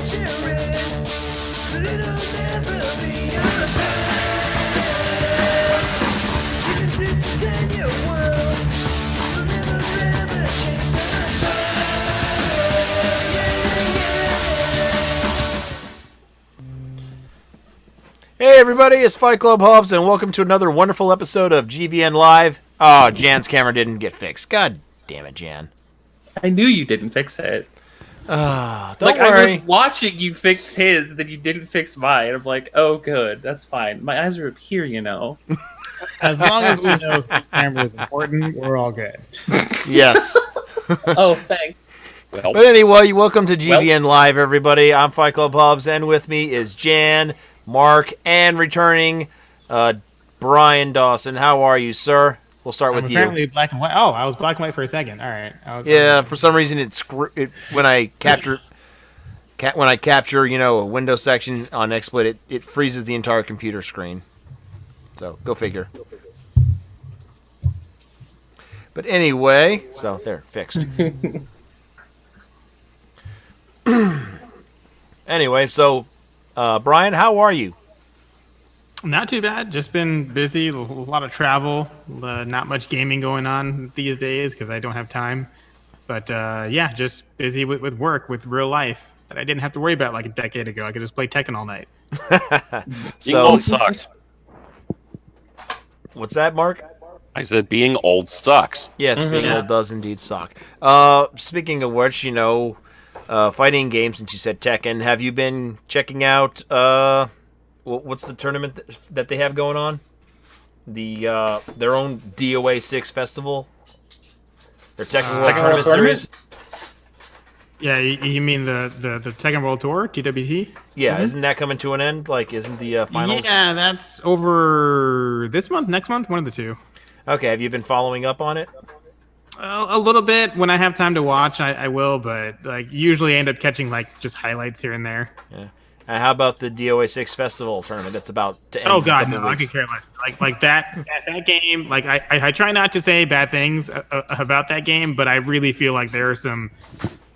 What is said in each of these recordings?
future is, but it'll never be our past. Even distance in your world will never ever change the past. Hey everybody, it's Fight Club Hubs, and welcome to another wonderful episode of GVN Live. Oh, Jan's camera didn't get fixed. God damn it, Jan. I knew you didn't fix it. Don't worry. worry. I was watching you fix his, and then you didn't fix mine. I'm like, oh, good, that's fine. My eyes are up here, you know. As long as we know the camera is important, we're all good. Yes. Oh, thanks. But anyway, welcome to GVN Live, everybody. I'm Fight Club Hubs, and with me is Jan, Mark, and returning Brian Dawson. How are you, sir? We'll start with you. Apparently black and white. Oh, I was black and white for a second. All right. Yeah, for some reason when I capture a window section on XSplit, it freezes the entire computer screen. So go figure. But anyway, so there, fixed. Anyway, so Brian, how are you? Not too bad. Just been busy. A lot of travel. Not much gaming going on these days because I don't have time. But yeah, just busy with work, with real life that I didn't have to worry about like a decade ago. I could just play Tekken all night. Being old sucks. What's that, Mark? I said being old sucks. Yes, being old does indeed suck. Speaking of which, fighting games, since you said Tekken, have you been checking out what's the tournament that they have going on? Their own DOA 6 festival? Their Tekken World Tournament Series? Yeah, you mean the Tekken World Tour, TWT? Yeah, Isn't that coming to an end? Like, isn't the finals? Yeah, that's over this month, next month, one of the two. Okay, have you been following up on it? A little bit. When I have time to watch, I will, but like usually I end up catching like just highlights here and there. Yeah. And how about the DOA 6 festival tournament that's about to end? Oh God, no! I could care less. Like that game. Like I try not to say bad things about that game, but I really feel like there are some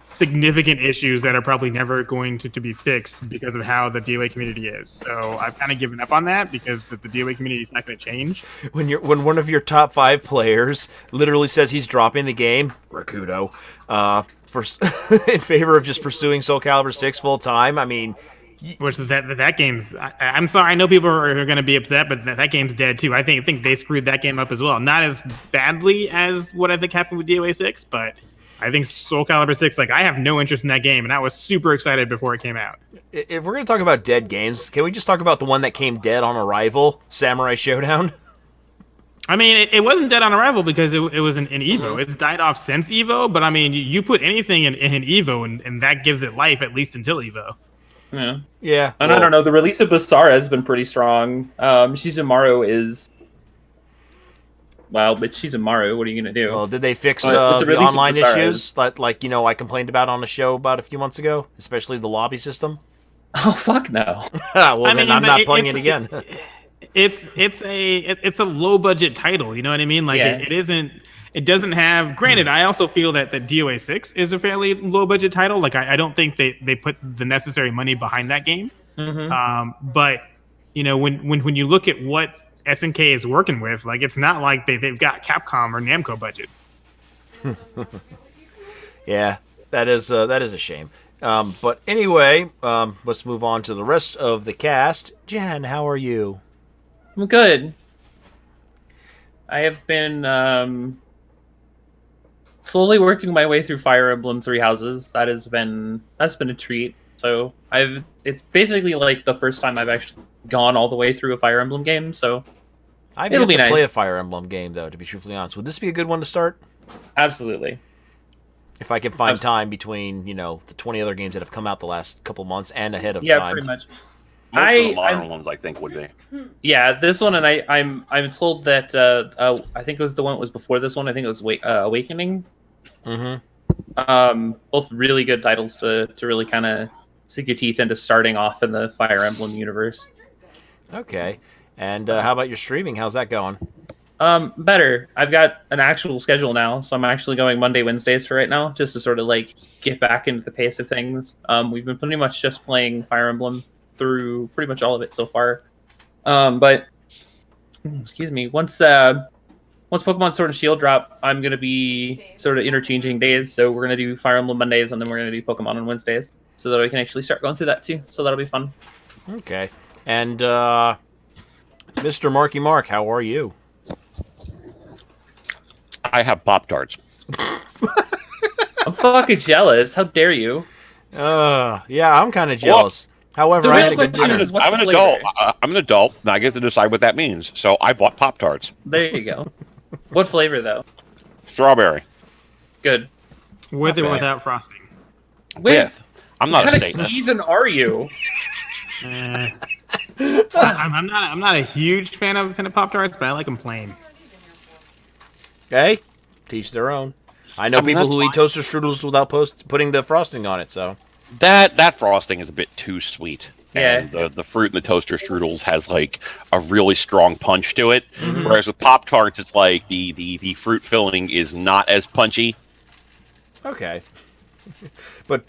significant issues that are probably never going to be fixed because of how the DOA community is. So I've kind of given up on that because the DOA community is not going to change. When one of your top 5 players literally says he's dropping the game, Rakudo, in favor of just pursuing Soul Calibur 6 full time, I mean. Which that game's. I'm sorry. I know people are going to be upset, but that game's dead too. I think they screwed that game up as well. Not as badly as what I think happened with DOA 6, but I think Soul Calibur 6. Like I have no interest in that game, and I was super excited before it came out. If we're going to talk about dead games, can we just talk about the one that came dead on arrival, Samurai Showdown? I mean, it wasn't dead on arrival because it was an Evo. It's died off since Evo, but I mean, you put anything in Evo, and that gives it life at least until Evo. Yeah. I don't know. The release of Basara has been pretty strong. Shizumaru is... Well, but Shizumaru, what are you going to do? Well, did they fix the online issues that, I complained about on the show about a few months ago? Especially the lobby system? Oh, fuck no. Well, then I'm not playing it again. It's a low-budget title, you know what I mean? Like, it isn't... It doesn't have. Granted, I also feel that the DOA 6 is a fairly low budget title. Like I don't think they put the necessary money behind that game. But when you look at what SNK is working with, like it's not like they've got Capcom or Namco budgets. Yeah, that is a shame. But anyway, let's move on to the rest of the cast. Jen, how are you? I'm good. I have been slowly working my way through Fire Emblem Three Houses. That's been a treat. So it's basically like the first time I've actually gone all the way through a Fire Emblem game. So I've yet to play a Fire Emblem game though, to be truthfully honest. Would this be a good one to start? Absolutely. If I can find time between the 20 other games that have come out the last couple months and ahead of time. Yeah, pretty much. Most of the modern ones, I think, would be. Yeah, this one, and I'm told that I think it was the one that was before this one. I think it was Awakening. Both really good titles to really kind of sink your teeth into starting off in the Fire Emblem universe. Okay, and how about your streaming? How's that going? Better. I've got an actual schedule now, so I'm actually going Monday, Wednesdays for right now, just to sort of like get back into the pace of things. We've been pretty much just playing Fire Emblem through pretty much all of it so far. But excuse me, once Pokemon Sword and Shield drop, I'm gonna be sort of interchanging days. So we're gonna do Fire Emblem Mondays, and then we're gonna do Pokemon on Wednesdays, so that I can actually start going through that too. So that'll be fun. Okay. And Mr. Marky Mark, how are you? I have Pop-Tarts. I'm fucking jealous. How dare you? Yeah, I'm kind of jealous. However, The I real had a good question dinner. is, what's I'm the an flavor? adult. I'm an adult, and I get to decide what that means. So I bought Pop-Tarts. There you go. What flavor though? Strawberry. Good. With or bad. without frosting. With I'm not what a kind of Satanist. heathen are you? I'm not a huge fan of Pop Tarts, but I like them plain. Okay, teach their own. I know I mean, people that's who eat fine. toaster strudels without putting the frosting on it. So That frosting is a bit too sweet. Yeah. And the fruit in the toaster strudels has like a really strong punch to it. Whereas with Pop Tarts, it's like the fruit filling is not as punchy. okay, but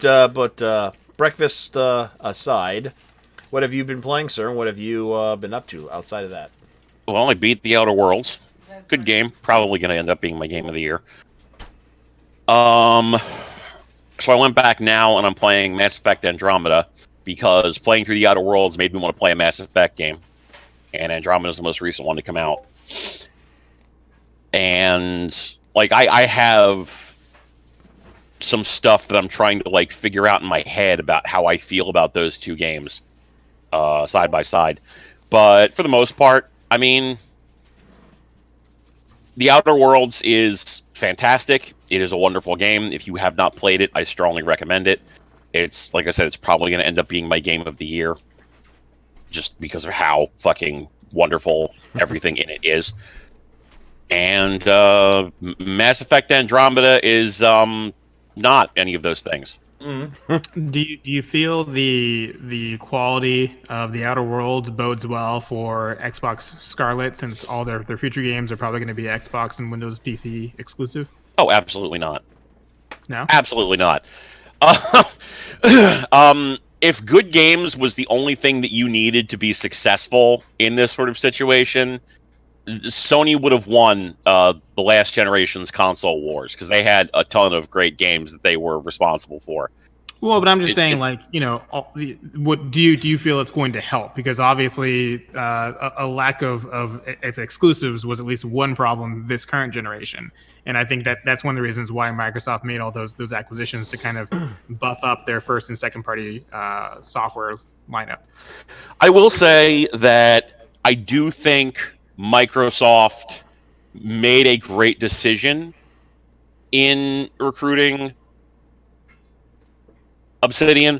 breakfast aside, what have you been playing, sir? And what have you been up to outside of that? Well, I beat the Outer Worlds. Good game. Probably going to end up being my game of the year. So I went back now and I'm playing Mass Effect Andromeda because playing through the Outer Worlds made me want to play a Mass Effect game. And Andromeda is the most recent one to come out. And like I have some stuff that I'm trying to like figure out in my head about how I feel about those two games side by side. But for the most part, I mean, The Outer Worlds is fantastic. It is a wonderful game. If you have not played it, I strongly recommend it. It's, like I said, it's probably going to end up being my game of the year. Just because of how fucking wonderful everything in it is. And Mass Effect Andromeda is not any of those things. Do you feel the quality of the Outer Worlds bodes well for Xbox Scarlet, since all their future games are probably going to be Xbox and Windows PC exclusive? Oh, absolutely not. No? Absolutely not. If good games was the only thing that you needed to be successful in this sort of situation, Sony would have won the last generation's console wars because they had a ton of great games that they were responsible for. Well, but I'm just saying, like, you know, what do you feel it's going to help? Because obviously, a lack of exclusives was at least one problem this current generation, and I think that's one of the reasons why Microsoft made all those acquisitions to kind of buff up their first and second party software lineup. I will say that I do think Microsoft made a great decision in recruiting Obsidian,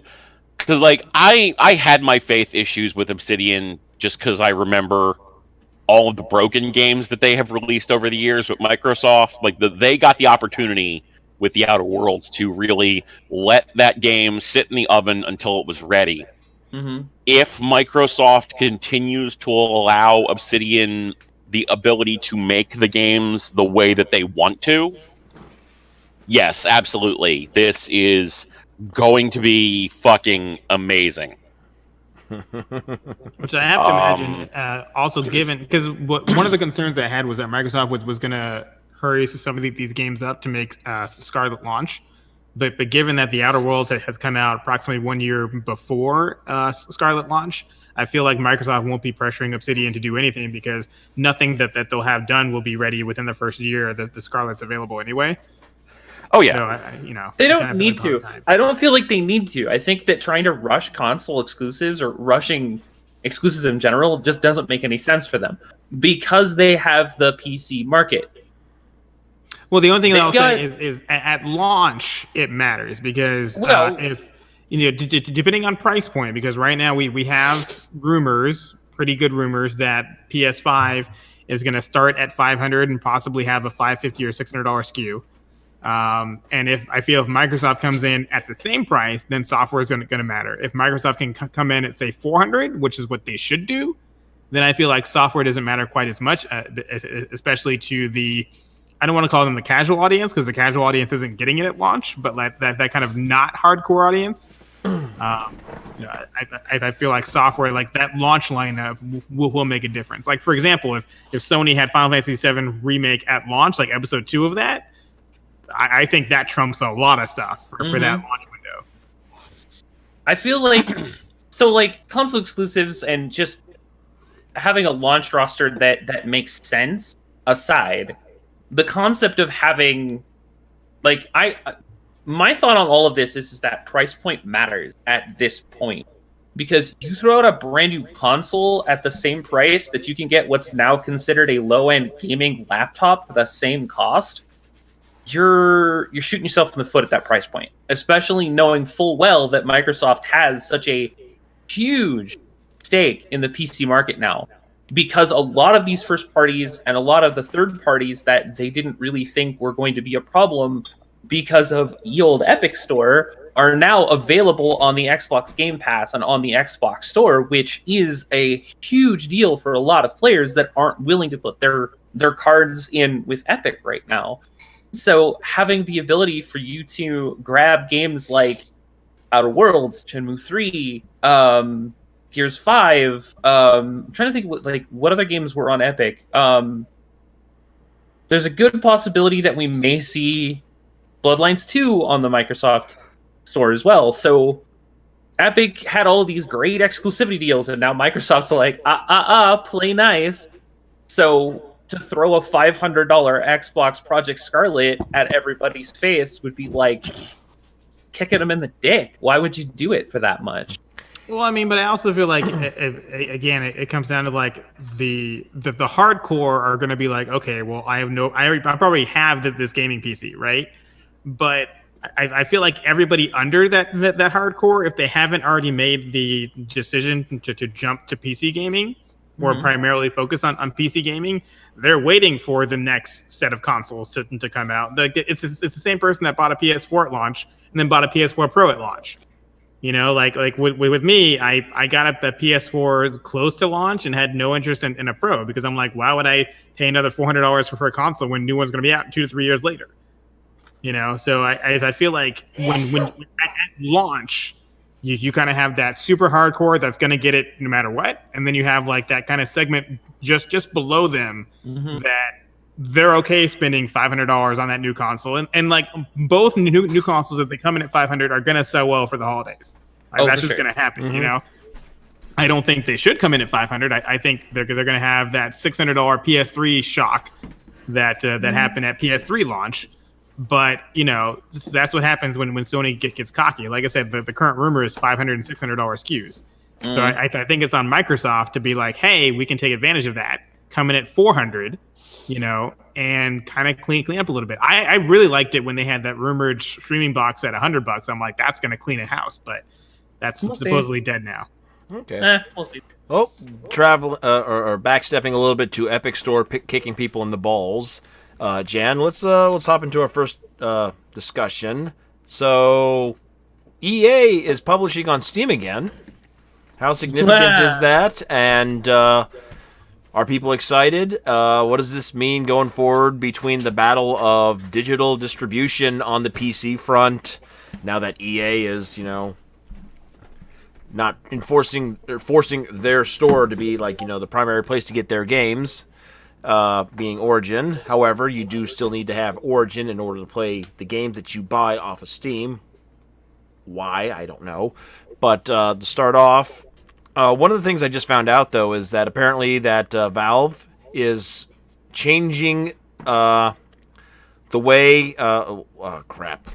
because like I had my faith issues with Obsidian just because I remember all of the broken games that they have released over the years with Microsoft. Like they got the opportunity with the Outer Worlds to really let that game sit in the oven until it was ready. If Microsoft continues to allow Obsidian the ability to make the games the way that they want to, yes, absolutely, this is going to be fucking amazing. Which I have to imagine, also given, because one of the concerns I had was that Microsoft was going to hurry some of these games up to make Scarlet launch. But given that the Outer Worlds has come out approximately 1 year before Scarlet launch, I feel like Microsoft won't be pressuring Obsidian to do anything because nothing that they'll have done will be ready within the first year that the Scarlet's available anyway. Oh yeah. So, They I don't kind of need feel to. like I don't feel like they need to. I think that trying to rush console exclusives or rushing exclusives in general just doesn't make any sense for them because they have the PC market. Well, the only thing that I'll got- say is at launch it matters because Well- if you know, depending on price point, because right now we have rumors, pretty good rumors, that PS5 is going to start at $500 and possibly have a $550 or $600 SKU. And if Microsoft comes in at the same price, then software is going to matter. If Microsoft can come in at say $400, which is what they should do, then I feel like software doesn't matter quite as much, especially to the, I don't want to call them the casual audience because the casual audience isn't getting it at launch, but like that kind of not hardcore audience. I feel like software like that launch lineup will make a difference. Like for example, if Sony had Final Fantasy VII Remake at launch, like episode 2 of that, I think that trumps a lot of stuff for that launch window. I feel like so like console exclusives and just having a launch roster that makes sense aside, the concept of having like my thought on all of this is that price point matters at this point. Because you throw out a brand new console at the same price that you can get what's now considered a low-end gaming laptop for the same cost, you're shooting yourself in the foot at that price point. Especially knowing full well that Microsoft has such a huge stake in the PC market now. Because a lot of these first parties and a lot of the third parties that they didn't really think were going to be a problem because of ye old Epic Store are now available on the Xbox Game Pass and on the Xbox Store, which is a huge deal for a lot of players that aren't willing to put their cards in with Epic right now. So having the ability for you to grab games like Outer Worlds, Shenmue 3, Gears 5, I'm trying to think what other games were on Epic. There's a good possibility that we may see Bloodlines 2 on the Microsoft Store as well. So Epic had all of these great exclusivity deals, and now Microsoft's like, play nice. So to throw a $500 Xbox Project Scarlet at everybody's face would be like kicking them in the dick. Why would you do it for that much? Well, I mean, but I also feel like again, it comes down to like the hardcore are going to be like, okay, well, I probably have this gaming PC, right? But I feel like everybody under that hardcore, if they haven't already made the decision to jump to PC gaming or primarily focus on PC gaming, they're waiting for the next set of consoles to come out. It's the same person that bought a PS4 at launch and then bought a PS4 Pro at launch. You know, like with me, I got a PS4 close to launch and had no interest in a Pro because I'm like, why would I pay another $400 for a console when new one's going to be out 2 to 3 years later? You know, so I feel like when at launch, you kind of have that super hardcore that's going to get it no matter what, and then you have like that kind of segment just below them that they're okay spending $500 on that new console, and like both new consoles, if they come in at $500, are going to sell well for the holidays. Like, that's just going to happen, you know. I don't think they should come in at $500. I think they're going to have that $600 PS3 shock that happened at PS3 launch. But, you know, that's what happens when Sony gets cocky. Like I said, the current rumor is $500 and $600 SKUs. So I think it's on Microsoft to be like, hey, we can take advantage of that. Come in at $400, you know, and kind of clean up a little bit. I really liked it when they had that rumored streaming box at $100. I'm like, that's going to clean a house. But that's supposedly dead now. Okay. We'll see. Oh, travel or backstepping a little bit to Epic Store, kicking people in the balls. Jan, let's hop into our first discussion. So, EA is publishing on Steam again. How significant is that? And are people excited? What does this mean going forward between the battle of digital distribution on the PC front? Now that EA is, you know, not forcing their store to be like, you know, the primary place to get their games. Being Origin. However, you do still need to have Origin in order to play the games that you buy off of Steam. Why? I don't know. But to start off, one of the things I just found out, though, is that apparently that Valve is changing the way... oh, crap.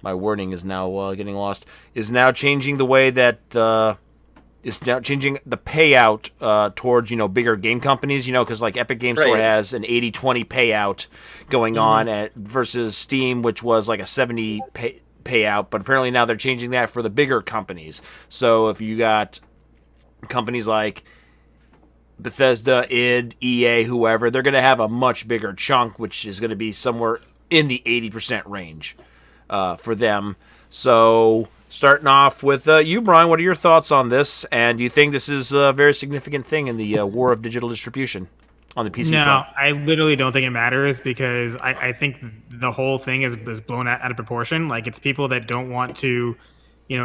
My wording is now getting lost. Is now changing the way that... is now changing the payout towards, you know, bigger game companies, you know, because like Epic Game Store has an 80-20 payout going on versus Steam, which was like a 70 payout, but apparently now they're changing that for the bigger companies. So if you got companies like Bethesda, id, EA, whoever, they're going to have a much bigger chunk, which is going to be somewhere in the 80% range for them. So Starting off with you, Brian. What are your thoughts on this? And do you think this is a very significant thing in the war of digital distribution on the PC No, front? I literally don't think it matters because I think the whole thing is blown out of proportion. Like it's people that don't want to,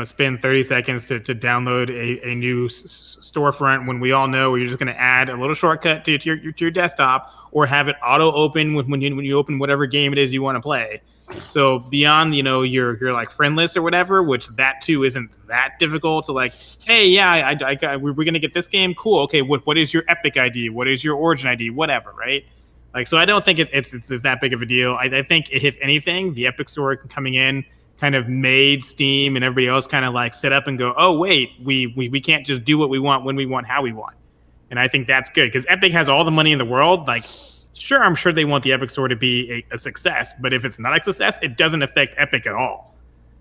spend 30 seconds to download a new storefront when we all know you're just going to add a little shortcut to your desktop or have it auto open when you open whatever game it is you want to play. So beyond your like friend list or whatever, which that too isn't that difficult to like, hey, yeah, we're gonna get this game, cool. Okay, what is your Epic ID? What is your Origin ID? Whatever, right? Like, so I don't think it's that big of a deal. I think if anything, the Epic Store coming in kind of made Steam and everybody else kind of like sit up and go, oh wait, we can't just do what we want when we want how we want, and I think that's good because Epic has all the money in the world, like. Sure, I'm sure they want the Epic Store to be a success, but if it's not a success, it doesn't affect Epic at all.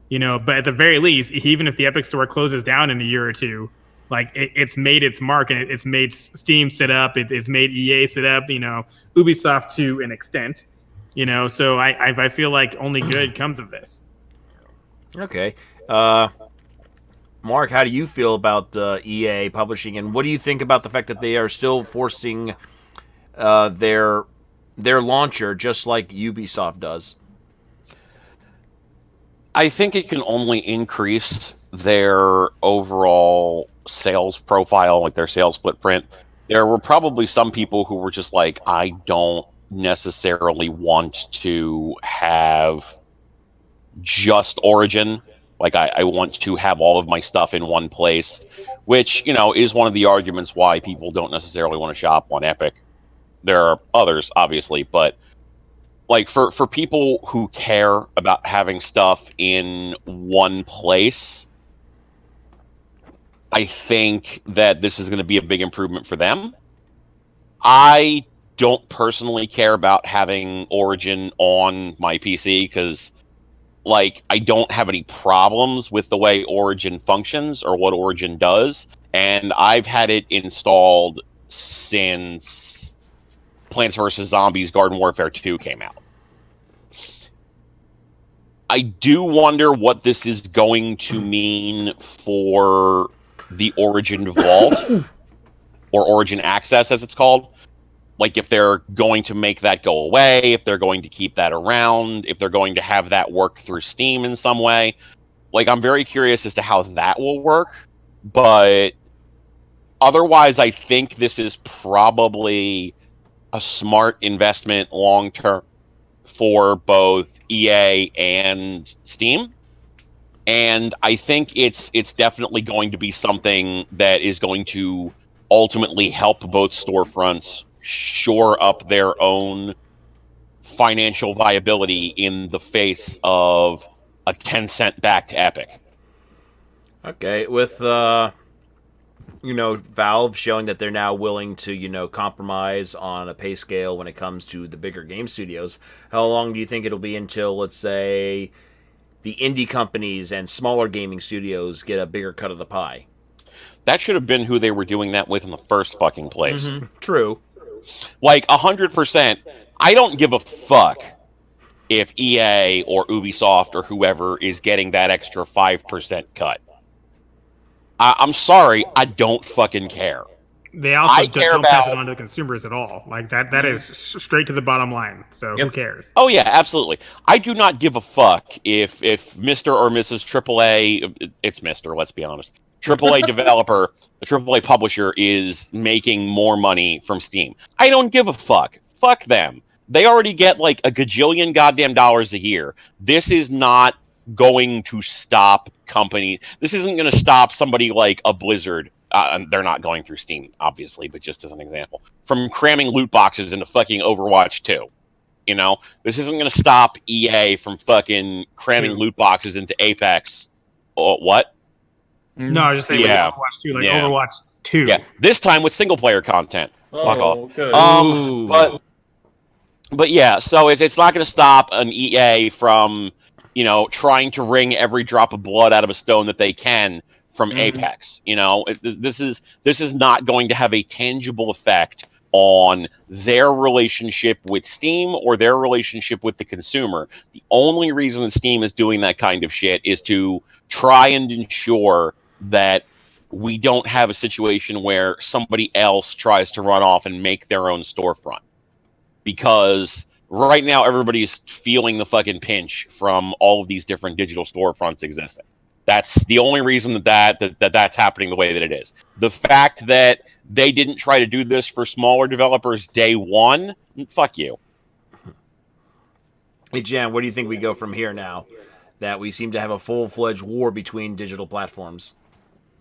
But at the very least, even if the Epic Store closes down in a year or two, like it's made its mark and it's made Steam sit up, it's made EA sit up, Ubisoft to an extent, so I feel like only good comes of this. Okay. Mark, how do you feel about EA publishing, and what do you think about the fact that they are still forcing their launcher just like Ubisoft does? I think it can only increase their overall sales profile, like their sales footprint. There were probably some people who were just like, I don't necessarily want to have just Origin. Like, I want to have all of my stuff in one place, which, is one of the arguments why people don't necessarily want to shop on Epic. There are others, obviously, but like for people who care about having stuff in one place, I think that this is going to be a big improvement for them. I don't personally care about having Origin on my PC because, like, I don't have any problems with the way Origin functions or what Origin does, and I've had it installed since Plants vs. Zombies Garden Warfare 2 came out. I do wonder what this is going to mean for the Origin Vault, or Origin Access as it's called. Like if they're going to make that go away, if they're going to keep that around, if they're going to have that work through Steam in some way. Like I'm very curious as to how that will work, but otherwise I think this is probably a smart investment long term for both EA and Steam. And I think it's definitely going to be something that is going to ultimately help both storefronts shore up their own financial viability in the face of a 10-cent back to Epic. Okay, with Valve showing that they're now willing to, compromise on a pay scale when it comes to the bigger game studios. How long do you think it'll be until, let's say, the indie companies and smaller gaming studios get a bigger cut of the pie? That should have been who they were doing that with in the first fucking place. Mm-hmm. True. Like, 100%, I don't give a fuck if EA or Ubisoft or whoever is getting that extra 5% cut. I'm sorry, I don't fucking care. They also don't pass it on to the consumers at all. Like that is straight to the bottom line. So who cares? Oh yeah, absolutely. I do not give a fuck if Mr. or Mrs. AAA, it's Mr., let's be honest, AAA developer, a AAA publisher is making more money from Steam. I don't give a fuck. Fuck them. They already get like a gajillion goddamn dollars a year. This is not going to stop companies. This isn't going to stop somebody like a Blizzard. They're not going through Steam, obviously, but just as an example, from cramming loot boxes into fucking Overwatch 2. This isn't going to stop EA from fucking cramming loot boxes into Apex. What? No, I was just saying Overwatch 2, Overwatch 2. Yeah, this time with single player content. Fuck off. Good. But yeah, so it's not going to stop an EA from trying to wring every drop of blood out of a stone that they can from Apex. This is not going to have a tangible effect on their relationship with Steam or their relationship with the consumer. The only reason that Steam is doing that kind of shit is to try and ensure that we don't have a situation where somebody else tries to run off and make their own storefront. Because right now everybody's feeling the fucking pinch from all of these different digital storefronts existing. That's the only reason that's happening the way that it is. The fact that they didn't try to do this for smaller developers day one, fuck you. Hey, Jan, where do you think we go from here now that we seem to have a full-fledged war between digital platforms?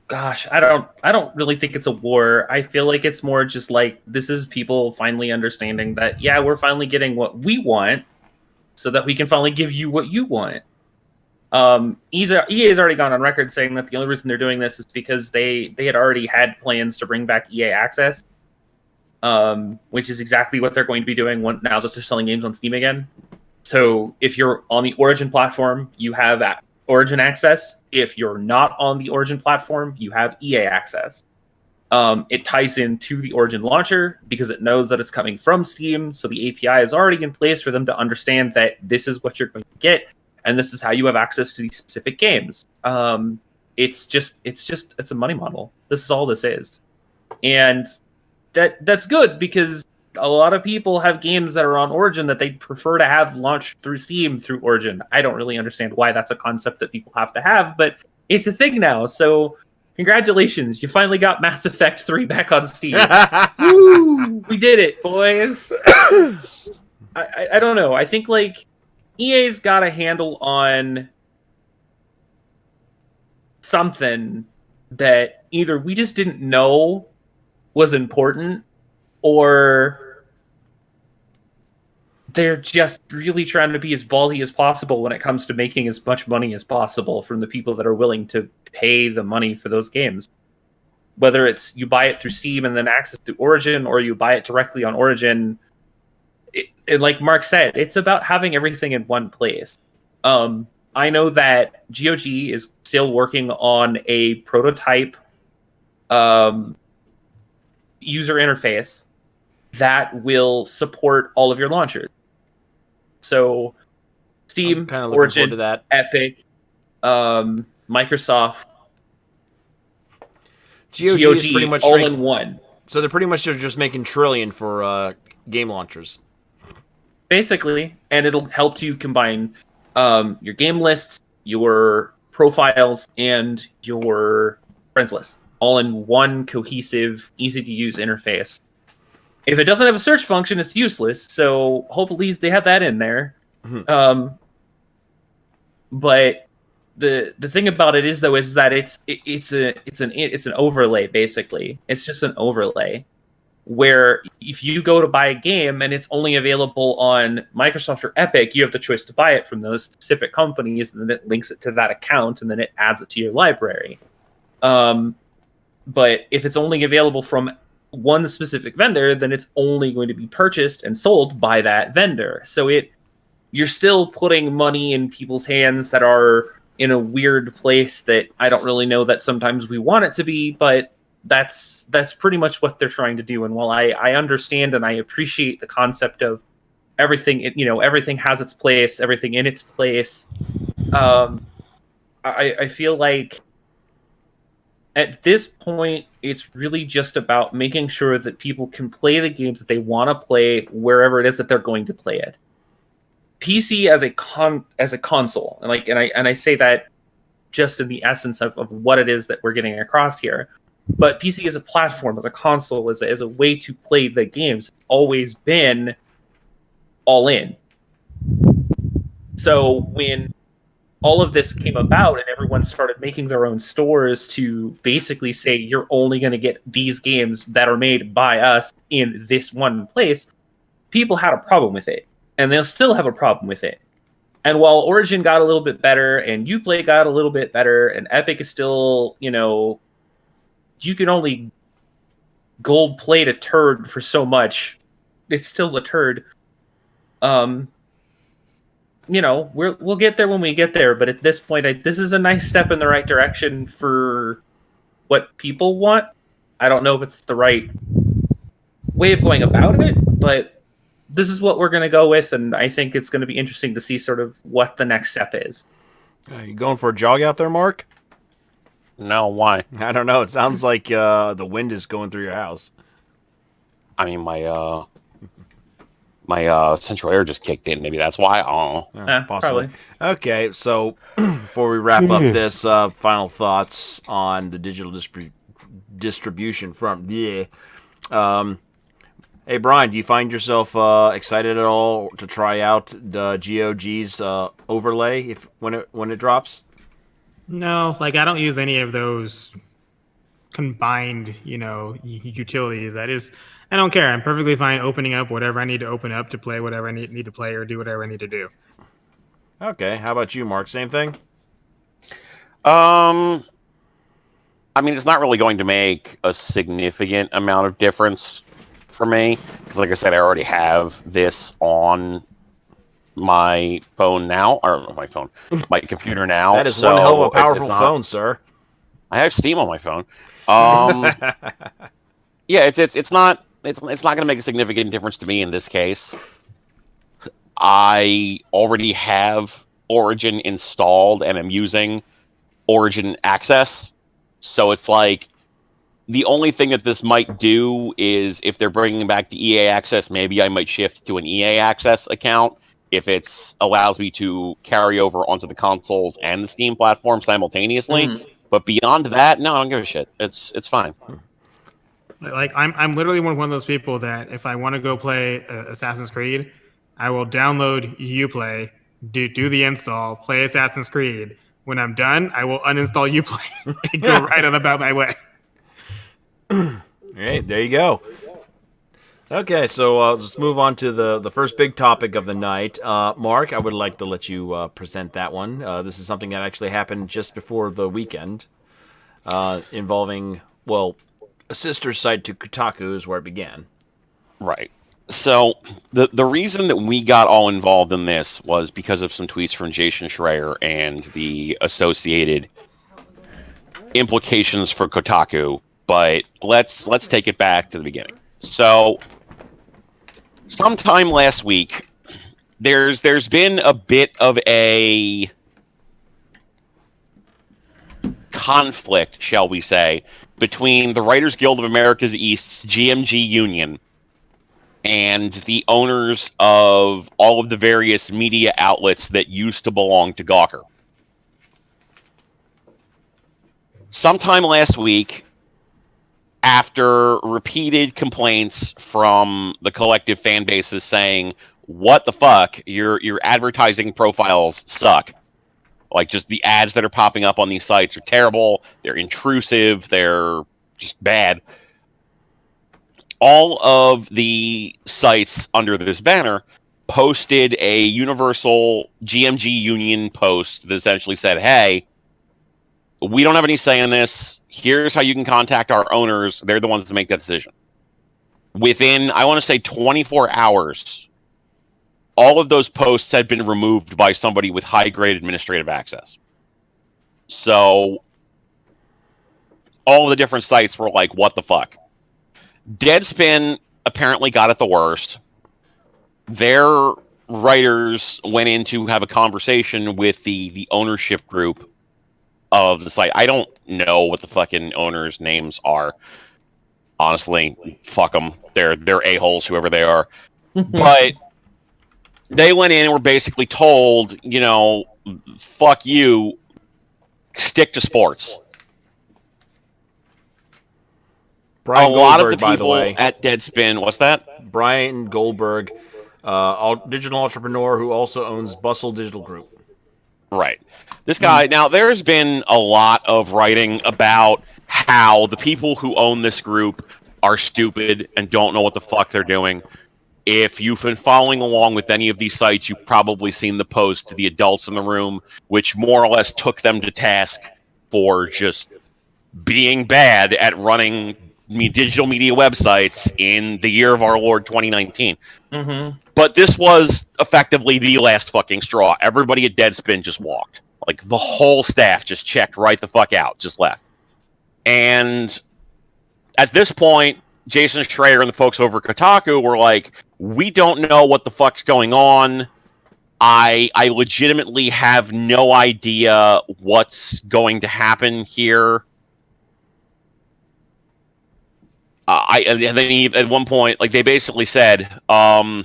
Gosh, I don't really think it's a war. I feel like it's more just like this is people finally understanding that, yeah, we're finally getting what we want so that we can finally give you what you want. EA has already gone on record saying that the only reason they're doing this is because they had already had plans to bring back EA Access, which is exactly what they're going to be doing now that they're selling games on Steam again. So if you're on the Origin platform, you have Origin Access. If you're not on the Origin platform, you have EA Access. It ties into the Origin launcher because it knows that it's coming from Steam, so the API is already in place for them to understand that this is what you're going to get, and this is how you have access to these specific games. It's a money model. This is all this is, and that's good because a lot of people have games that are on Origin that they prefer to have launched through Steam through Origin. I don't really understand why that's a concept that people have to have, but it's a thing now. So congratulations, you finally got Mass Effect 3 back on Steam. Woo! We did it, boys. I don't know. I think like EA's got a handle on something that either we just didn't know was important, or they're just really trying to be as ballsy as possible when it comes to making as much money as possible from the people that are willing to pay the money for those games. Whether it's you buy it through Steam and then access to Origin, or you buy it directly on Origin, it, like Mark said, it's about having everything in one place. I know that GOG is still working on a prototype user interface that will support all of your launchers. So Steam, Kind of looking Origin, forward to that. Epic, Microsoft, GOG is pretty much all in one. So they're pretty much just making Trillion for game launchers. Basically, and it'll help you combine your game lists, your profiles, and your friends list all in one cohesive, easy-to-use interface. If it doesn't have a search function, it's useless. So hopefully they have that in there. Mm-hmm. But the thing about it is that it's an overlay basically. It's just an overlay where if you go to buy a game and it's only available on Microsoft or Epic, you have the choice to buy it from those specific companies, and then it links it to that account, and then it adds it to your library. But if it's only available from one specific vendor, then it's only going to be purchased and sold by that vendor. So you're still putting money in people's hands that are in a weird place that I don't really know that sometimes we want it to be, but that's pretty much what they're trying to do. And while I understand and I appreciate the concept of everything, everything has its place, everything in its place, I feel like at this point, it's really just about making sure that people can play the games that they want to play wherever it is that they're going to play it. PC as a console, and I say that just in the essence of what it is that we're getting across here. But PC as a platform, as a console, as a way to play the games, always been all in. So when all of this came about and everyone started making their own stores to basically say you're only going to get these games that are made by us in this one place, people had a problem with it, and they'll still have a problem with it. And while Origin got a little bit better and Uplay got a little bit better and Epic is still, you can only gold plate a turd for so much, it's still a turd. We'll get there when we get there, but at this point, this is a nice step in the right direction for what people want. I don't know if it's the right way of going about it, but this is what we're going to go with, and I think it's going to be interesting to see sort of what the next step is. You going for a jog out there, Mark? No, why? I don't know. It sounds like the wind is going through your house. I mean, my central air just kicked in. Maybe that's why. I don't know. Possibly. Probably. Okay, so before we wrap up this, final thoughts on the digital distribution front. Yeah. Hey, Brian, do you find yourself excited at all to try out the GOG's overlay when it drops? No, like I don't use any of those combined, utilities. I don't care. I'm perfectly fine opening up whatever I need to open up to play whatever I need to play or do whatever I need to do. Okay, how about you, Mark? Same thing? I mean, it's not really going to make a significant amount of difference for me because, like I said, I already have this on my phone now, or my computer now. That is so one hell of a it's powerful not- phone, sir. I have Steam on my phone. Yeah, it's not going to make a significant difference to me in this case. I already have Origin installed and I'm using Origin Access, so it's like the only thing that this might do is if they're bringing back the EA Access, maybe I might shift to an EA Access account if it allows me to carry over onto the consoles and the Steam platform simultaneously. But beyond that, no, I don't give a shit. It's fine. Like I'm literally one of those people that if I want to go play Assassin's Creed, I will download Uplay, do the install, play Assassin's Creed. When I'm done, I will uninstall Uplay and go right on about my way. All right, there you go. Okay, so let's move on to the first big topic of the night. Mark, I would like to let you present that one. This is something that actually happened just before the weekend, involving, well, a sister site to Kotaku is where it began. Right. So the reason that we got all involved in this was because of some tweets from Jason Schreier and the associated implications for Kotaku. But let's take it back to the beginning. So sometime last week, there's been a bit of a conflict, shall we say, between the Writers Guild of America's East's GMG Union and the owners of all of the various media outlets that used to belong to Gawker. Sometime last week, after repeated complaints from the collective fan bases saying, "What the fuck? Your advertising profiles suck. Like, just the ads that are popping up on these sites are terrible. They're intrusive. They're just bad." All of the sites under this banner posted a universal GMG Union post that essentially said, "Hey, we don't have any say in this. Here's how you can contact our owners. They're the ones that make that decision." Within, I want to say, 24 hours, all of those posts had been removed by somebody with high-grade administrative access. So all of the different sites were like, what the fuck? Deadspin apparently got it the worst. Their writers went in to have a conversation with the ownership group of the site. I don't know what the fucking owners' names are. Honestly, fuck them. They're a-holes, whoever they are. But they went in and were basically told, fuck you, stick to sports. Brian lot Goldberg, of the by the people way. at Deadspin, what's that? Brian Goldberg, digital entrepreneur who also owns Bustle Digital Group. Right. This guy, now there's been a lot of writing about how the people who own this group are stupid and don't know what the fuck they're doing. If you've been following along with any of these sites, you've probably seen the post to the adults in the room, which more or less took them to task for just being bad at running digital media websites in the year of our Lord 2019. But this was effectively the last fucking straw. Everybody at Deadspin just walked. Like, the whole staff just checked right the fuck out, just left. And at this point, Jason Schreier and the folks over at Kotaku were like, we don't know what the fuck's going on. I legitimately have no idea what's going to happen here. And then at one point, like, they basically said, a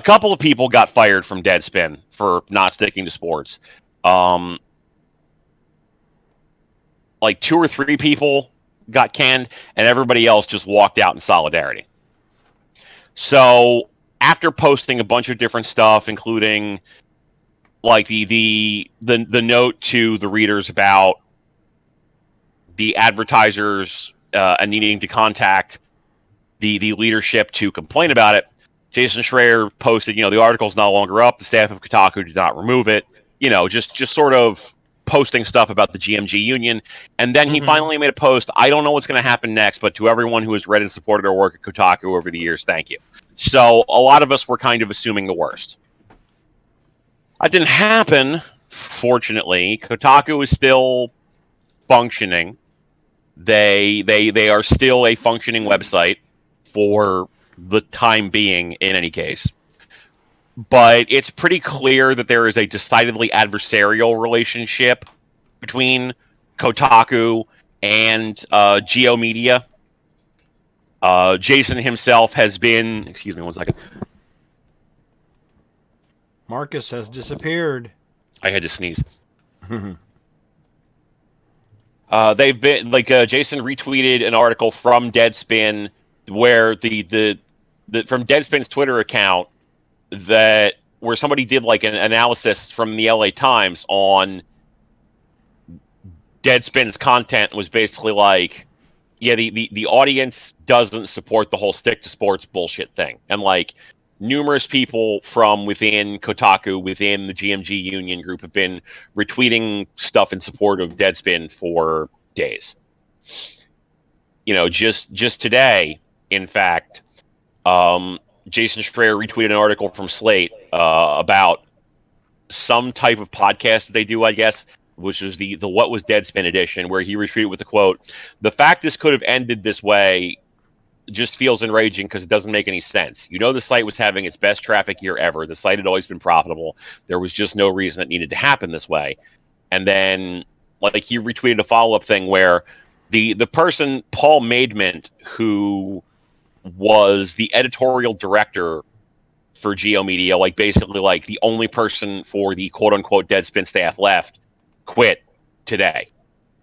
couple of people got fired from Deadspin for not sticking to sports. Like 2 or 3 people got canned, and everybody else just walked out in solidarity. So after posting a bunch of different stuff, including like the note to the readers about the advertisers and needing to contact the leadership to complain about it, Jason Schreier posted, the article's no longer up. The staff of Kotaku did not remove it. Just sort of posting stuff about the GMG union. And then he finally made a post. I don't know what's going to happen next, but to everyone who has read and supported our work at Kotaku over the years, thank you. So a lot of us were kind of assuming the worst. That didn't happen, fortunately. Kotaku is still functioning. They are still a functioning website for the time being, in any case. But it's pretty clear that there is a decidedly adversarial relationship between Kotaku and Geo Media. Jason himself has been... Excuse me one second. Marcus has disappeared. I had to sneeze. They've been Jason retweeted an article from Deadspin where the from Deadspin's Twitter account where somebody did like an analysis from the LA Times on Deadspin's content, was basically like, yeah, the audience doesn't support the whole stick to sports bullshit thing, and like numerous people from within Kotaku, within the GMG Union group, have been retweeting stuff in support of Deadspin for days. Just today, in fact, Jason Schreier retweeted an article from Slate about some type of podcast that they do, I guess, which was the What Was Deadspin edition, where he retweeted with the quote, "The fact this could have ended this way just feels enraging because it doesn't make any sense. The site was having its best traffic year ever. The site had always been profitable. There was just no reason it needed to happen this way." And then, like, he retweeted a follow-up thing where the person, Paul Maidment, who was the editorial director for Geo Media, like basically like the only person for the quote-unquote Deadspin staff left, quit today.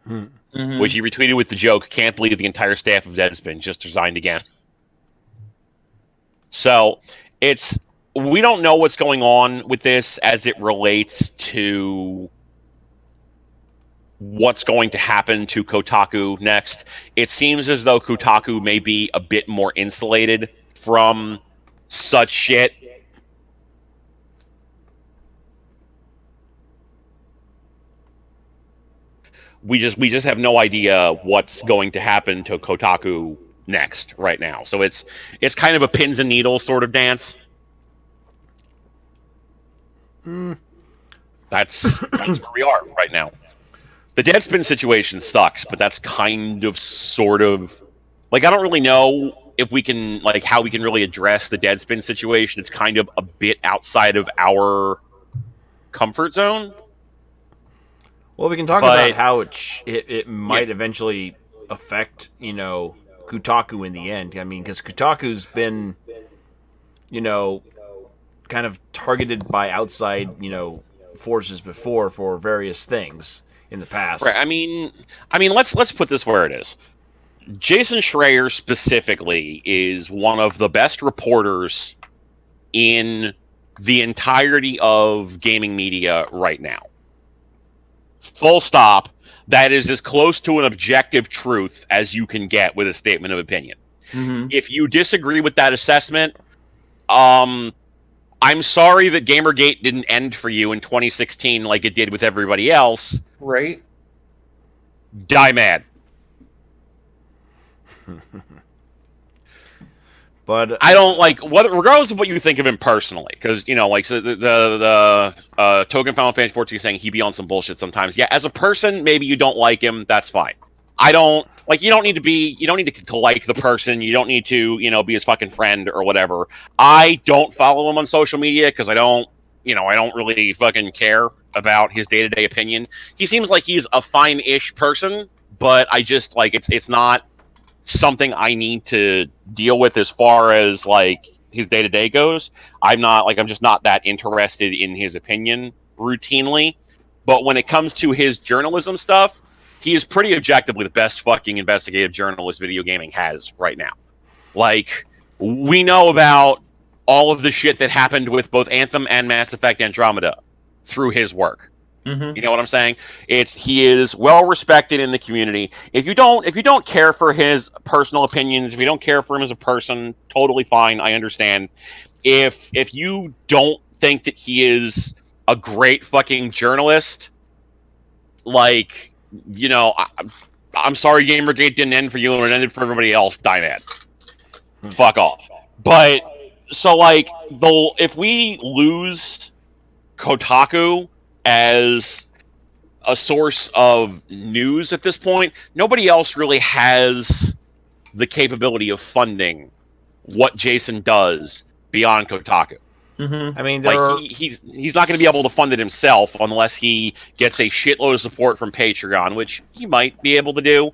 Which he retweeted with the joke, "Can't believe the entire staff of Deadspin just resigned again." So we don't know what's going on with this as it relates to what's going to happen to Kotaku next. It seems as though Kotaku may be a bit more insulated from such shit. We just have no idea what's going to happen to Kotaku next right now. So it's kind of a pins and needles sort of dance. That's where we are right now. The Deadspin situation sucks, but that's kind of sort of like, I don't really know if we can, like, how we can really address the Deadspin situation. It's kind of a bit outside of our comfort zone. Well, we can talk about how it might eventually affect, Kotaku in the end. I mean, because Kotaku's been, kind of targeted by outside, forces before for various things in the past. Right. I mean, let's put this where it is. Jason Schreier specifically is one of the best reporters in the entirety of gaming media right now. Full stop. That is as close to an objective truth as you can get with a statement of opinion. If you disagree with that assessment, I'm sorry that Gamergate didn't end for you in 2016 like it did with everybody else. Right. Die mad. But I don't regardless of what you think of him personally, because so the Token Final Fantasy 14 saying he be on some bullshit sometimes. Yeah, as a person, maybe you don't like him. That's fine. I don't Like you don't need to like the person. You don't need to be his fucking friend or whatever. I don't follow him on social media because I don't really fucking care about his day-to-day opinion. He seems like he's a fine-ish person, but I just like it's not something I need to deal with as far as like his day-to-day goes. I'm just not that interested in his opinion routinely. But when it comes to his journalism stuff, he is pretty objectively the best fucking investigative journalist video gaming has right now. Like, we know about all of the shit that happened with both Anthem and Mass Effect Andromeda through his work. Mm-hmm. You know what I'm saying? He is well respected in the community. If you don't care for his personal opinions, if you don't care for him as a person, totally fine. I understand. If you don't think that he is a great fucking journalist, like, I'm sorry Gamergate didn't end for you and it ended for everybody else, die mad. Fuck off. But, so, like, if we lose Kotaku as a source of news at this point, nobody else really has the capability of funding what Jason does beyond Kotaku. Mm-hmm. I mean, he's not going to be able to fund it himself unless he gets a shitload of support from Patreon, which he might be able to do.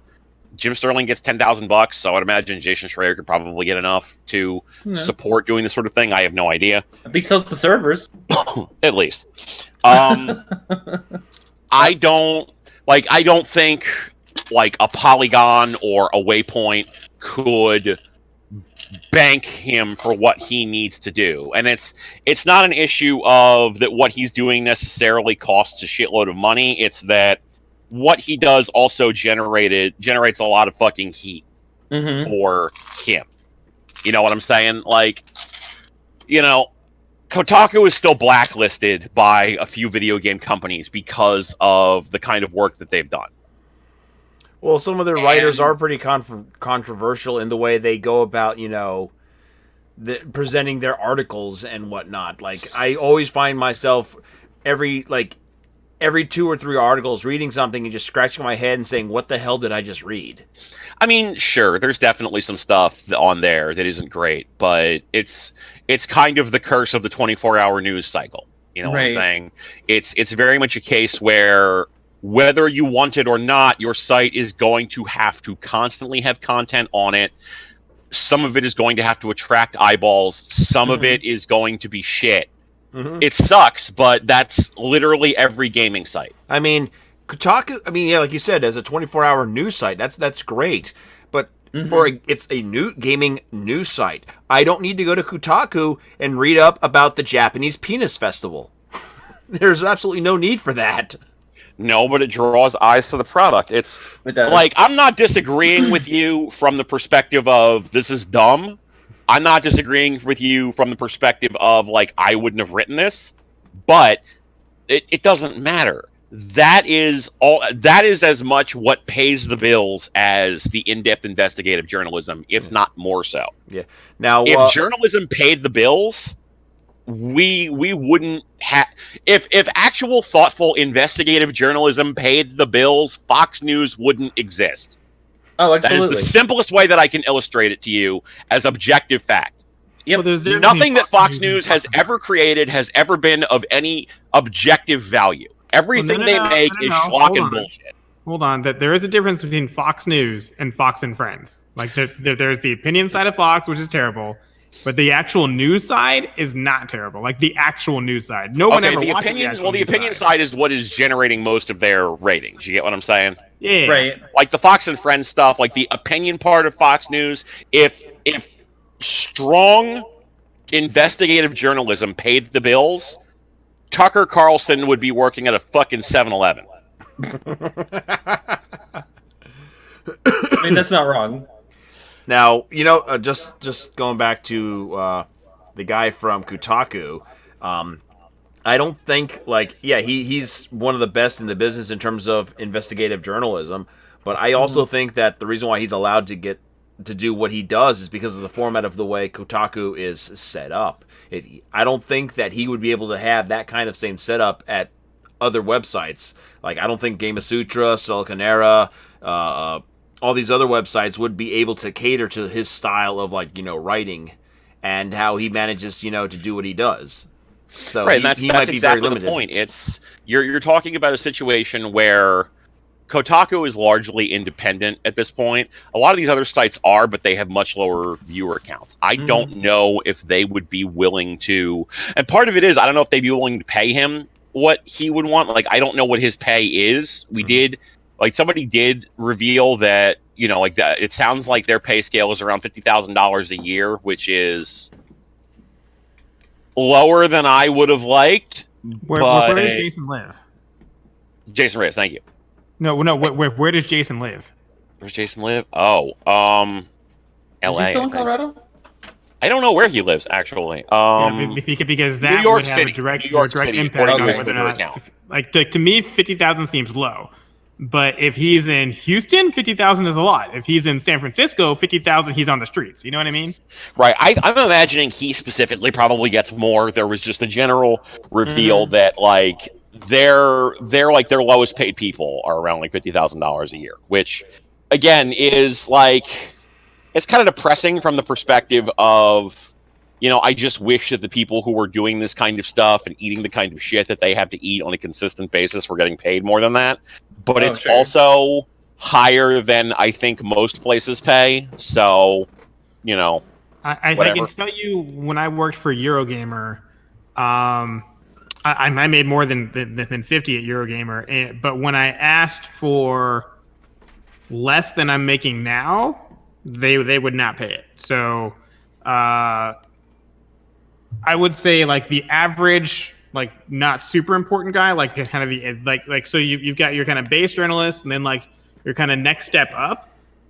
Jim Sterling gets $10,000, so I'd imagine Jason Schreier could probably get enough to support doing this sort of thing. I have no idea. At least sells the servers. At least. I don't think like a Polygon or a Waypoint could bank him for what he needs to do. And it's not an issue of that what he's doing necessarily costs a shitload of money. It's that what he does also generates a lot of fucking heat for him. You know what I'm saying? Like, Kotaku is still blacklisted by a few video game companies because of the kind of work that they've done. Well, some of their writers are pretty controversial in the way they go about, presenting their articles and whatnot. Like, I always find myself every 2 or 3 articles reading something and just scratching my head and saying, what the hell did I just read? I mean, sure, there's definitely some stuff on there that isn't great, but it's kind of the curse of the 24-hour news cycle. You know what I'm saying? It's very much a case where whether you want it or not, your site is going to have to constantly have content on it. Some of it is going to have to attract eyeballs. Some of it is going to be shit. It sucks, but that's literally every gaming site. I mean, Kotaku, like you said, as a 24-hour news site, that's great. But it's a new gaming news site. I don't need to go to Kotaku and read up about the Japanese Penis Festival. There's absolutely no need for that. No, but it draws eyes to the product. It does. Like, I'm not disagreeing with you from the perspective of this is dumb. I'm not disagreeing with you from the perspective of, like, I wouldn't have written this, but it doesn't matter. That is as much what pays the bills as the in-depth investigative journalism, if not more so. Yeah. Now, if journalism paid the bills, we wouldn't have. If actual thoughtful investigative journalism paid the bills, Fox News wouldn't exist. Oh, absolutely. That is the simplest way that I can illustrate it to you as objective fact. Yep. Well, nothing that Fox News has ever created has ever been of any objective value. Everything they make is schlock and bullshit. Hold on, that there is a difference between Fox News and Fox and Friends. Like there's the opinion side of Fox, which is terrible, but the actual news side is not terrible. Like the actual news side, no one ever watches the actual news side. The opinion side is what is generating most of their ratings. You get what I'm saying? Yeah. Right. Like the Fox and Friends stuff, like the opinion part of Fox News. If strong investigative journalism paid the bills, Tucker Carlson would be working at a fucking 7-Eleven. I mean, that's not wrong. Now, just going back to the guy from Kotaku, I don't think, he's one of the best in the business in terms of investigative journalism, but I also think that the reason why he's allowed to do what he does is because of the format of the way Kotaku is set up. I don't think that he would be able to have that kind of same setup at other websites. Like, I don't think Game of Sutra, Silicon Era, all these other websites would be able to cater to his style of like writing, and how he manages to do what he does. So Right, and that's he might be exactly very the limited. point. It's you're talking about a situation where Kotaku is largely independent at this point. A lot of these other sites are, but they have much lower viewer counts. I don't know if they would be willing to, and part of it is I don't know if they'd be willing to pay him what he would want. Like I don't know what his pay is. We did, like somebody did reveal that like that. It sounds like their pay scale is around $50,000 a year, which is lower than I would have liked. Where but does Jason live? Jason Reyes, thank you. No. Where does Jason live? Where's Jason live? Oh, Is L.A. he still I in think. Colorado? I don't know where he lives actually. Because that New York would have City. a direct New York direct City, impact according on to whether or his not. Twitter account. Like to me, 50,000 seems low. But if he's in Houston, 50,000 is a lot. If he's in San Francisco, 50,000, he's on the streets. You know what I mean? Right. I'm imagining he specifically probably gets more. There was just a general reveal that like they're like their lowest paid people are around like $50,000 a year, which again is like it's kind of depressing from the perspective of I just wish that the people who were doing this kind of stuff and eating the kind of shit that they have to eat on a consistent basis were getting paid more than that. But it's sure. also higher than I think most places pay. So, I whatever. can tell you when I worked for Eurogamer, I made more than 50 at Eurogamer. But when I asked for less than I'm making now, they would not pay it. So I would say like the average, like not super important guy, like the kind of the like so you've got your kind of base journalist, and then like your kind of next step up.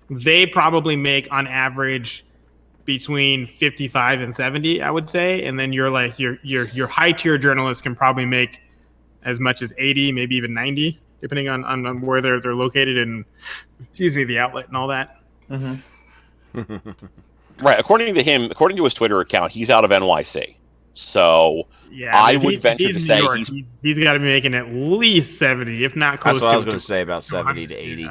They probably make on average between 55 and 70, I would say, and then you're like your high tier journalists can probably make as much as 80, maybe even 90, depending on where they're located and the outlet and all that. Right. According to his Twitter account, he's out of NYC. So Yeah, I if would venture he's to in say New York, he's got to be making at least 70, if not close. That's what to I was going to say, about 70 to 80.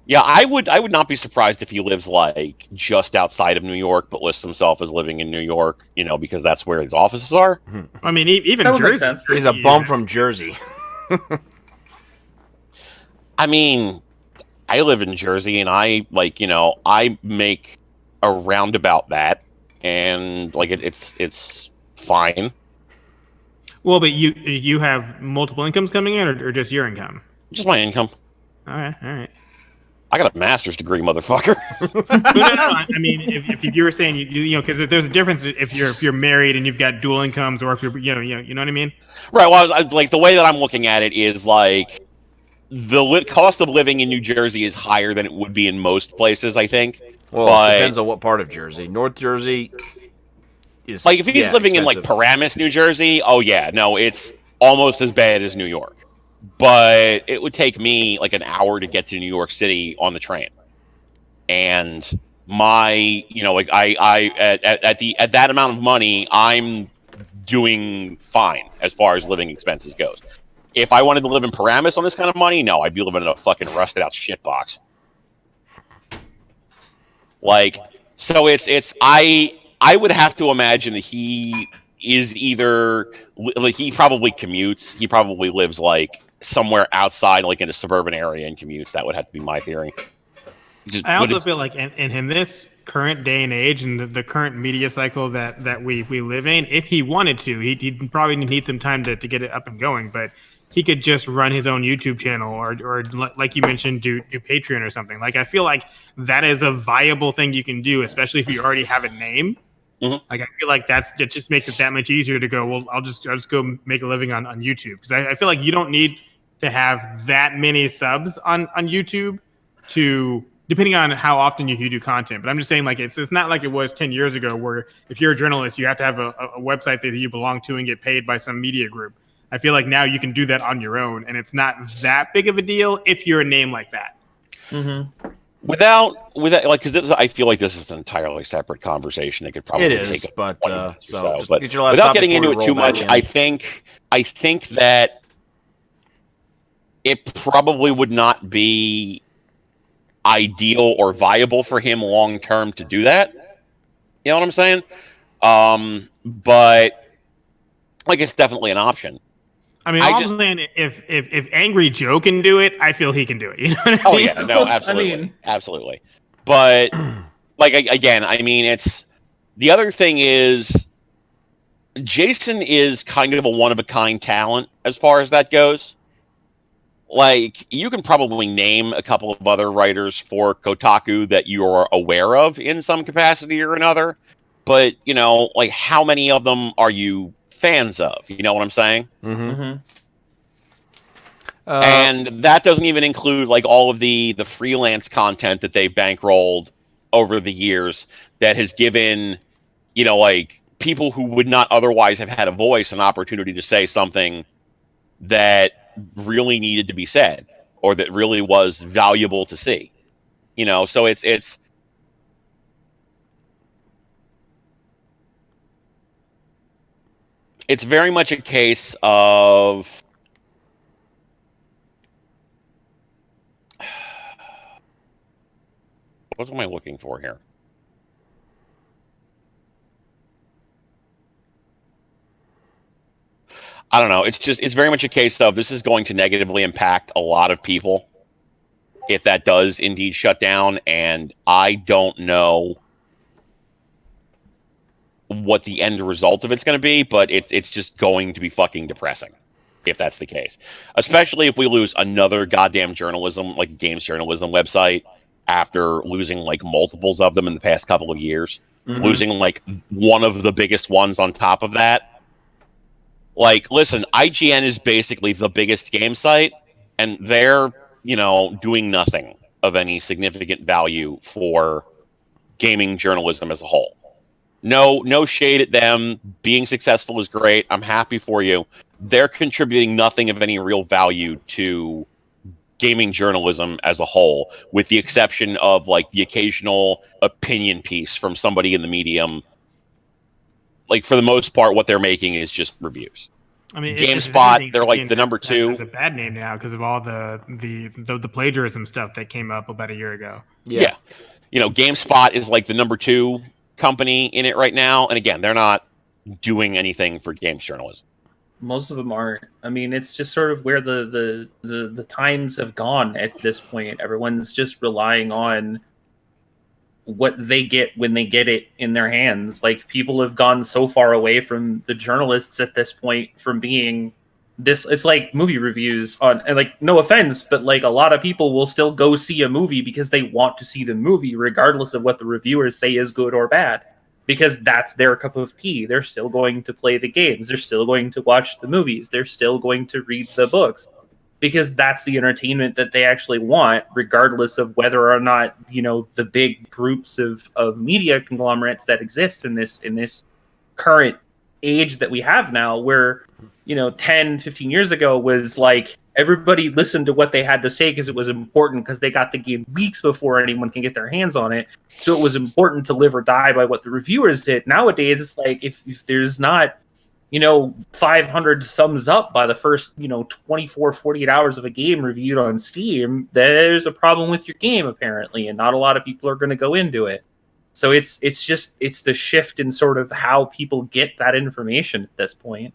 Yeah, I would not be surprised if he lives like just outside of New York, but lists himself as living in New York, because that's where his offices are. I mean, even That would make Jersey. sense. He's a bum from Jersey. I mean, I live in Jersey, and I make around about that, and like it's fine. Well, but you have multiple incomes coming in, or just your income? Just my income. All right. I got a master's degree, motherfucker. No. I mean, if you were saying because there's a difference if you're married and you've got dual incomes, or if you're you know what I mean. Right. Well, like the way that I'm looking at it is like the cost of living in New Jersey is higher than it would be in most places, I think. Well, it depends on what part of Jersey. North Jersey is like if he's living in like expensive. Paramus, New Jersey. Oh yeah, no, it's almost as bad as New York. But it would take me like an hour to get to New York City on the train, and my like I at that amount of money, I'm doing fine as far as living expenses goes. If I wanted to live in Paramus on this kind of money, no, I'd be living in a fucking rusted out shitbox. Like, so it's I would have to imagine that he is either like he probably commutes. He probably lives like somewhere outside, like in a suburban area, and commutes. That would have to be my theory. I also feel like in this current day and age, and the current media cycle that we live in, if he wanted to, he'd probably need some time to get it up and going. But he could just run his own YouTube channel, or like you mentioned, do Patreon or something. Like I feel like that is a viable thing you can do, especially if you already have a name. Mm-hmm. Like I feel like it just makes it that much easier to go. Well, I'll just go make a living on YouTube, because I feel like you don't need to have that many subs on YouTube to, depending on how often you do content. But I'm just saying, like it's not like it was 10 years ago, where if you're a journalist, you have to have a website that you belong to and get paid by some media group. I feel like now you can do that on your own, and it's not that big of a deal if you're a name like that. Mm-hmm. Without like, because I feel like this is an entirely separate conversation. It could probably It is, take but 20 minutes or so just but get your last without thought getting before into we it roll too back much, in. I think that it probably would not be ideal or viable for him long term to do that. You know what I'm saying? But like, it's definitely an option. I mean, all I'm saying, if Angry Joe can do it, I feel he can do it. You know what I mean? Yeah, no, absolutely, I mean, absolutely. But like, again, I mean, it's the other thing is Jason is kind of a one of a kind talent as far as that goes. Like, you can probably name a couple of other writers for Kotaku that you're aware of in some capacity or another, but you know, like, how many of them are you fans of? You know what I'm saying? mhm. And that doesn't even include like all of the freelance content that they bankrolled over the years that has given, you know, like, people who would not otherwise have had a voice an opportunity to say something that really needed to be said or that really was valuable to see. You know, so it's very much a case of what am I looking for here? I don't know. It's very much a case of this is going to negatively impact a lot of people if that does indeed shut down, and I don't know what the end result of it's going to be, but it's just going to be fucking depressing if that's the case. Especially if we lose another goddamn journalism, like games journalism website, after losing like multiples of them in the past couple of years, losing like one of the biggest ones on top of that. Like, listen, IGN is basically the biggest game site, and they're, you know, doing nothing of any significant value for gaming journalism as a whole. No shade at them. Being successful is great. I'm happy for you. They're contributing nothing of any real value to gaming journalism as a whole, with the exception of like the occasional opinion piece from somebody in the medium. Like, for the most part, what they're making is just reviews. I mean, GameSpot, they're like the number two. It's a bad name now because of all the plagiarism stuff that came up about a year ago. Yeah. You know, GameSpot is like the number two company in it right now, and again, they're not doing anything for games journalism. Most of them aren't. I mean, it's just sort of where the times have gone at this point. Everyone's just relying on what they get when they get it in their hands. Like, people have gone so far away from the journalists at this point from being this. It's like movie reviews on, and like, no offense, but like, a lot of people will still go see a movie because they want to see the movie regardless of what the reviewers say is good or bad, because that's their cup of tea. They're still going to play the games, they're still going to watch the movies, they're still going to read the books, because that's the entertainment that they actually want, regardless of whether or not, you know, the big groups of media conglomerates that exist in this current age that we have now, where, you know, 10, 15 years ago was like everybody listened to what they had to say because it was important, because they got the game weeks before anyone can get their hands on it. So it was important to live or die by what the reviewers did. Nowadays, it's like if there's not, you know, 500 thumbs up by the first, you know, 24, 48 hours of a game reviewed on Steam, there's a problem with your game, apparently, and not a lot of people are going to go into it. So it's the shift in sort of how people get that information at this point.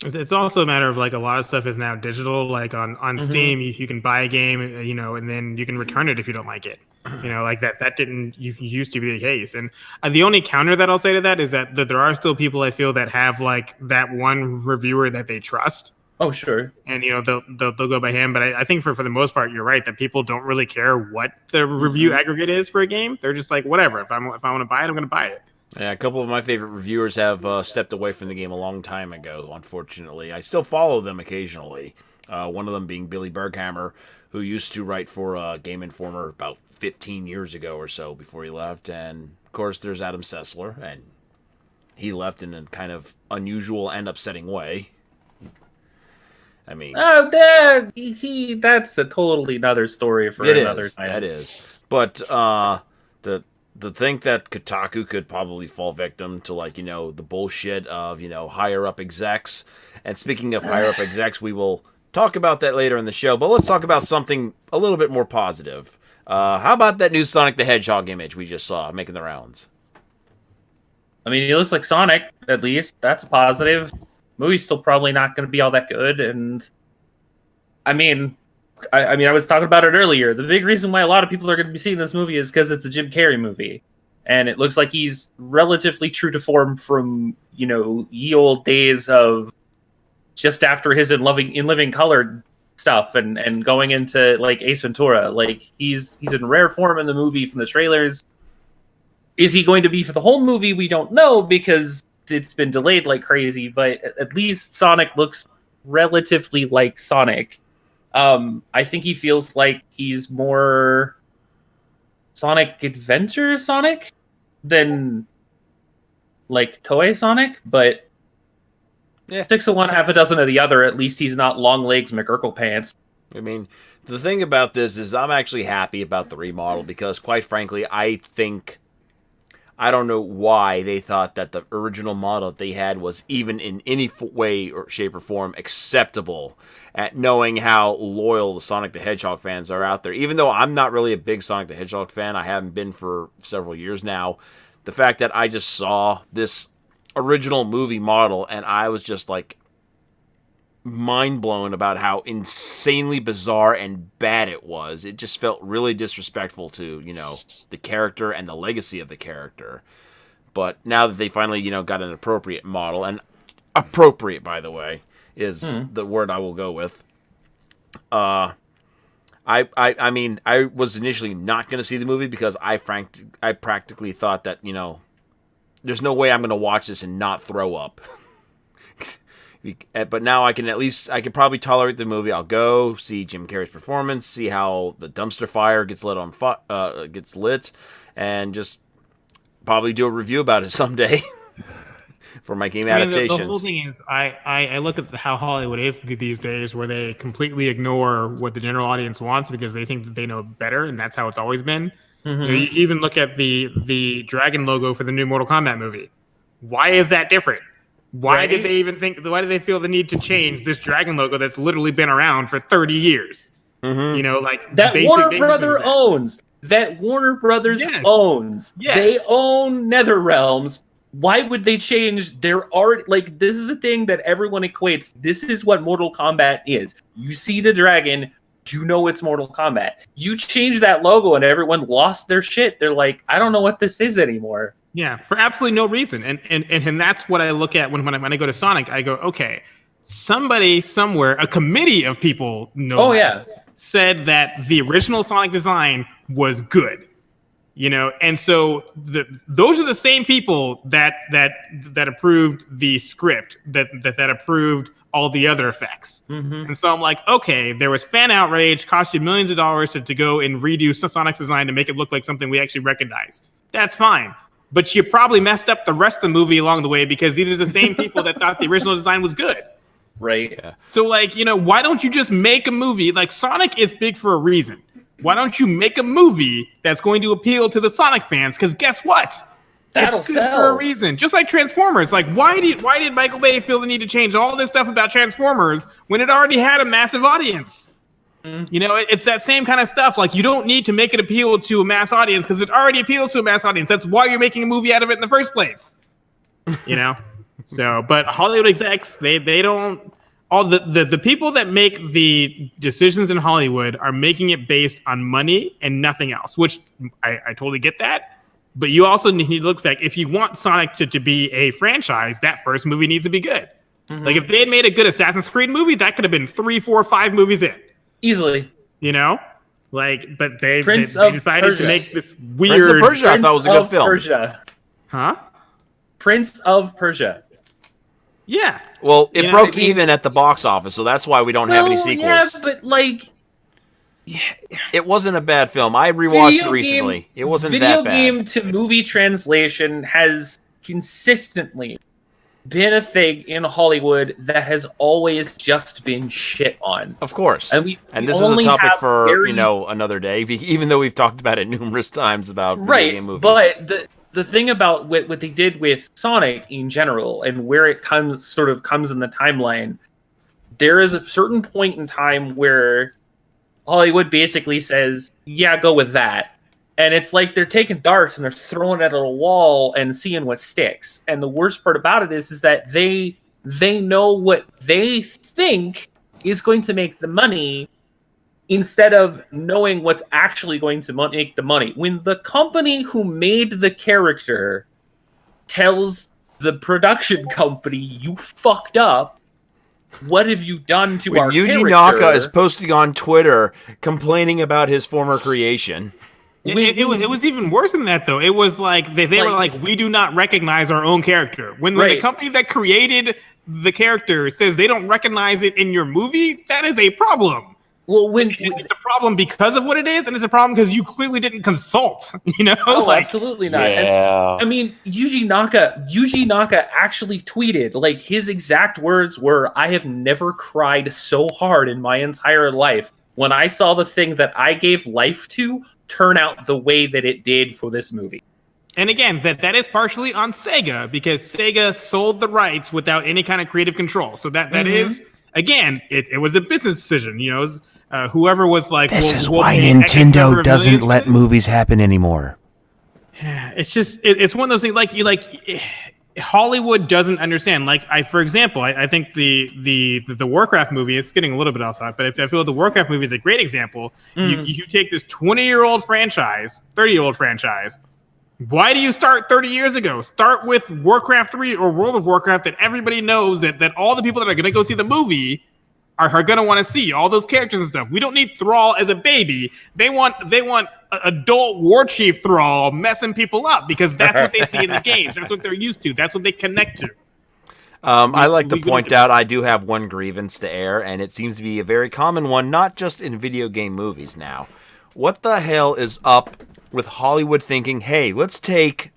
It's also a matter of like a lot of stuff is now digital. Like on Steam, you can buy a game, you know, and then you can return it if you don't like it. You know, like that didn't used to be the case. And the only counter that I'll say to that is that there are still people I feel that have like that one reviewer that they trust. Oh, sure. And, you know, they'll go by him. But I think for the most part, you're right that people don't really care what the review aggregate is for a game. They're just like, whatever. If I want to buy it, I'm going to buy it. Yeah, a couple of my favorite reviewers have stepped away from the game a long time ago, unfortunately. I still follow them occasionally. One of them being Billy Berghammer, who used to write for Game Informer about 15 years ago or so before he left. And, of course, there's Adam Sessler, and he left in a kind of unusual and upsetting way. I mean... Oh, that's a totally another story for another time. That is. But to think that Kotaku could probably fall victim to, like, you know, the bullshit of, you know, higher up execs. And speaking of higher up execs, we will talk about that later in the show. But let's talk about something a little bit more positive. How about that new Sonic the Hedgehog image we just saw making the rounds? I mean, he looks like Sonic, at least. That's a positive. Movie's still probably not going to be all that good. And I mean, I was talking about it earlier. The big reason why a lot of people are going to be seeing this movie is because it's a Jim Carrey movie. And it looks like he's relatively true to form from, ye old days of just after his In Living Color stuff and going into like Ace Ventura. Like he's in rare form in the movie from the trailers. Is he going to be for the whole movie? We don't know because it's been delayed like crazy, but at least Sonic looks relatively like Sonic. I think he feels like he's more Sonic Adventure Sonic than like Toei Sonic, but sticks of one, half a dozen of the other. At least he's not long legs McGurkle pants. I mean, the thing about this is I'm actually happy about the remodel because, quite frankly, I don't know why they thought that the original model that they had was even in any way or shape or form acceptable, at knowing how loyal the Sonic the Hedgehog fans are out there. Even though I'm not really a big Sonic the Hedgehog fan, I haven't been for several years now, the fact that I just saw this original movie model and I was just like mind blown about how insanely bizarre and bad it was. It just felt really disrespectful to, the character and the legacy of the character. But now that they finally, got an appropriate model, and appropriate, by the way, is the word I will go with. I mean, I was initially not going to see the movie because I practically thought that, there's no way I'm going to watch this and not throw up. But now I can probably tolerate the movie. I'll go see Jim Carrey's performance, see how the dumpster fire gets lit, and just probably do a review about it someday for my game adaptations. The whole thing is, I look at how Hollywood is these days, where they completely ignore what the general audience wants because they think that they know better, and that's how it's always been. Mm-hmm. You even look at the dragon logo for the new Mortal Kombat movie. Why is that different? Why did they feel the need to change this dragon logo that's literally been around for 30 years? Mm-hmm. That Warner Brothers owns. That Warner Brothers owns. Yes. They own NetherRealms. Why would they change their art? Like, this is a thing that everyone equates. This is what Mortal Kombat is. You see the dragon, you know it's Mortal Kombat. You change that logo and everyone lost their shit. They're like, I don't know what this is anymore. Yeah, for absolutely no reason. And that's what I look at when I go to Sonic. I go, okay, somebody somewhere, a committee of people said that the original Sonic design was good. And so those are the same people that approved the script, that approved all the other effects. Mm-hmm. And so I'm like, okay, there was fan outrage, cost you millions of dollars to go and redo Sonic's design to make it look like something we actually recognize. That's fine. But you probably messed up the rest of the movie along the way because these are the same people that thought the original design was good. Right. Yeah. So, why don't you just make a movie? Like, Sonic is big for a reason. Why don't you make a movie that's going to appeal to the Sonic fans? Because guess what? That'll it's good sell. for a reason. Just like Transformers. Like, why did Michael Bay feel the need to change all this stuff about Transformers when it already had a massive audience? It's that same kind of stuff. Like, you don't need to make it appeal to a mass audience because it already appeals to a mass audience. That's why you're making a movie out of it in the first place. So, but Hollywood execs, they don't. All the people that make the decisions in Hollywood are making it based on money and nothing else. Which I totally get that. But you also need to look back. If you want Sonic to be a franchise, that first movie needs to be good. Mm-hmm. Like, if they had made a good Assassin's Creed movie, that could have been 3, 4, 5 movies in. Easily. But they decided Persia. to make this weird. Prince of Persia, I thought was a good film. Persia. Huh? Prince of Persia. Yeah. Well, it broke even at the box office, so that's why we don't have any sequels. Yeah, but it wasn't a bad film. I rewatched it recently. It wasn't that bad. Video game to movie translation has consistently been a thing in Hollywood that has always just been shit on. Of course. And this is a topic for, another day, even though we've talked about it numerous times about video game movies. But the thing about what they did with Sonic in general and where it comes in the timeline, there is a certain point in time where Hollywood basically says, yeah, go with that. And it's like they're taking darts and they're throwing it at a wall and seeing what sticks. And the worst part about it is that they know what they think is going to make the money instead of knowing what's actually going to make the money. When the company who made the character tells the production company, you fucked up, what have you done to our Yuji character? Naka is posting on Twitter complaining about his former creation. It was even worse than that, though. It was like they were like, we do not recognize our own character. When the company that created the character says they don't recognize it in your movie, that is a problem. Well, it's a problem because of what it is, and it's a problem because you clearly didn't consult. You know? Oh, absolutely not. Yeah. And, I mean, Yuji Naka actually tweeted, like, his exact words were, "I have never cried so hard in my entire life when I saw the thing that I gave life to turn out the way that it did for this movie." And again, that is partially on Sega, because Sega sold the rights without any kind of creative control. So that is, again, it was a business decision. You know, whoever was like, this is why Nintendo doesn't let movies happen anymore. It's just it's one of those things. Hollywood doesn't understand. Like, for example, I think the Warcraft movie, it's getting a little bit off topic, but I feel the Warcraft movie is a great example. You take this 20-year-old franchise, 30-year-old franchise. Why do you start 30 years ago? Start with Warcraft 3 or World of Warcraft that everybody knows that all the people that are going to go see the movie are going to want to see, all those characters and stuff. We don't need Thrall as a baby. They want adult war chief Thrall messing people up because that's what they see in the games. That's what they're used to. That's what they connect to. I like to point out I do have one grievance to air, and it seems to be a very common one, not just in video game movies now. What the hell is up with Hollywood thinking, hey, let's take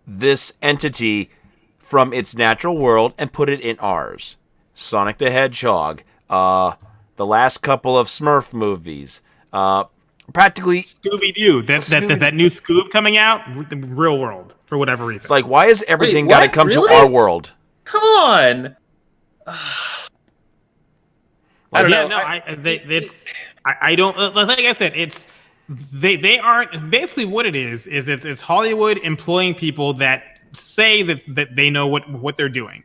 this entity from its natural world and put it in ours? Sonic the Hedgehog, the last couple of Smurf movies, practically Scooby-Doo. That new Scoob coming out, the real world, for whatever reason. It's like, why is everything got to come to our world? Come on. I don't know. No, I don't, like I said, they aren't, basically what it is it's Hollywood employing people that say that they know what they're doing,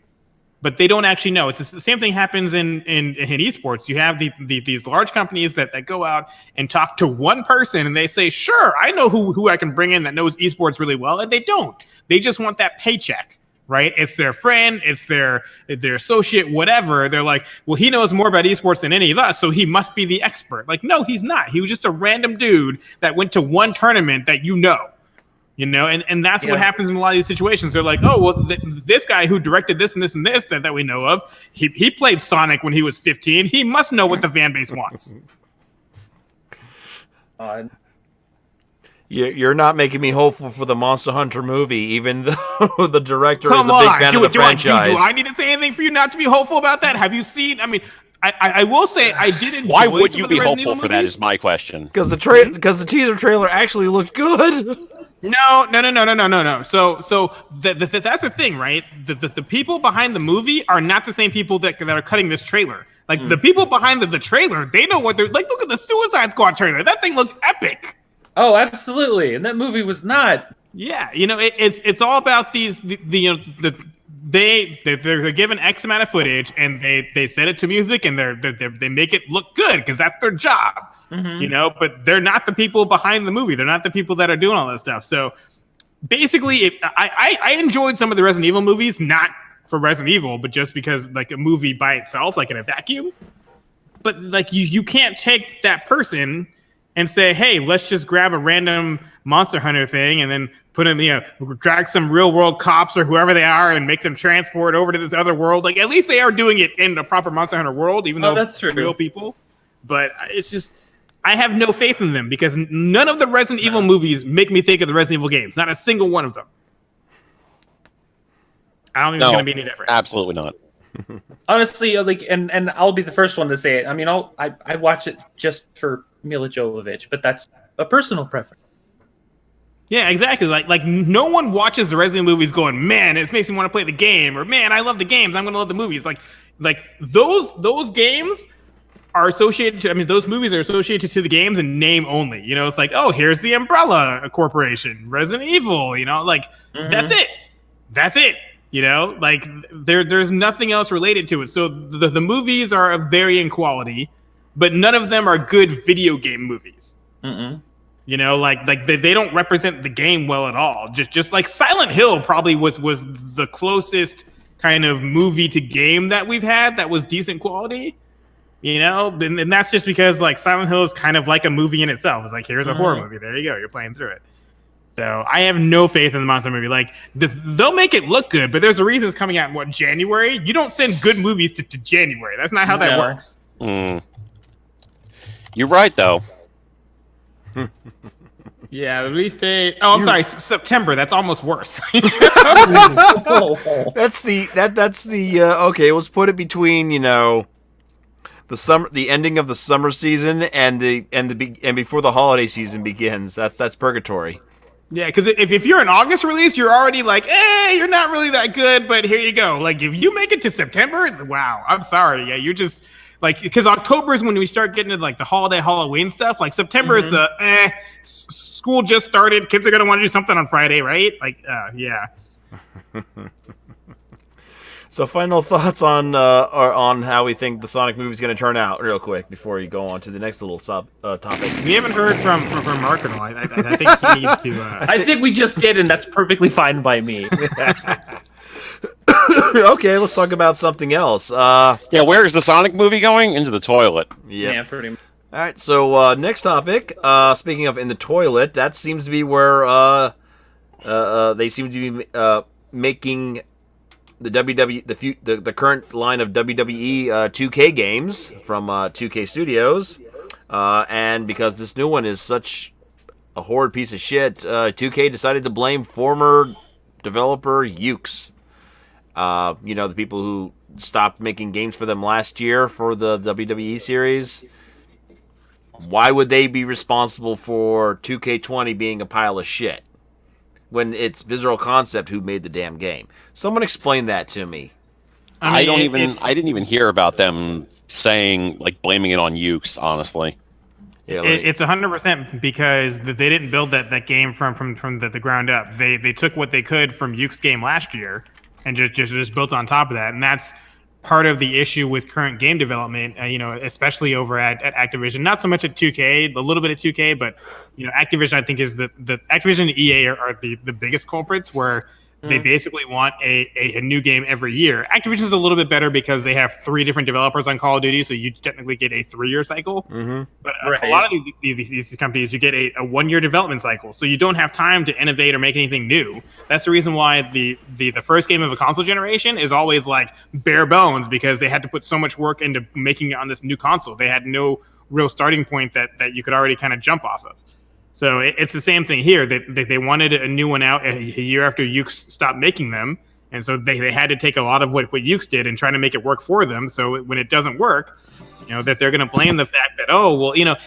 but they don't actually know. It's the same thing happens in esports. You have these large companies that go out and talk to one person and they say, sure, I know who I can bring in that knows esports really well, and they don't. They just want that paycheck. Right? It's their friend, it's their associate, whatever. They're like, well, he knows more about esports than any of us, so he must be the expert. Like, no, he's not. He was just a random dude that went to one tournament that you know, and that's what happens in a lot of these situations. They're like, oh, well, this guy who directed this and this and this that we know of, he played Sonic when he was 15. He must know what the fan base wants. You're not making me hopeful for the Monster Hunter movie, even though the director is a big fan of the franchise. Do I need to say anything for you not to be hopeful about that? Have you seen? I mean, I will say I did enjoy. Why would you be hopeful for that? Is my question. Because the teaser trailer actually looked good. No. So that's the thing, right? The people behind the movie are not the same people that are cutting this trailer. Like the people behind the trailer, they know what they're like. Look at the Suicide Squad trailer. That thing looked epic. Oh, absolutely, and that movie was not. Yeah, it's all about they're given X amount of footage and they set it to music and they make it look good because that's their job, But they're not the people behind the movie. They're not the people that are doing all this stuff. So basically, I enjoyed some of the Resident Evil movies, not for Resident Evil, but just because like a movie by itself, like in a vacuum. But like you can't take that person and say, hey, let's just grab a random Monster Hunter thing and then put them, drag some real world cops or whoever they are and make them transport over to this other world. Like, at least they are doing it in the proper Monster Hunter world, even though that's true. Real people. But it's just, I have no faith in them because none of the Resident Evil movies make me think of the Resident Evil games. Not a single one of them. I don't think it's going to be any different. Absolutely not. Honestly, and I'll be the first one to say it. I mean, I watch it just for Mila Jovovich, but that's a personal preference. Yeah, exactly. Like no one watches the Resident movies going, man, it makes me want to play the game, or man, I love the games, I'm going to love the movies. Like those games are associated to, I mean, those movies are associated to the games in name only. You know, it's like, oh, here's the Umbrella Corporation, Resident Evil, you know, like that's it. That's it. You know, like there's nothing else related to it. So the movies are of varying quality, but none of them are good video game movies. You know, like they don't represent the game well at all. Just like Silent Hill probably was the closest kind of movie to game that we've had that was decent quality. You know, and that's just because like Silent Hill is kind of like a movie in itself. It's like, here's a horror movie. There you go. You're playing through it. So I have no faith in the monster movie. Like they'll make it look good, but there's a reason it's coming out in what, January? You don't send good movies to January. That's not how that works. You're right though. Yeah, the release date. Oh, I'm sorry, September. That's almost worse. That's the okay. Let's put it between the ending of the summer season and before the holiday season begins. That's purgatory. Yeah, because if you're an August release, you're already like, you're not really that good, but here you go. Like, if you make it to September, wow, I'm sorry. Yeah, you're just, like, because October is when we start getting into, like, the holiday Halloween stuff. Like, September is the, school just started, kids are going to want to do something on Friday, right? Like, yeah. So, final thoughts on how we think the Sonic movie is going to turn out, real quick, before you go on to the next little topic. We haven't heard from Mark at all. I think he needs to. I think we just did, and that's perfectly fine by me. Okay, let's talk about something else. Yeah, where is the Sonic movie going? Into the toilet. Yep. Yeah, pretty much. All right, so next topic. Speaking of in the toilet, that seems to be where they seem to be making the current line of WWE 2K games from 2K Studios, and because this new one is such a horrid piece of shit, 2K decided to blame former developer Ukes. The people who stopped making games for them last year for the WWE series. Why would they be responsible for 2K20 being a pile of shit when it's Visceral Concept who made the damn game? Someone explain that to me. I didn't even hear about them saying, like, blaming it on Ukes, honestly. Yeah, it's 100% because they didn't build that game from the ground up. They took what they could from Ukes' game last year and just built on top of that, and that's part of the issue with current game development, especially over at Activision. Not so much at 2K, a little bit at 2K, but Activision, I think, is the Activision and EA are the biggest culprits, where they basically want a new game every year. Activision's a little bit better because they have 3 different developers on Call of Duty, so you technically get a 3-year cycle. But a lot of these companies, you get a 1-year development cycle, so you don't have time to innovate or make anything new. That's the reason why the first game of a console generation is always like bare bones, because they had to put so much work into making it on this new console. They had no real starting point that you could already kind of jump off of. So it's the same thing here. They wanted a new one out a year after Ukes stopped making them. And so they had to take a lot of what Ukes did and try to make it work for them. So when it doesn't work, that they're going to blame the fact that,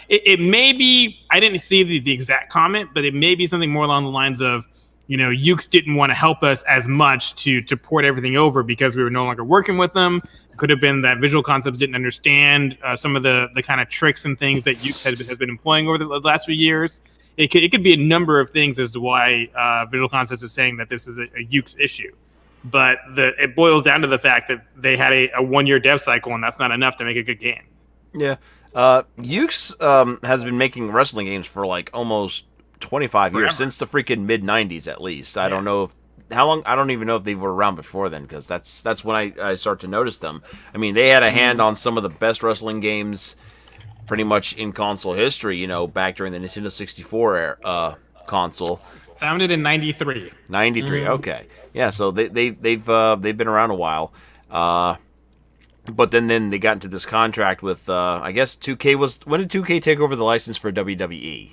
it may be, I didn't see the exact comment, but it may be something more along the lines of, Ukes didn't want to help us as much to port everything over because we were no longer working with them. It could have been that Visual Concepts didn't understand some of the kind of tricks and things that Ukes has been employing over the last few years. It could be a number of things as to why Visual Concepts is saying that this is a Ukes issue. But it boils down to the fact that they had a 1-year dev cycle, and that's not enough to make a good game. Yeah. Ukes has been making wrestling games for like almost 25 years, since the freaking mid-90s at least. I don't know how long. I don't even know if they were around before then, because that's when I start to notice them. I mean, they had a hand on some of the best wrestling games pretty much in console history, back during the Nintendo 64 console. Founded in 93. 93, okay. Yeah, so they've been around a while. But then they got into this contract with, I guess 2K was... When did 2K take over the license for WWE?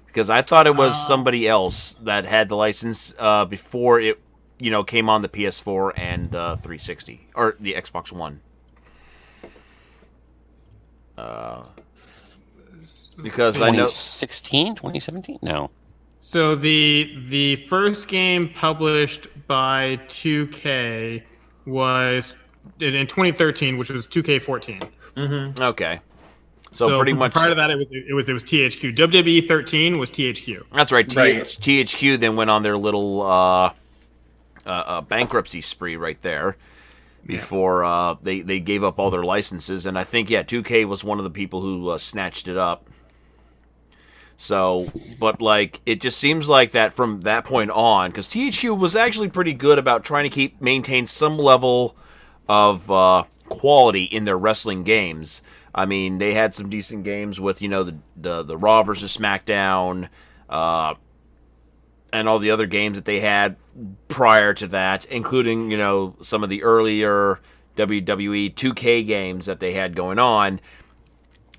Because I thought it was somebody else that had the license before it, came on the PS4 and 360. Or the Xbox One. Because 2016, 2017? No. So the first game published by 2K was in 2013, which was 2K14. Okay. So pretty much prior to that, it was THQ. WWE 13 was THQ. that's right. Right. THQ then went on their little bankruptcy spree right there before they gave up all their licenses, and I think 2K was one of the people who snatched it up. So, but like it just seems like that from that point on, because THQ was actually pretty good about trying to maintain some level of quality in their wrestling games. I mean, they had some decent games with the Raw versus SmackDown, and all the other games that they had prior to that, including some of the earlier WWE 2K games that they had going on.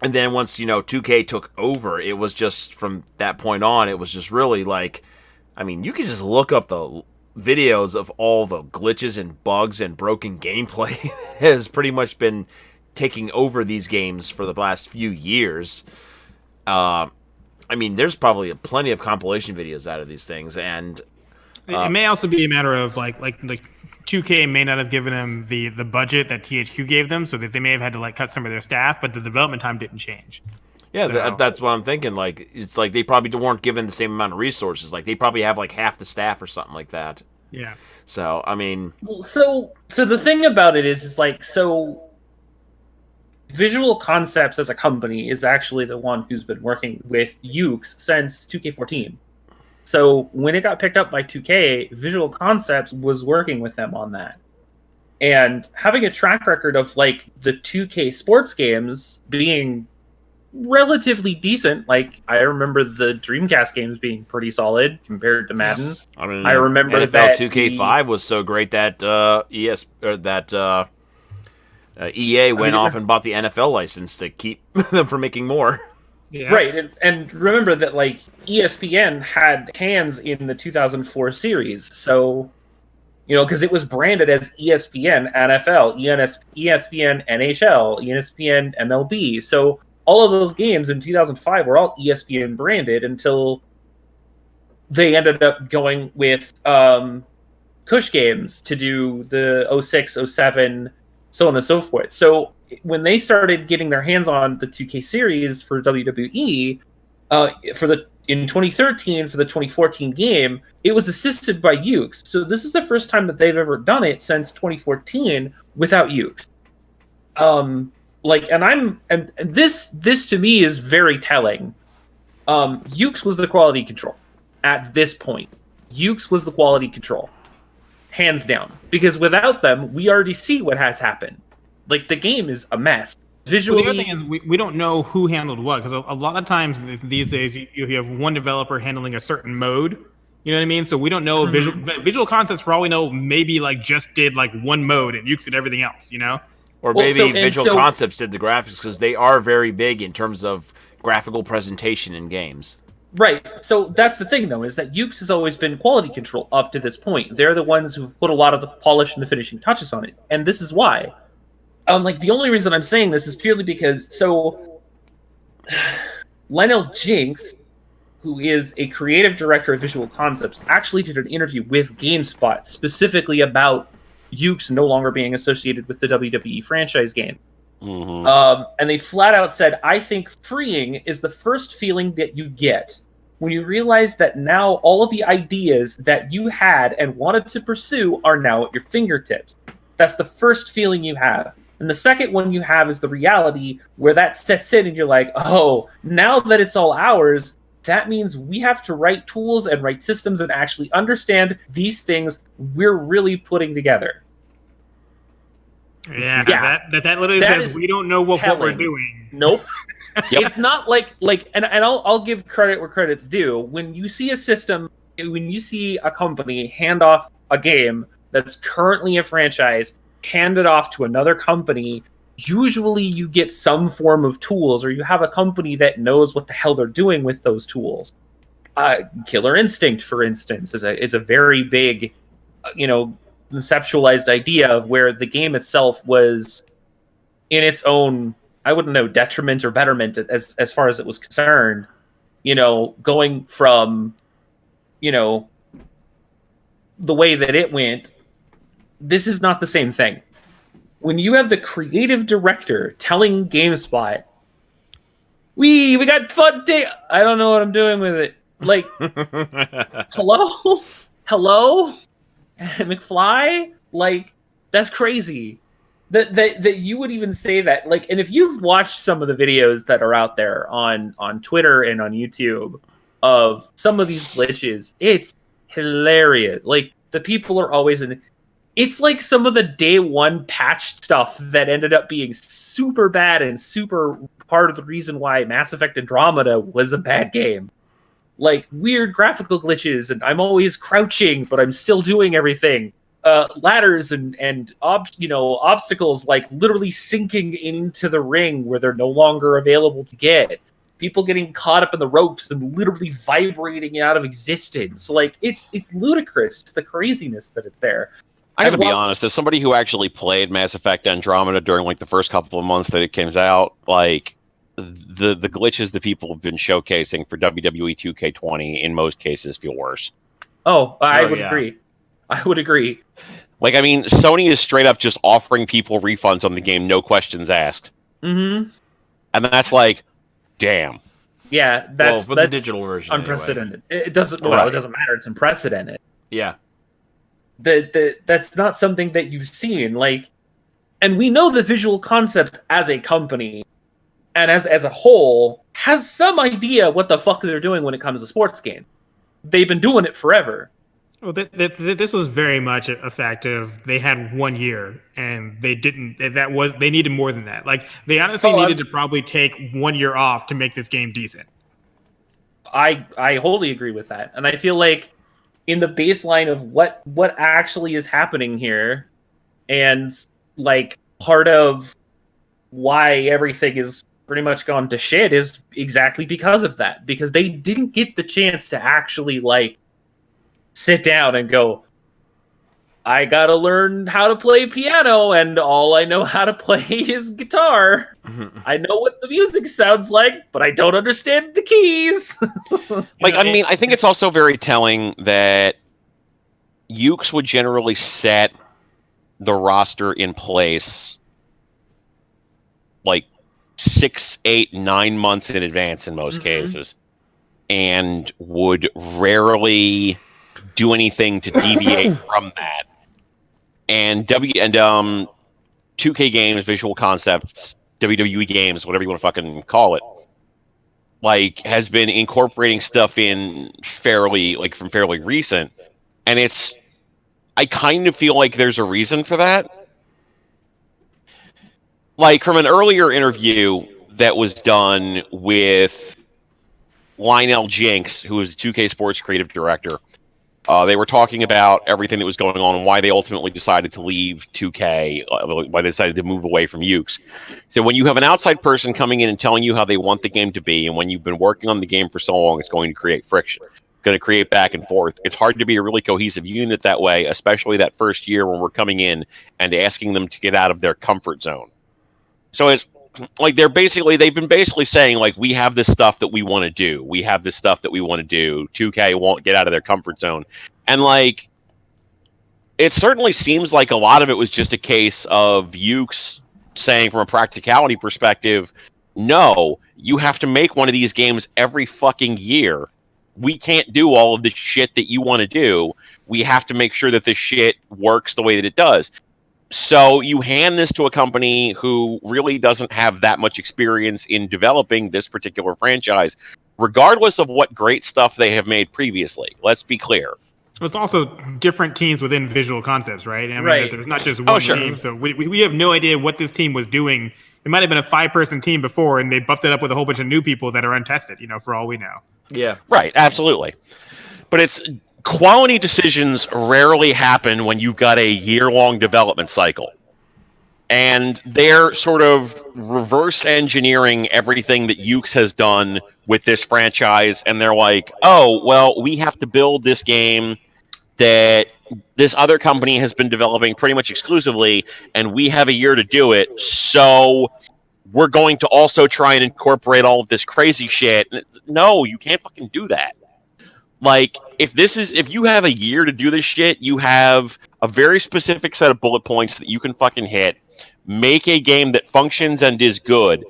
And then once 2K took over, it was just from that point on, it was just really like, I mean, you could just look up the videos of all the glitches and bugs and broken gameplay has pretty much been taking over these games for the last few years. I mean, there's probably plenty of compilation videos out of these things, and it may also be a matter of like 2K may not have given them the budget that THQ gave them, so that they may have had to cut some of their staff, but the development time didn't change. Yeah, so that's what I'm thinking. Like, it's like they probably weren't given the same amount of resources. Like, they probably have half the staff or something like that. Yeah. So I mean, Well, so the thing about it is Visual Concepts as a company is actually the one who's been working with Yuke's since 2K14. So when it got picked up by 2K, Visual Concepts was working with them on that. And having a track record of the 2K sports games being relatively decent, I remember the Dreamcast games being pretty solid compared to Madden. I mean, I remember NFL that 2K5 was so great that EA went off and bought the NFL license to keep them from making more. Yeah. Right, and remember that ESPN had hands in the 2004 series, so because it was branded as ESPN NFL, ESPN NHL, ESPN MLB, so all of those games in 2005 were all ESPN branded until they ended up going with Cush Games to do the 06, 07, so on and so forth. So when they started getting their hands on the 2K series for WWE, in 2013 for the 2014 game, it was assisted by Ukes. So this is the first time that they've ever done it since 2014 without Ukes. And this to me is very telling. Ukes was the quality control at this point. Ukes was the quality control, hands down. Because without them, we already see what has happened. The game is a mess. Visually, well, the other thing is we don't know who handled what, because a lot of times these days you have one developer handling a certain mode. You know what I mean? So we don't know Visual Concepts, for all we know, maybe just did one mode and Ukes did everything else. Or maybe Visual Concepts did the graphics, because they are very big in terms of graphical presentation in games. Right. So that's the thing, though, is that Ukes has always been quality control up to this point. They're the ones who've put a lot of the polish and the finishing touches on it, and this is why. The only reason I'm saying this is purely because Lionel Jinx, who is a creative director of Visual Concepts, actually did an interview with GameSpot specifically about Ukes no longer being associated with the WWE franchise game. Mm-hmm. And they flat out said, I think freeing is the first feeling that you get when you realize that now all of the ideas that you had and wanted to pursue are now at your fingertips. That's the first feeling you have. And the second one you have is the reality where that sets in and you're like, oh, now that it's all ours, that means we have to write tools and write systems and actually understand these things we're really putting together. Yeah. That literally says we don't know what we're doing. Nope. Yep. It's not and I'll give credit where credit's due. When you see a system, when you see a company hand off a game that's currently a franchise, hand it off to another company, usually you get some form of tools, or you have a company that knows what the hell they're doing with those tools. Killer Instinct, for instance, is a very big, conceptualized idea of where the game itself was in its own, I wouldn't know, detriment or betterment as far as it was concerned. Going from, the way that it went. This is not the same thing. When you have the creative director telling GameSpot, We got fun day. I don't know what I'm doing with it. Like, hello, hello, McFly. Like, that's crazy. That you would even say that. Like, and if you've watched some of the videos that are out there on Twitter and on YouTube of some of these glitches, it's hilarious. Like, the people are always in. It's like some of the day one patch stuff that ended up being super bad and super part of the reason why Mass Effect Andromeda was a bad game. Like weird graphical glitches, and I'm always crouching, but I'm still doing everything. Ladders and obstacles like literally sinking into the ring where they're no longer available to get. People getting caught up in the ropes and literally vibrating out of existence. Like it's ludicrous. It's the craziness that it's there. I gotta be honest, as somebody who actually played Mass Effect Andromeda during like the first couple of months that it came out, like the glitches that people have been showcasing for WWE 2K20 in most cases feel worse. I would agree. I would agree. Like, I mean, Sony is straight up just offering people refunds on the game, no questions asked. Mm-hmm. And that's like, damn. Yeah, that's for the digital version, unprecedented. Anyway. It doesn't. Well, it doesn't matter. It's unprecedented. Yeah. That's not something that you've seen. Like, and we know the Visual Concept as a company and as a whole has some idea what the fuck they're doing when it comes to sports games. They've been doing it forever. Well, this was very much a fact of they had 1 year and they didn't. They needed more than that. Like they honestly needed to probably take 1 year off to make this game decent. I wholly agree with that, and I feel like in the baseline of what actually is happening here, and like part of why everything is pretty much gone to shit is exactly because of that. Because they didn't get the chance to actually like sit down and go, I gotta learn how to play piano, and all I know how to play is guitar. I know what the music sounds like, but I don't understand the keys. Like, I mean, I think it's also very telling that Ukes would generally set the roster in place like 6, 8, 9 months in advance in most cases, and would rarely do anything to deviate from that. And 2K Games, Visual Concepts, WWE Games, whatever you want to fucking call it, like has been incorporating stuff in from fairly recent, and I kind of feel like there's a reason for that. Like from an earlier interview that was done with Lionel Jinx, who is the 2K Sports creative director. They were talking about everything that was going on and why they ultimately decided to leave 2K, why they decided to move away from Ukes. So when you have an outside person coming in and telling you how they want the game to be, and when you've been working on the game for so long, it's going to create friction. It's going to create back and forth. It's hard to be a really cohesive unit that way, especially that first year when we're coming in and asking them to get out of their comfort zone. So it's like they've been basically saying, like, we have this stuff that we want to do. We have this stuff that we want to do. 2K won't get out of their comfort zone. And, like, it certainly seems like a lot of it was just a case of Ukes saying from a practicality perspective, no, you have to make one of these games every fucking year. We can't do all of the shit that you want to do. We have to make sure that this shit works the way that it does. So you hand this to a company who really doesn't have that much experience in developing this particular franchise, regardless of what great stuff they have made previously. Let's be clear. It's also different teams within Visual Concepts, right? I mean, there's not just one team, so we have no idea what this team was doing. It might have been a 5-person team before, and they buffed it up with a whole bunch of new people that are untested, for all we know. Yeah. Right, absolutely. But it's quality decisions rarely happen when you've got a year-long development cycle. And they're sort of reverse engineering everything that Ukes has done with this franchise, and they're like, oh, well, we have to build this game that this other company has been developing pretty much exclusively, and we have a year to do it, so we're going to also try and incorporate all of this crazy shit. No, you can't fucking do that. Like, if you have a year to do this shit, you have a very specific set of bullet points that you can fucking hit, make a game that functions and is good,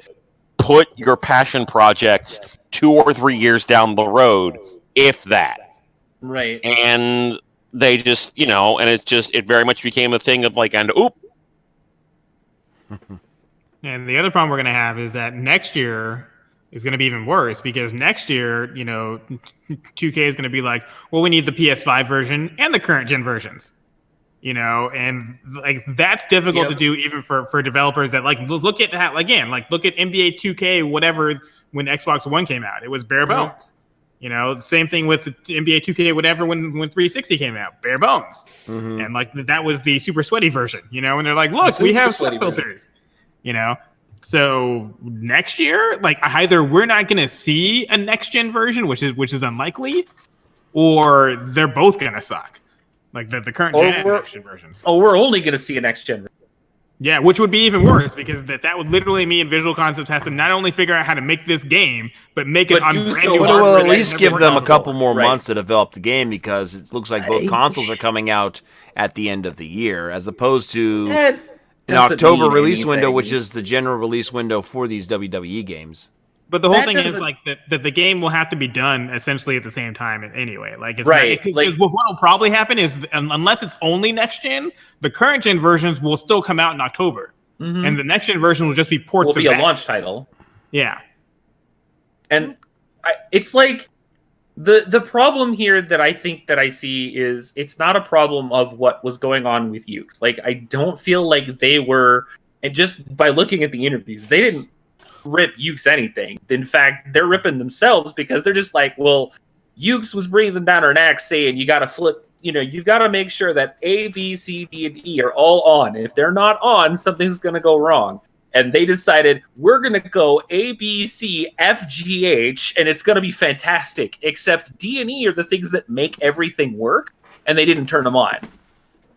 put your passion projects 2 or 3 years down the road, if that. Right. And they just, and it very much became a thing of like, and oop. And the other problem we're going to have is that next year is going to be even worse, because next year, 2K is going to be like, well, we need the PS5 version and the current gen versions. And like that's difficult to do even for developers that like look at how, again, like look at NBA 2K whatever when Xbox One came out, it was bare bones. The same thing with NBA 2K whatever when 360 came out, bare bones. And like that was the super sweaty version, and they're like, look, we have sweat filters, So next year, like either we're not going to see a next gen version, which is unlikely, or they're both going to suck. Like the current gen and next gen versions. Oh, we're only going to see a next gen. Yeah, which would be even worse, because that would literally mean Visual Concepts has to not only figure out how to make this game, but make it on brand new. But it will at least give them a couple more months to develop the game, because it looks like both consoles are coming out at the end of the year, as opposed to an October release window, which is the general release window for these WWE games. But the whole thing is like that the game will have to be done essentially at the same time anyway. Like, it's right. What will probably happen is, unless it's only next gen, the current gen versions will still come out in October, and the next gen version will just be ports. Will be a launch title. Yeah, and it's like the problem here that I think that I see is it's not a problem of what was going on with Ukes. Like, I don't feel like they were, and just by looking at the interviews, they didn't rip Ukes anything. In fact, they're ripping themselves, because they're just like, well, Ukes was bringing them down our necks saying you got to flip, you've got to make sure that A, B, C, D, and E are all on. And if they're not on, something's going to go wrong. And they decided, we're going to go A, B, C, F, G, H, and it's going to be fantastic, except D and E are the things that make everything work, and they didn't turn them on.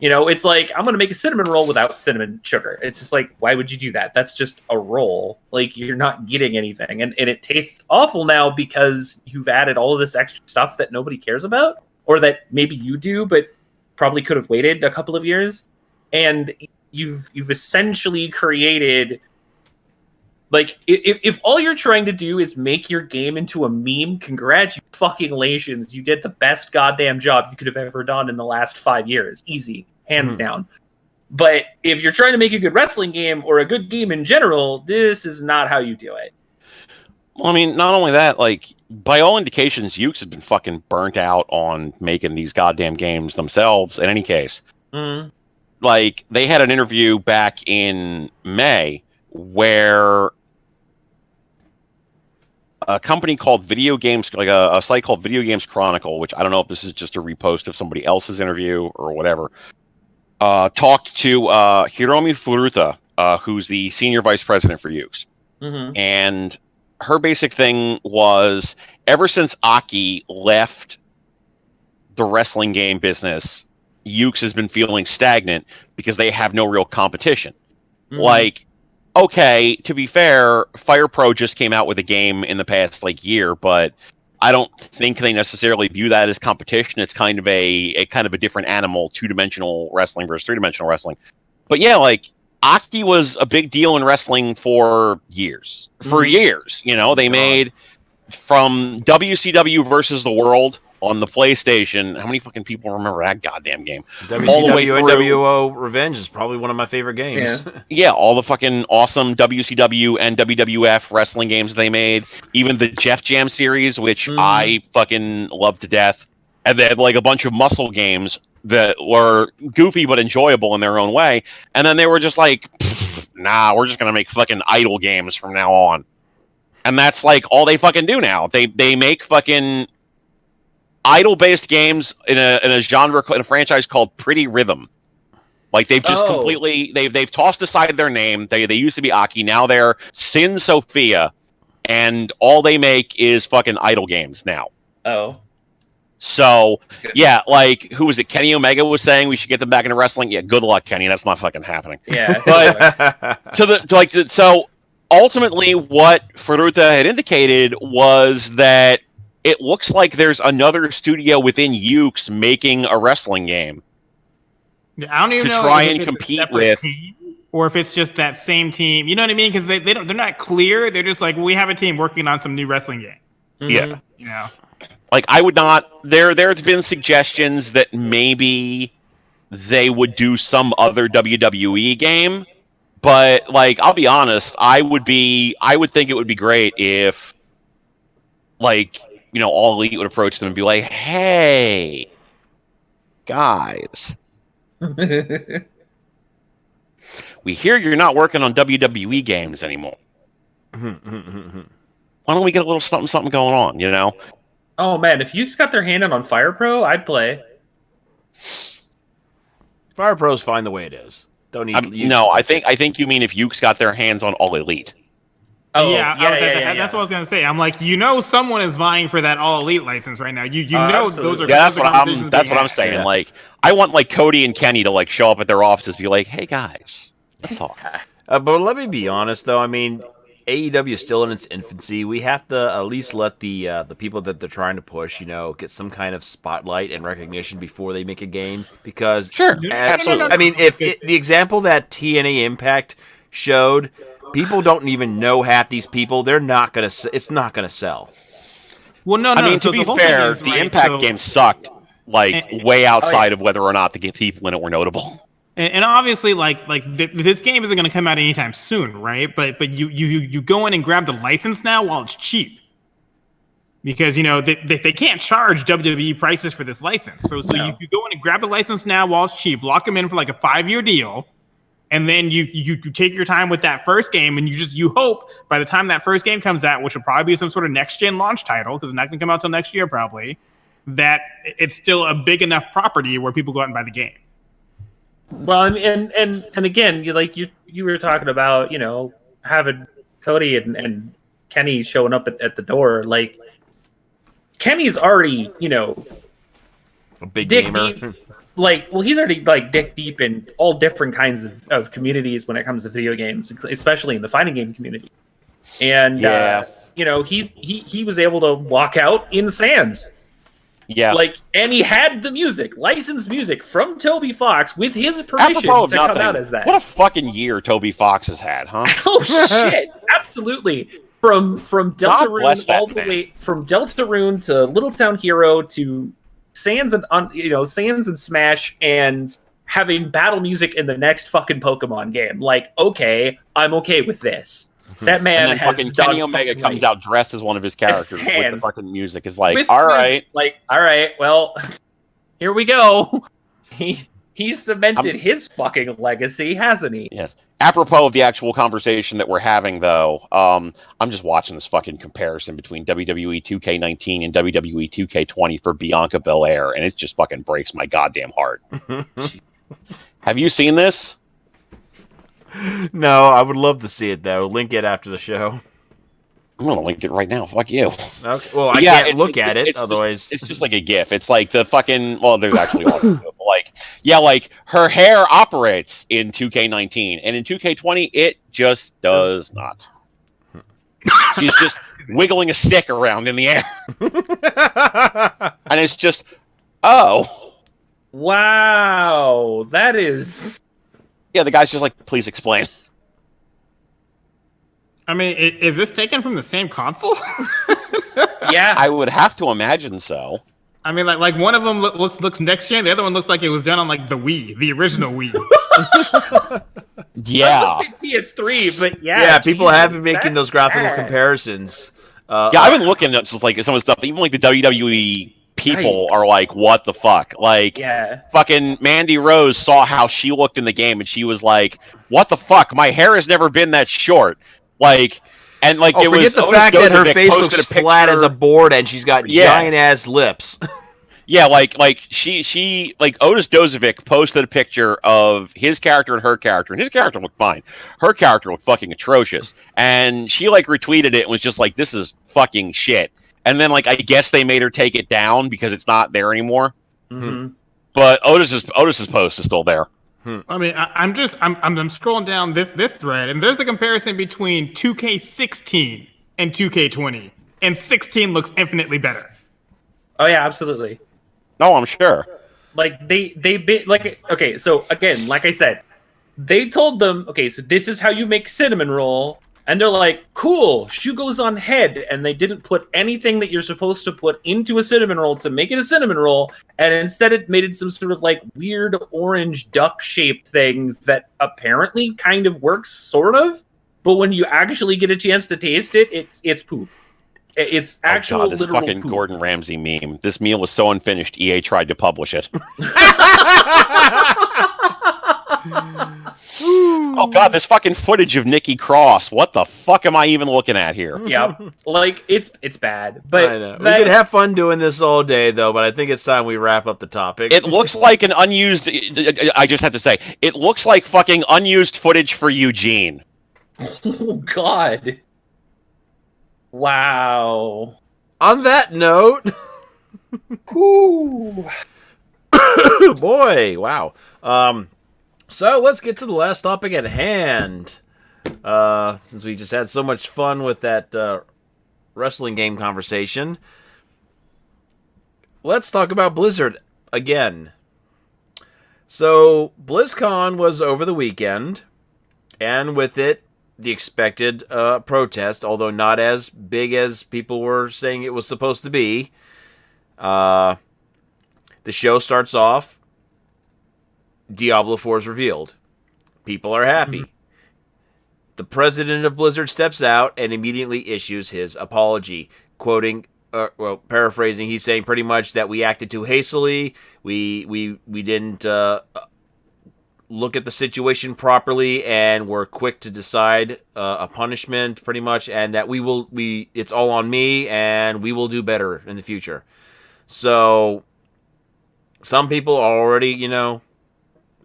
It's like, I'm going to make a cinnamon roll without cinnamon sugar. It's just like, why would you do that? That's just a roll. Like, you're not getting anything. And it tastes awful now because you've added all of this extra stuff that nobody cares about, or that maybe you do, but probably could have waited a couple of years. And you've essentially created, like, if all you're trying to do is make your game into a meme, congratulations, you did the best goddamn job you could have ever done in the last 5 years. Easy. Hands down. But if you're trying to make a good wrestling game, or a good game in general, this is not how you do it. Well, I mean, not only that, like, by all indications, Ukes has been fucking burnt out on making these goddamn games themselves, in any case. Like, they had an interview back in May where a company called Video Games, like a site called Video Games Chronicle, which I don't know if this is just a repost of somebody else's interview or whatever, talked to Hiromi Furuta, who's the senior vice president for Ukes. And her basic thing was, ever since Aki left the wrestling game business, Ukes has been feeling stagnant because they have no real competition. Like, okay, to be fair, Fire Pro just came out with a game in the past year, but I don't think they necessarily view that as competition. It's kind of a different animal, 2-dimensional wrestling versus 3-dimensional wrestling. But yeah, like, Aki was a big deal in wrestling for years. For years, they made from WCW versus the World on the PlayStation. How many fucking people remember that goddamn game? WCW NWO Revenge is probably one of my favorite games. Yeah, all the fucking awesome WCW and WWF wrestling games they made. Even the Jeff Jam series, which I fucking love to death. And they had like a bunch of muscle games that were goofy but enjoyable in their own way. And then they were just like, nah, we're just going to make fucking idle games from now on. And that's like all they fucking do now. They make fucking idle-based games in a genre, in a franchise called Pretty Rhythm. Like, they've just completely they've tossed aside their name. They used to be Aki, now they're Sin Sophia, and all they make is fucking idle games now. So yeah, like, who was it? Kenny Omega was saying we should get them back into wrestling. Yeah, good luck, Kenny. That's not fucking happening. Yeah, but so ultimately, what Furuta had indicated was that it looks like there's another studio within Ukes making a wrestling game. I don't even know try and compete with. or if it's just that same team. You know what I mean? Because they're not clear. They're just like, we have a team working on some new wrestling game. Yeah. You know? Like, I would not. There's been suggestions that maybe they would do some other WWE game, but like, I'll be honest, I would think it would be great if, like, All Elite would approach them and be like, "Hey, guys, we hear you're not working on WWE games anymore. Why don't we get a little something going on, Oh man, if Yuke's got their hand on Fire Pro, I'd play. Fire Pro's fine the way it is. Don't need. No, I think you mean if Yuke's got their hands on All Elite. Oh, yeah. That's what I was gonna say. I'm like, someone is vying for that All Elite license right now. You know, absolutely. those are That's what I'm saying. Yeah. Like, I want like Cody and Kenny to like show up at their offices, and be like, "Hey guys, let's talk." But let me be honest, though. I mean, AEW is still in its infancy. We have to at least let the people that they're trying to push, get some kind of spotlight and recognition before they make a game. Because, Sure, absolutely. I mean, if the example that TNA Impact showed, people don't even know half these people. They're not gonna. It's not gonna sell. Well, no. I mean, so to be the whole fair, thing is, the Impact game sucked, like way Oh, outside of whether or not the people in it were notable. And obviously, this game isn't going to come out anytime soon, right? But you go in and grab the license now while it's cheap, because they can't charge WWE prices for this license. So you go in and grab the license now while it's cheap, lock them in for like a 5-year deal, and then you take your time with that first game, and you hope by the time that first game comes out, which will probably be some sort of next gen launch title, because it's not going to come out till next year probably, that it's still a big enough property where people go out and buy the game. Well, and again, you were talking about having Cody and Kenny showing up at the door. Like, Kenny's already A big dick gamer. deep. He's already dick deep in all different kinds of communities when it comes to video games, especially in the fighting game community. And he was able to walk out in Sans. Yeah. And he had the music, licensed music from Toby Fox with his permission Apropos of to come nothing, out as that. what a fucking year Toby Fox has had, huh? Oh shit! Absolutely. From Deltarune bless that all the man. way from Deltarune to Little Town Hero to Sans and Smash, and having battle music in the next fucking Pokemon game. Like, okay, I'm okay with this. That man And then has fucking done Kenny Omega fucking comes right. out dressed as one of his characters with the Sans. fucking music. Is like, With all music, right. all right, well, here we go. He's cemented his fucking legacy, hasn't he? Yes. Apropos of the actual conversation that we're having, though, I'm just watching this fucking comparison between WWE 2K19 and WWE 2K20 for Bianca Belair, and it just fucking breaks my goddamn heart. Have you seen this? No, I would love to see it though. Link it after the show. I'm gonna link it right now. Fuck you. Okay. Well, I Yeah, can't look at it, otherwise. It's just like a GIF. It's like the fucking. Well, there's actually one. Like her hair operates in 2K19, and in 2K20 it just does not. She's just wiggling a stick around in the air, and it's just, oh, Wow, that is. yeah. The guy's just like, please explain. I mean, is this taken from the same console? Yeah. I would have to imagine so. I mean, like one of them looks next gen. The other one looks like it was done on like the Wii, the original Wii. Yeah. I was gonna say PS3, but yeah. Yeah, people Jesus, have been making those that's graphical bad. comparisons. Yeah, I've been looking at just like some of the stuff. Even like the WWE people are like, what the fuck? Like, Yeah. fucking Mandy Rose saw how she looked in the game, and she was like, what the fuck? My hair has never been that short. Like, and like, Oh, it forget was the Otis fact that her Dozovic face posted looks a picture- flat as a board and she's got Yeah. giant ass lips. Yeah, like she like Otis Dozovic posted a picture of his character and her character, and his character looked fine. Her character looked fucking atrocious, and she like retweeted it and was just like, "This is fucking shit." And then like I guess they made her take it down because it's not there anymore. Mm-hmm. But Otis's post is still there. I mean, I'm scrolling down this thread, and there's a comparison between 2K16 and 2K20, and 16 looks infinitely better. Oh yeah, absolutely. No, I'm sure. Like they like, okay, so again, like I said, they told them, okay, so this is how you make cinnamon roll. And they're like, cool, shoe goes on head. And they didn't put anything that you're supposed to put into a cinnamon roll to make it a cinnamon roll. And instead it made it some sort of like weird orange duck shaped thing that apparently kind of works, sort of. But when you actually get a chance to taste it, it's poop. It's actual this literal fucking poop. Gordon Ramsay meme. This meal was so unfinished, EA tried to publish it. Oh god, this fucking footage of Nikki Cross. What the fuck am I even looking at here? Yeah, like it's bad. But I know. We could have fun doing this all day, though, but I think it's time we wrap up the topic. It looks like an unused... I just have to say, it looks like fucking unused footage for Eugene. Oh god. Wow. On that note... Whew. Boy, wow. So let's get to the last topic at hand. Since we just had so much fun with that wrestling game conversation, let's talk about Blizzard again. So BlizzCon was over the weekend, and with it, the expected protest, although not as big as people were saying it was supposed to be. The show starts off. Diablo 4 is revealed. People are happy. Mm-hmm. The president of Blizzard steps out and immediately issues his apology, quoting, paraphrasing. He's saying pretty much that we acted too hastily. We didn't look at the situation properly, and we're quick to decide a punishment, pretty much, and that it's all on me, and we will do better in the future. So some people are already,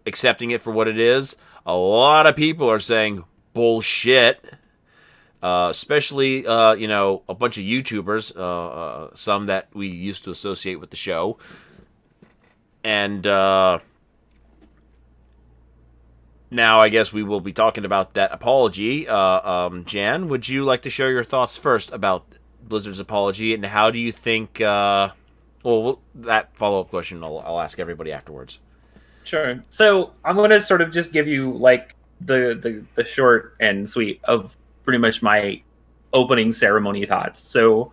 accepting it for what it is. A lot of people are saying bullshit, especially a bunch of YouTubers, some that we used to associate with the show. And now I guess we will be talking about that apology. Jan, would you like to share your thoughts first about Blizzard's apology, and how do you think that follow-up question I'll ask everybody afterwards. Sure. So I'm going to sort of just give you like the short and sweet of pretty much my opening ceremony thoughts. So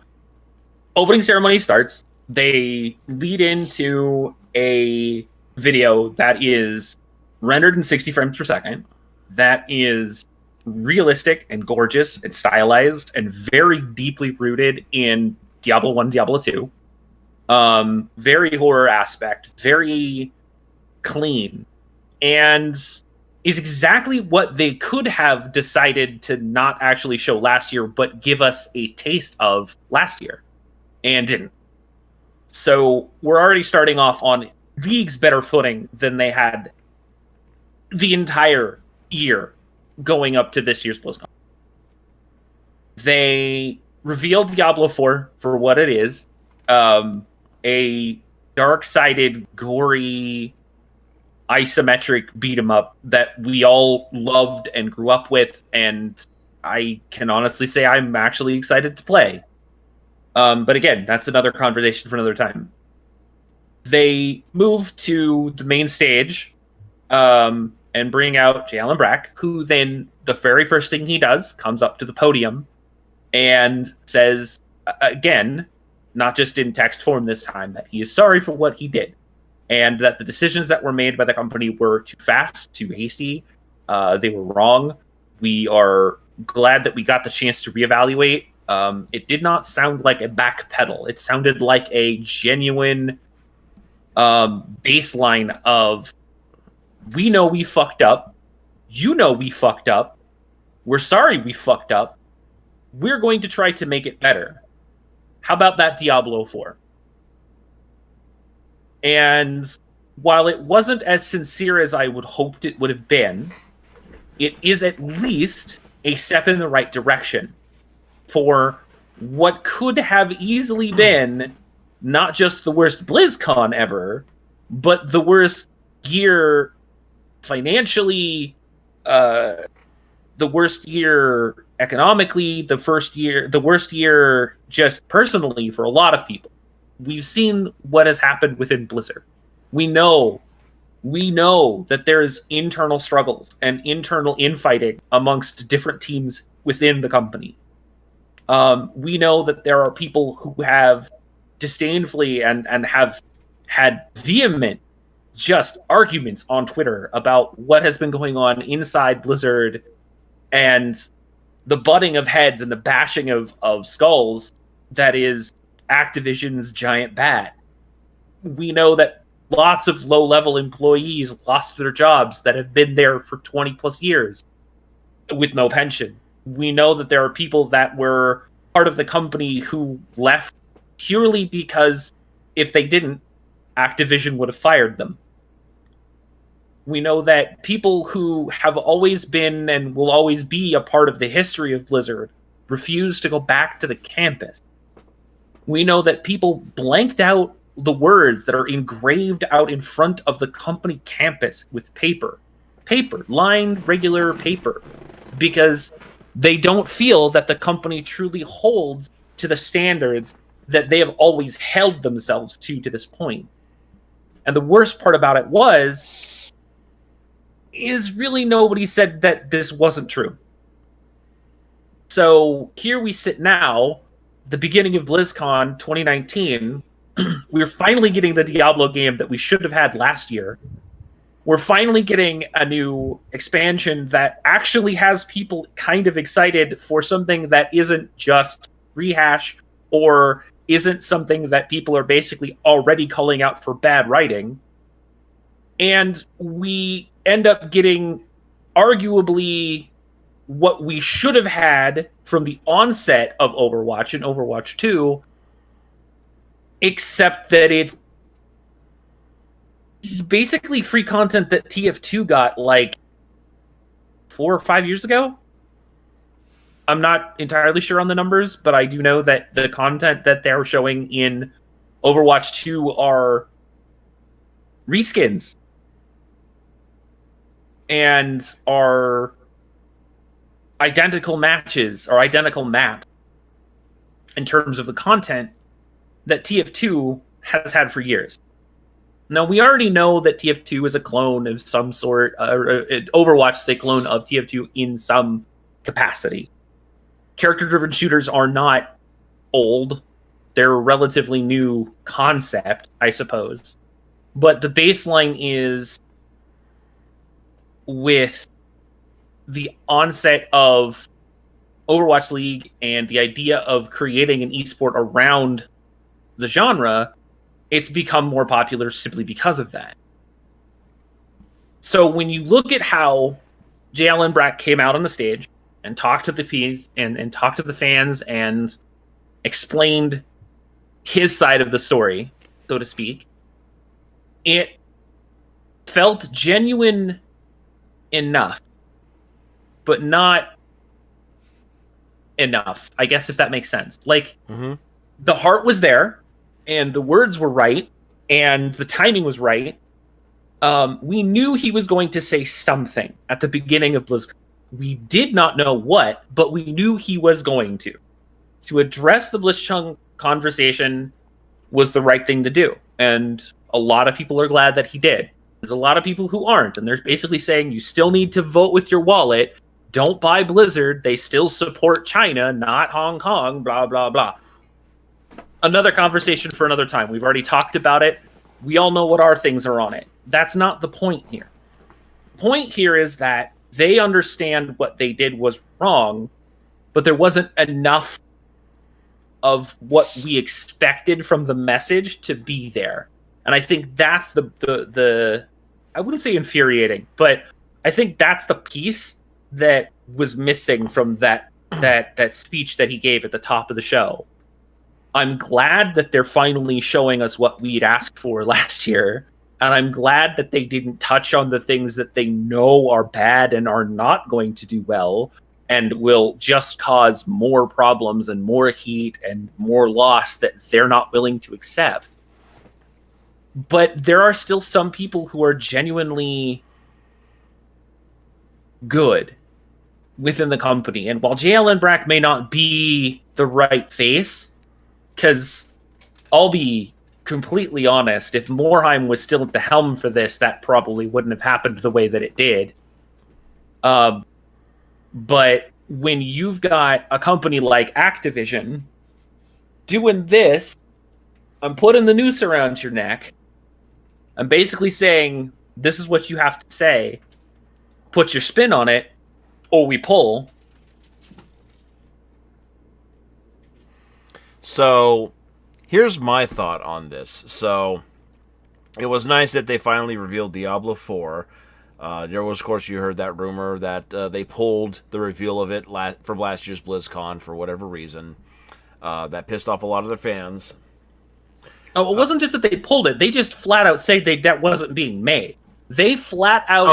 opening ceremony starts. They lead into a video that is rendered in 60 frames per second. That is realistic and gorgeous and stylized and very deeply rooted in Diablo 1, Diablo 2. Very horror aspect, very clean, and is exactly what they could have decided to not actually show last year, but give us a taste of last year, and didn't. So we're already starting off on leagues better footing than they had the entire year going up to this year's BlizzCon. They revealed Diablo 4 for what it is, a dark-sided, gory, isometric beat-em-up that we all loved and grew up with, and I can honestly say I'm actually excited to play. But again, that's another conversation for another time. They move to the main stage and bring out J. Allen Brack, who then, the very first thing he does, comes up to the podium and says, again, not just in text form this time, that he is sorry for what he did, and that the decisions that were made by the company were too fast, too hasty. They were wrong. We are glad that we got the chance to reevaluate. It did not sound like a backpedal. It sounded like a genuine baseline of, we know we fucked up. You know we fucked up. We're sorry we fucked up. We're going to try to make it better. How about that Diablo 4? And while it wasn't as sincere as I would hoped it would have been, it is at least a step in the right direction for what could have easily been not just the worst BlizzCon ever, but the worst year financially, the worst year economically, the worst year just personally for a lot of people. We've seen what has happened within Blizzard. We know We know that there's internal struggles and internal infighting amongst different teams within the company. We know that there are people who have disdainfully and have had vehement just arguments on Twitter about what has been going on inside Blizzard and the butting of heads and the bashing of skulls that is Activision's giant bat. We know that lots of low-level employees lost their jobs that have been there for 20 plus years with no pension. We know that there are people that were part of the company who left purely because if they didn't, Activision would have fired them. We know that people who have always been and will always be a part of the history of Blizzard refuse to go back to the campus. We know that people blanked out the words that are engraved out in front of the company campus with paper, lined regular paper, because they don't feel that the company truly holds to the standards that they have always held themselves to this point. And the worst part about it is really nobody said that this wasn't true. So here we sit now, the beginning of BlizzCon 2019. We're finally getting the Diablo game that we should have had last year. We're finally getting a new expansion that actually has people kind of excited for something that isn't just rehash or isn't something that people are basically already calling out for bad writing. And we end up getting arguably what we should have had from the onset of Overwatch and Overwatch 2, except that it's basically free content that TF2 got like 4 or 5 years ago. I'm not entirely sure on the numbers, but I do know that the content that they're showing in Overwatch 2 are reskins and are identical matches or identical map in terms of the content that TF2 has had for years. Now, we already know that TF2 is a clone of some sort, Overwatch is a clone of TF2 in some capacity. Character-driven shooters are not old. They're a relatively new concept, I suppose. But the baseline is with the onset of Overwatch League and the idea of creating an esport around the genre, it's become more popular simply because of that. So when you look at how J. Allen Brack came out on the stage and talked to the fans and talked to the fans and explained his side of the story, so to speak, it felt genuine enough, but not enough, I guess, if that makes sense. Like, the heart was there, and the words were right, and the timing was right. We knew he was going to say something at the beginning of BlizzCon. We did not know what, but we knew he was going to. To address the BlizzCon conversation was the right thing to do, and a lot of people are glad that he did. There's a lot of people who aren't, and they're basically saying you still need to vote with your wallet. Don't buy Blizzard. They still support China, not Hong Kong, blah, blah, blah. Another conversation for another time. We've already talked about it. We all know what our things are on it. That's not the point here. The point here is that they understand what they did was wrong, but there wasn't enough of what we expected from the message to be there. And I think that's the I wouldn't say infuriating, but I think that's the piece that was missing from that speech that he gave at the top of the show. I'm glad that they're finally showing us what we'd asked for last year, and I'm glad that they didn't touch on the things that they know are bad and are not going to do well and will just cause more problems and more heat and more loss that they're not willing to accept. But there are still some people who are genuinely good within the company. And while J. Allen Brack may not be the right face, because I'll be completely honest, if Morheim was still at the helm for this, that probably wouldn't have happened the way that it did. But when you've got a company like Activision doing this, I'm putting the noose around your neck. I'm basically saying, this is what you have to say. Put your spin on it, or we pull. So, here's my thought on this. So, it was nice that they finally revealed Diablo 4. There was, of course, you heard that rumor that they pulled the reveal of it from last year's BlizzCon for whatever reason. That pissed off a lot of their fans. Oh, it wasn't just that they pulled it. They just flat out said that wasn't being made. They flat out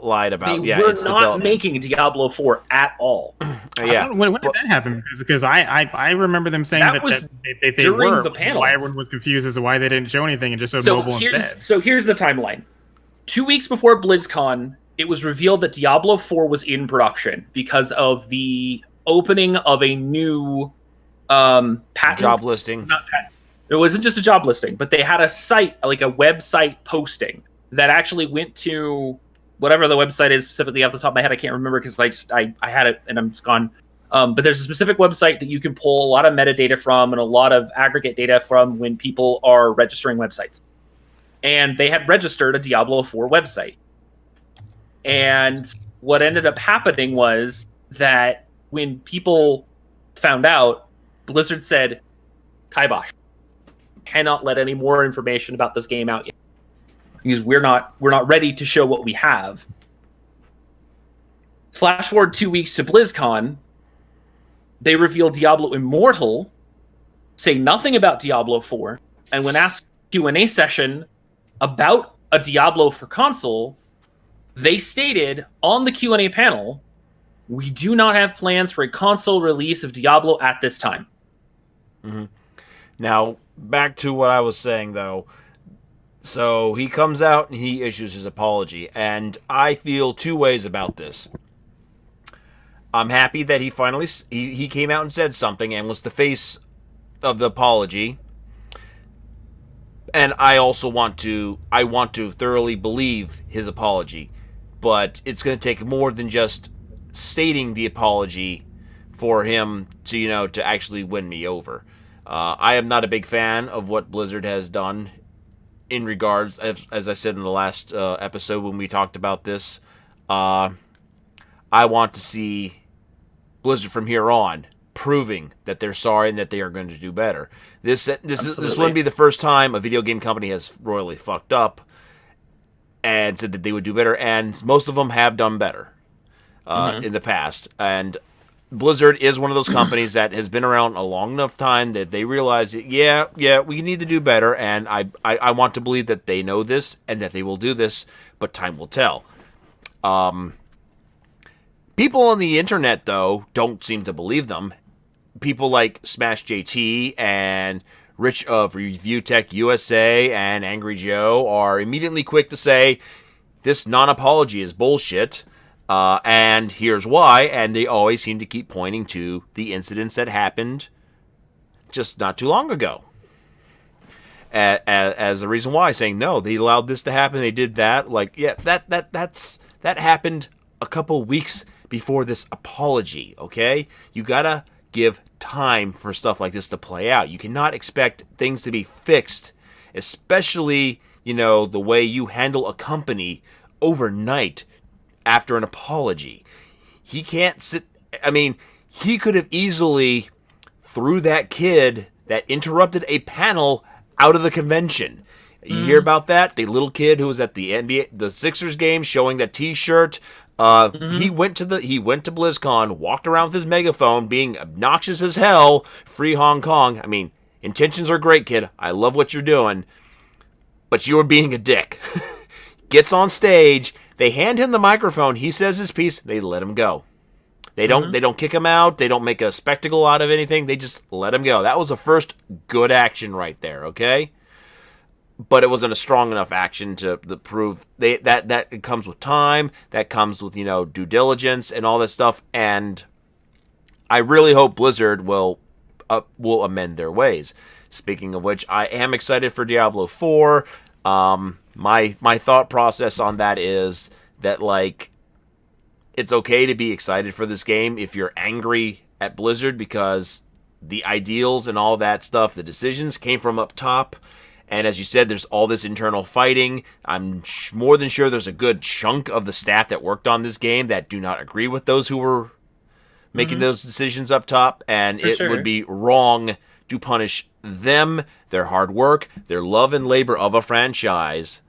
lied about they were not making Diablo 4 at all. Yeah. When did that happen? Because I remember them saying that they during were. the panel. Why everyone was confused as to why they didn't show anything and just showed mobile instead. So here's the timeline. 2 weeks before BlizzCon, it was revealed that Diablo 4 was in production because of the opening of a new patent. Job listing. Not patent. It wasn't just a job listing, but they had a site, like a website posting that actually went to whatever the website is specifically off the top of my head. I can't remember because I had it and I'm just gone. But there's a specific website that you can pull a lot of metadata from and a lot of aggregate data from when people are registering websites. And they had registered a Diablo 4 website. And what ended up happening was that when people found out, Blizzard said, kibosh, cannot let any more information about this game out yet. Because we're not ready to show what we have. Flash forward 2 weeks to BlizzCon, they revealed Diablo Immortal, say nothing about Diablo 4, and when asked Q&A session about a Diablo for console, they stated on the Q&A panel, we do not have plans for a console release of Diablo at this time. Mm-hmm. Now, back to what I was saying, though. So, he comes out and he issues his apology, and I feel two ways about this. I'm happy that he finally he came out and said something and was the face of the apology. And I also want to thoroughly believe his apology, but it's going to take more than just stating the apology for him to actually win me over. I am not a big fan of what Blizzard has done in regards, as I said in the last episode when we talked about this. I want to see Blizzard from here on proving that they're sorry and that they are going to do better. This wouldn't be the first time a video game company has royally fucked up and said that they would do better, and most of them have done better in the past. And Blizzard is one of those companies that has been around a long enough time that they realize, we need to do better, and I want to believe that they know this and that they will do this, but time will tell. People on the internet, though, don't seem to believe them. People like Smash JT and Rich of Review Tech USA and Angry Joe are immediately quick to say this non-apology is bullshit, and here's why, and they always seem to keep pointing to the incidents that happened just not too long ago as the reason why, saying, no, they allowed this to happen, they did that, that happened a couple weeks before this apology, okay? You gotta give time for stuff like this to play out. You cannot expect things to be fixed, especially, the way you handle a company overnight after an apology. He can't sit... he could have easily threw that kid that interrupted a panel out of the convention. You hear about that? The little kid who was at the Sixers game showing that T-shirt. He went to BlizzCon, walked around with his megaphone, being obnoxious as hell. Free Hong Kong. Intentions are great, kid. I love what you're doing, but you are being a dick. Gets on stage. They hand him the microphone. He says his piece. They let him go. They don't kick him out. They don't make a spectacle out of anything. They just let him go. That was the first good action right there. Okay. But it wasn't a strong enough action to prove that it comes with time, that comes with, due diligence and all that stuff. And I really hope Blizzard will amend their ways. Speaking of which, I am excited for Diablo 4. My thought process on that is that, like, it's okay to be excited for this game if you're angry at Blizzard because the ideals and all that stuff, the decisions came from up top. And as you said, there's all this internal fighting. I'm more than sure there's a good chunk of the staff that worked on this game that do not agree with those who were making those decisions up top. And it would be wrong to punish them, their hard work, their love and labor of a franchise,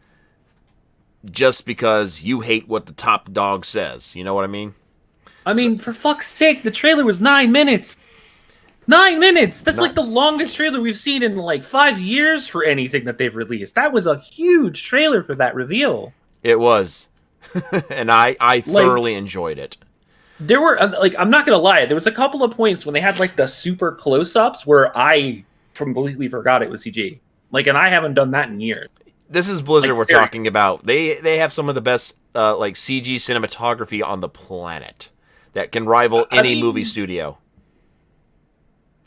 just because you hate what the top dog says. You know what I mean? I mean, for fuck's sake, the trailer was 9 minutes. 9 minutes! That's like the longest trailer we've seen in like 5 years for anything that they've released. That was a huge trailer for that reveal. It was. And I thoroughly enjoyed it. There were, like, I'm not going to lie, there was a couple of points when they had like the super close-ups where I completely forgot it was CG. Like, and I haven't done that in years. This is Blizzard Like, we're talking about. They have some of the best like CG cinematography on the planet that can rival any movie studio.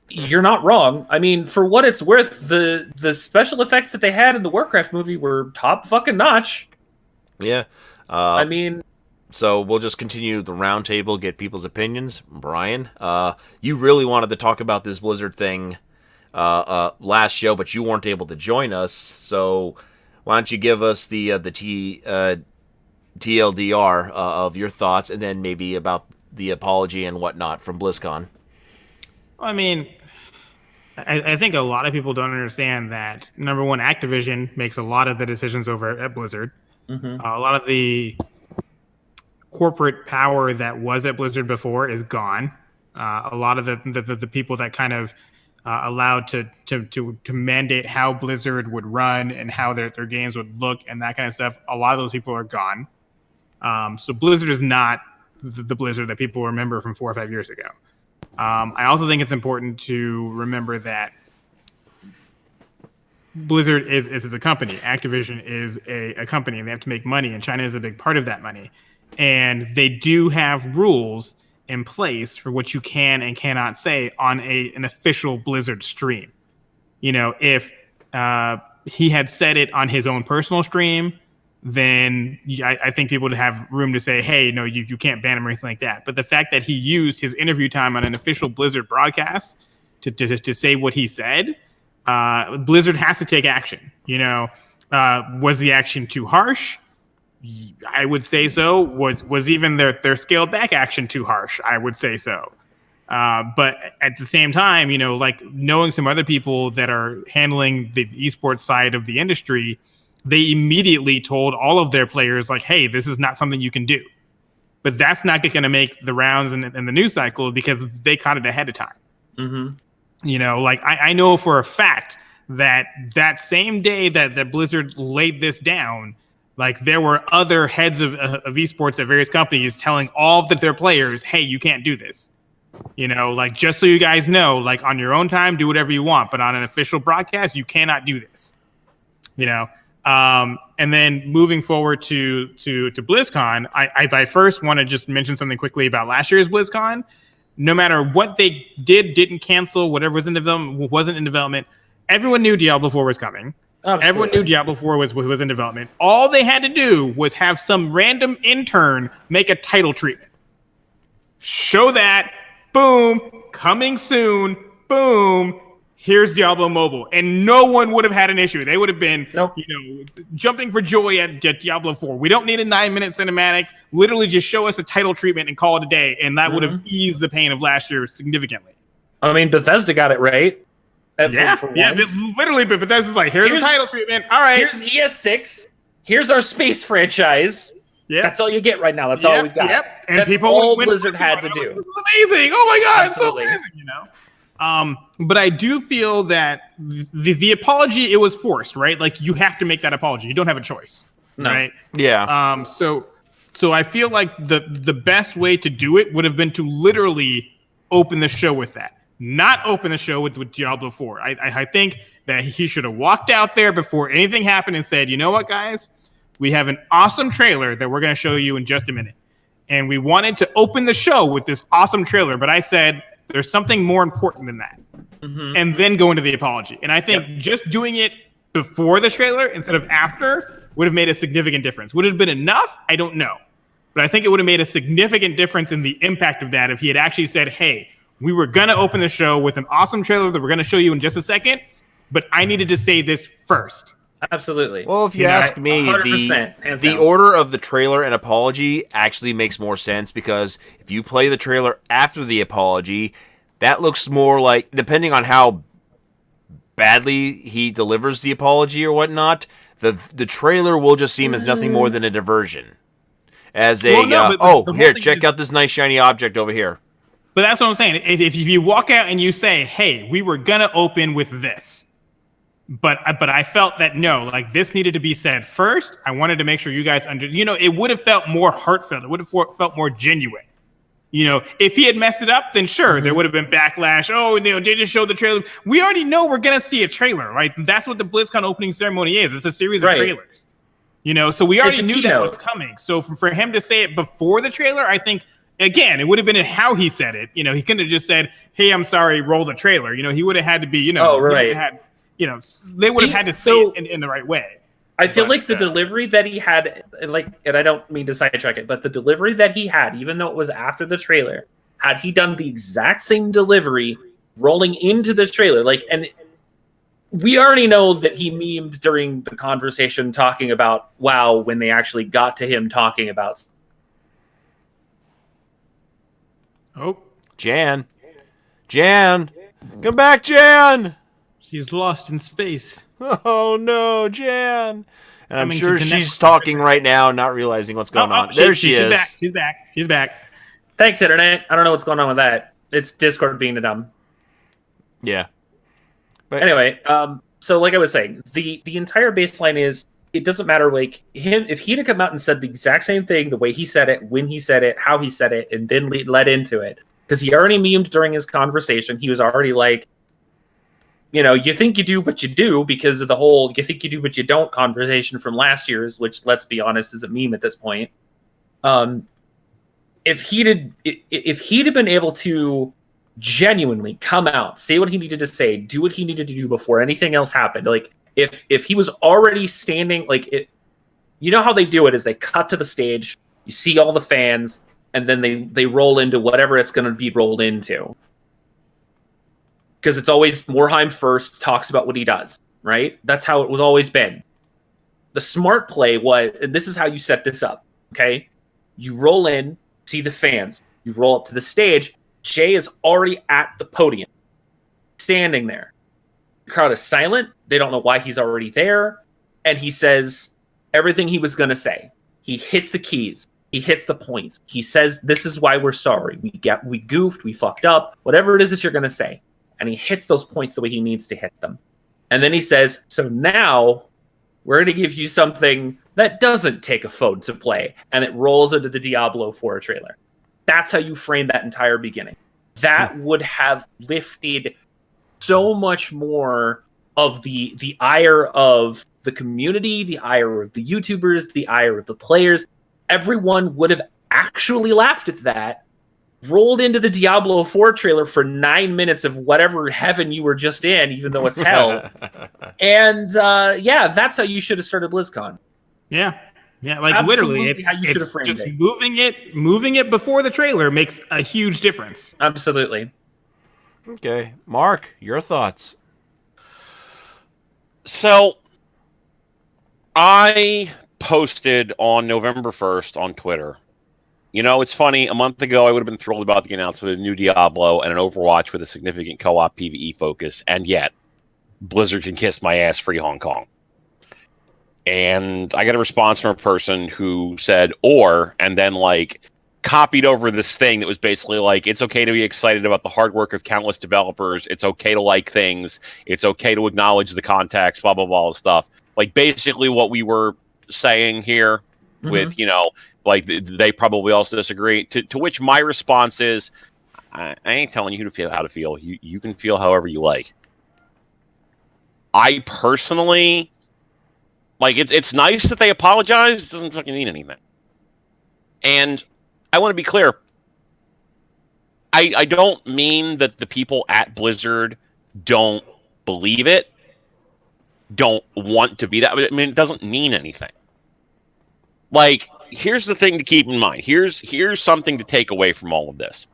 You're not wrong. I mean, for what it's worth, the special effects that they had in the Warcraft movie were top fucking notch. Yeah. I mean, so we'll just continue the roundtable, get people's opinions. Brian, you really wanted to talk about this Blizzard thing last show, but you weren't able to join us. So why don't you give us the TLDR of your thoughts, and then maybe about the apology and whatnot from BlizzCon. I mean, I think a lot of people don't understand that, number one, Activision makes a lot of the decisions over at Blizzard. A lot of the corporate power that was at Blizzard before is gone. A lot of the people that kind of allowed to mandate how Blizzard would run and how their games would look and that kind of stuff, a lot of those people are gone. So Blizzard is not the Blizzard that people remember from 4 or 5 years ago. I also think it's important to remember that Blizzard is a company. Activision is a company, and they have to make money, and China is a big part of that money. And they do have rules in place for what you can and cannot say on an official Blizzard stream. You know, if he had said it on his own personal stream, then I think people would have room to say, hey, no, you can't ban him or anything like that. But the fact that he used his interview time on an official Blizzard broadcast to say what he said, Blizzard has to take action. You know, was the action too harsh? I would say so. Was even their scaled back action too harsh? I would say so. But at the same time, you know, like knowing some other people that are handling the esports side of the industry, they immediately told all of their players, like, hey, this is not something you can do. But that's not going to make the rounds in the news cycle because they caught it ahead of time. You know, like I know for a fact that same day that Blizzard laid this down, like there were other heads of esports at various companies telling all of their players, hey, you can't do this. You know, like just so you guys know, like on your own time, do whatever you want. But on an official broadcast, you cannot do this. You know, and then moving forward to BlizzCon, I first want to just mention something quickly about last year's BlizzCon. No matter what they didn't cancel, whatever was in development, wasn't in development, everyone knew Diablo 4 was coming. Absolutely. Everyone knew Diablo 4 was in development. All they had to do was have some random intern make a title treatment. Show that, boom, coming soon, boom, here's Diablo Mobile. And no one would have had an issue. They would have been, you know, jumping for joy at Diablo 4. We don't need a 9-minute cinematic. Literally just show us a title treatment and call it a day. And that would have eased the pain of last year significantly. I mean, Bethesda got it right. Literally, but Bethesda's like, here's the title treatment. All right. Here's ES6. Here's our space franchise. Yeah, that's all you get right now. That's all we've got. And that's people all Blizzard had to do. This is amazing. Oh my god, Absolutely. It's so amazing, you know. But I do feel that the apology, it was forced, right? Like you have to make that apology. You don't have a choice, right? Yeah. So I feel like the best way to do it would have been to literally open the show with that. Not open the show with Diablo 4. I think that he should have walked out there before anything happened and said, you know what, guys? We have an awesome trailer that we're going to show you in just a minute. And we wanted to open the show with this awesome trailer. But I said, There's something more important than that. Mm-hmm. And then go into the apology. And I think just doing it before the trailer instead of after would have made a significant difference. Would it have been enough? I don't know. But I think it would have made a significant difference in the impact of that if he had actually said, hey, we were going to open the show with an awesome trailer that we're going to show you in just a second, but I needed to say this first. Absolutely. Well, if you ask me, 100%, the order of the trailer and apology actually makes more sense, because if you play the trailer after the apology, that looks more like, depending on how badly he delivers the apology or whatnot, the trailer will just seem as nothing more than a diversion. As a, here, check out this nice shiny object over here. But that's what I'm saying. If you walk out and you say, hey, we were going to open with this, but I felt that, no, like this needed to be said first. I wanted to make sure you guys it would have felt more heartfelt. It would have felt more genuine. If he had messed it up, then sure, there would have been backlash. Oh, they just showed the trailer. We already know we're going to see a trailer, right? That's what the BlizzCon opening ceremony is. It's a series of trailers. So we already knew that was coming. So for him to say it before the trailer, I think, again, it would have been in how he said it. He couldn't have just said, hey, I'm sorry, roll the trailer. He would have had to be, they would have had to say it in the right way. I feel like the delivery that he had, and I don't mean to sidetrack it, but the delivery that he had, even though it was after the trailer, had he done the exact same delivery rolling into the trailer, and we already know that he memed during the conversation talking about WoW when they actually got to him talking about. Oh, Jan, come back, Jan. She's lost in space. Oh no, Jan. And I'm sure she's talking right now, not realizing what's going on. There she is. She's back. Thanks, Internet. I don't know what's going on with that. It's Discord being dumb. Yeah. But anyway, so like I was saying, the entire baseline is, it doesn't matter, if he'd have come out and said the exact same thing, the way he said it, when he said it, how he said it, and then led into it, because he already memed during his conversation. He was already like, you think you do, but you do, because of the whole you think you do, but you don't conversation from last year's, which, let's be honest, is a meme at this point. If he'd have been able to genuinely come out, say what he needed to say, do what he needed to do before anything else happened, if he was already standing, how they do it is they cut to the stage, you see all the fans, and then they roll into whatever it's going to be rolled into. Because it's always Morheim first, talks about what he does, right? That's how it was always been. The smart play was, and this is how you set this up, okay? You roll in, see the fans. You roll up to the stage. Jay is already at the podium, standing there. The crowd is silent. They don't know why he's already there. And he says everything he was going to say. He hits the keys. He hits the points. He says, this is why we're sorry. We goofed. We fucked up. Whatever it is that you're going to say. And he hits those points the way he needs to hit them. And then he says, so now we're going to give you something that doesn't take a phone to play. And it rolls into the Diablo 4 trailer. That's how you frame that entire beginning. That would have lifted so much more of the ire of the community, the ire of the YouTubers, the ire of the players. Everyone would have actually laughed at that, rolled into the Diablo 4 trailer for 9 minutes of whatever heaven you were just in, even though it's hell. And that's how you should have started BlizzCon. Yeah, literally, it's how you should have framed just it. Moving it before the trailer makes a huge difference. Absolutely. Okay, Mark, your thoughts. So, I posted on November 1st on Twitter. It's funny. A month ago, I would have been thrilled about the announcement of a new Diablo and an Overwatch with a significant co-op PvE focus, and yet, Blizzard can kiss my ass, free Hong Kong. And I got a response from a person who said, and then, copied over this thing that was basically it's okay to be excited about the hard work of countless developers. It's okay to like things. It's okay to acknowledge the context, blah, blah, blah, stuff. Basically what we were saying here with, they probably also disagree. To which my response is, I ain't telling you how to feel. You can feel however you like. I personally, it's nice that they apologize. It doesn't fucking mean anything. And I want to be clear. I don't mean that the people at Blizzard don't believe it, don't want to be that. I mean, it doesn't mean anything. Like, here's the thing to keep in mind. Here's something to take away from all of this.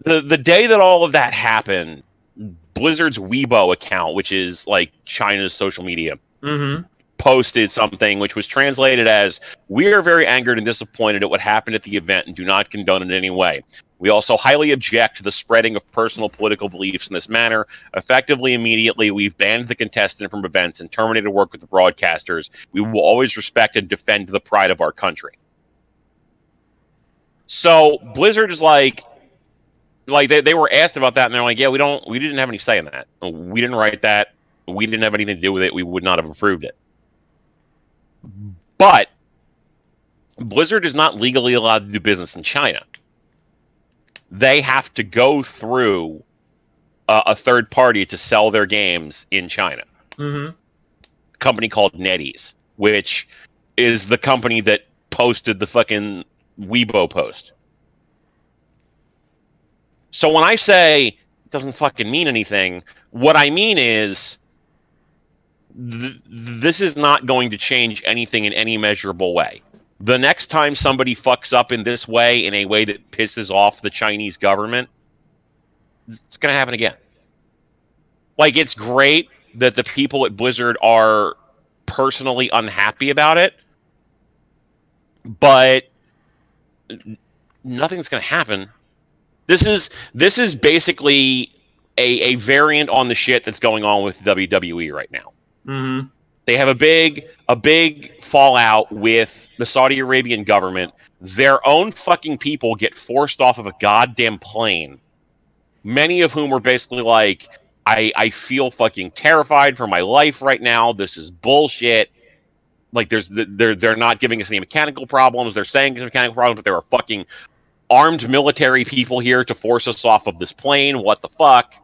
The day that all of that happened, Blizzard's Weibo account, which is like China's social media, posted something which was translated as, "We are very angered and disappointed at what happened at the event and do not condone it in any way. We also highly object to the spreading of personal political beliefs in this manner. Effectively, immediately, we've banned the contestant from events and terminated work with the broadcasters. We will always respect and defend the pride of our country." So Blizzard is like they were asked about that, and they're like, "Yeah, we didn't have any say in that. We didn't write that. We didn't have anything to do with it. We would not have approved it." But Blizzard is not legally allowed to do business in China. They have to go through a third party to sell their games in China. A company called NetEase, which is the company that posted the fucking Weibo post. So when I say it doesn't fucking mean anything, what I mean is this is not going to change anything in any measurable way. The next time somebody fucks up in this way, in a way that pisses off the Chinese government, it's going to happen again. Like, it's great that the people at Blizzard are personally unhappy about it, but nothing's going to happen. This is basically a variant on the shit that's going on with WWE right now. They have a big fallout with the Saudi Arabian government. Their own fucking people get forced off of a goddamn plane. Many of whom were basically like, I feel fucking terrified for my life right now. This is bullshit. Like, they're not giving us any mechanical problems. They're saying it's mechanical problems, but there are fucking armed military people here to force us off of this plane. What the fuck?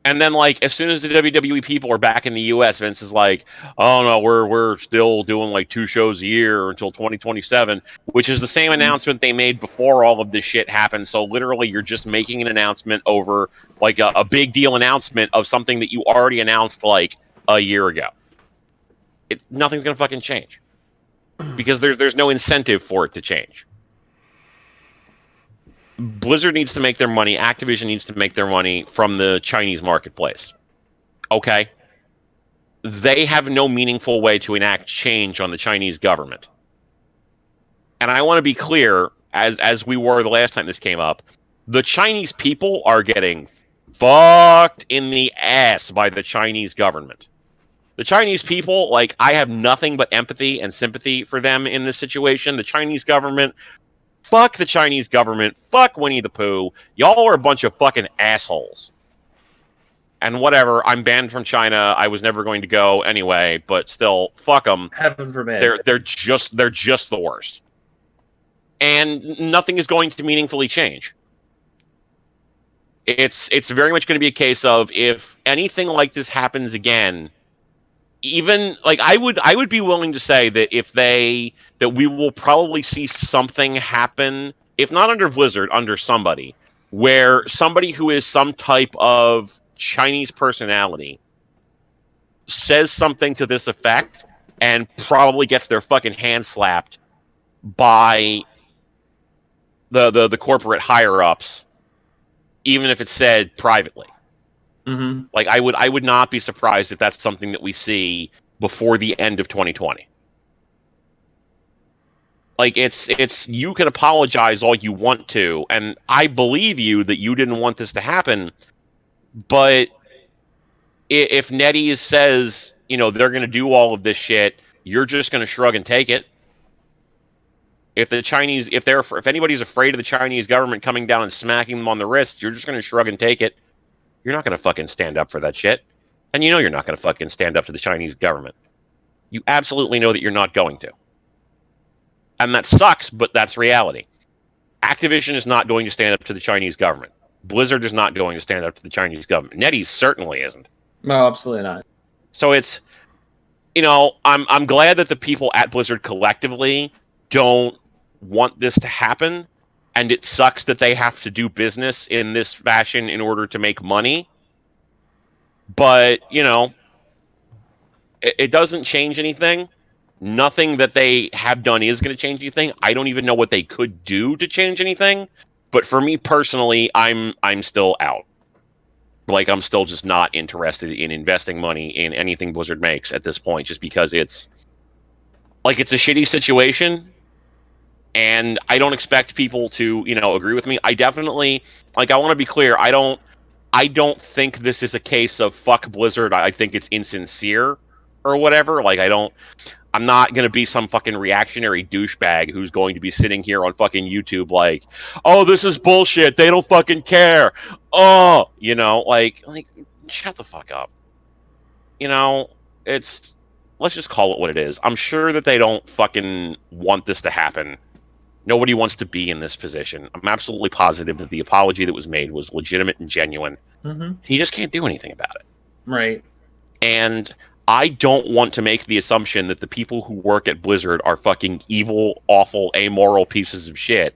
And then, like, as soon as the WWE people are back in the U.S., Vince is like, "Oh no, we're still doing like 2 shows a year until 2027," which is the same announcement they made before all of this shit happened. So literally, you're just making an announcement over like a big deal announcement of something that you already announced like a year ago. Nothing's gonna fucking change because there's no incentive for it to change. Blizzard needs to make their money. Activision needs to make their money from the Chinese marketplace. Okay? They have no meaningful way to enact change on the Chinese government. And I want to be clear, as we were the last time this came up, the Chinese people are getting fucked in the ass by the Chinese government. The Chinese people, like, I have nothing but empathy and sympathy for them in this situation. The Chinese government... Fuck the Chinese government. Fuck Winnie the Pooh. Y'all are a bunch of fucking assholes. And whatever, I'm banned from China. I was never going to go anyway, but still, fuck them. Heaven forbid. They're just the worst. And nothing is going to meaningfully change. It's very much going to be a case of, if anything like this happens again, even like I would be willing to say that that we will probably see something happen, if not under Blizzard, under somebody, where somebody who is some type of Chinese personality says something to this effect and probably gets their fucking hand slapped by the corporate higher ups, even if it's said privately. Like, I would not be surprised if that's something that we see before the end of 2020. Like, it's you can apologize all you want to, and I believe you that you didn't want this to happen, but if NetEase says, you know, they're going to do all of this shit, you're just going to shrug and take it. If the Chinese, if anybody's afraid of the Chinese government coming down and smacking them on the wrist, you're just going to shrug and take it. You're not going to fucking stand up for that shit. And you know you're not going to fucking stand up to the Chinese government. You absolutely know that you're not going to. And that sucks, but that's reality. Activision is not going to stand up to the Chinese government. Blizzard is not going to stand up to the Chinese government. NetEase certainly isn't. No, absolutely not. So it's, you know, I'm glad that the people at Blizzard collectively don't want this to happen. and it sucks that they have to do business in this fashion in order to make money. But, you know, it doesn't change anything. Nothing that they have done is going to change anything. I don't even know what they could do to change anything. But for me personally, I'm still out. Like, I'm still just not interested in investing money in anything Blizzard makes at this point, just because it's a shitty situation. And I don't expect people to, agree with me. I definitely, I want to be clear. I don't think this is a case of fuck Blizzard. I think it's insincere or whatever. I'm not going to be some fucking reactionary douchebag who's going to be sitting here on fucking YouTube like, oh, this is bullshit. They don't fucking care. Oh, shut the fuck up. Let's just call it what it is. I'm sure that they don't fucking want this to happen. Nobody wants to be in this position. I'm absolutely positive that the apology that was made was legitimate and genuine. Mm-hmm. He just can't do anything about it. Right. And I don't want to make the assumption that the people who work at Blizzard are fucking evil, awful, amoral pieces of shit,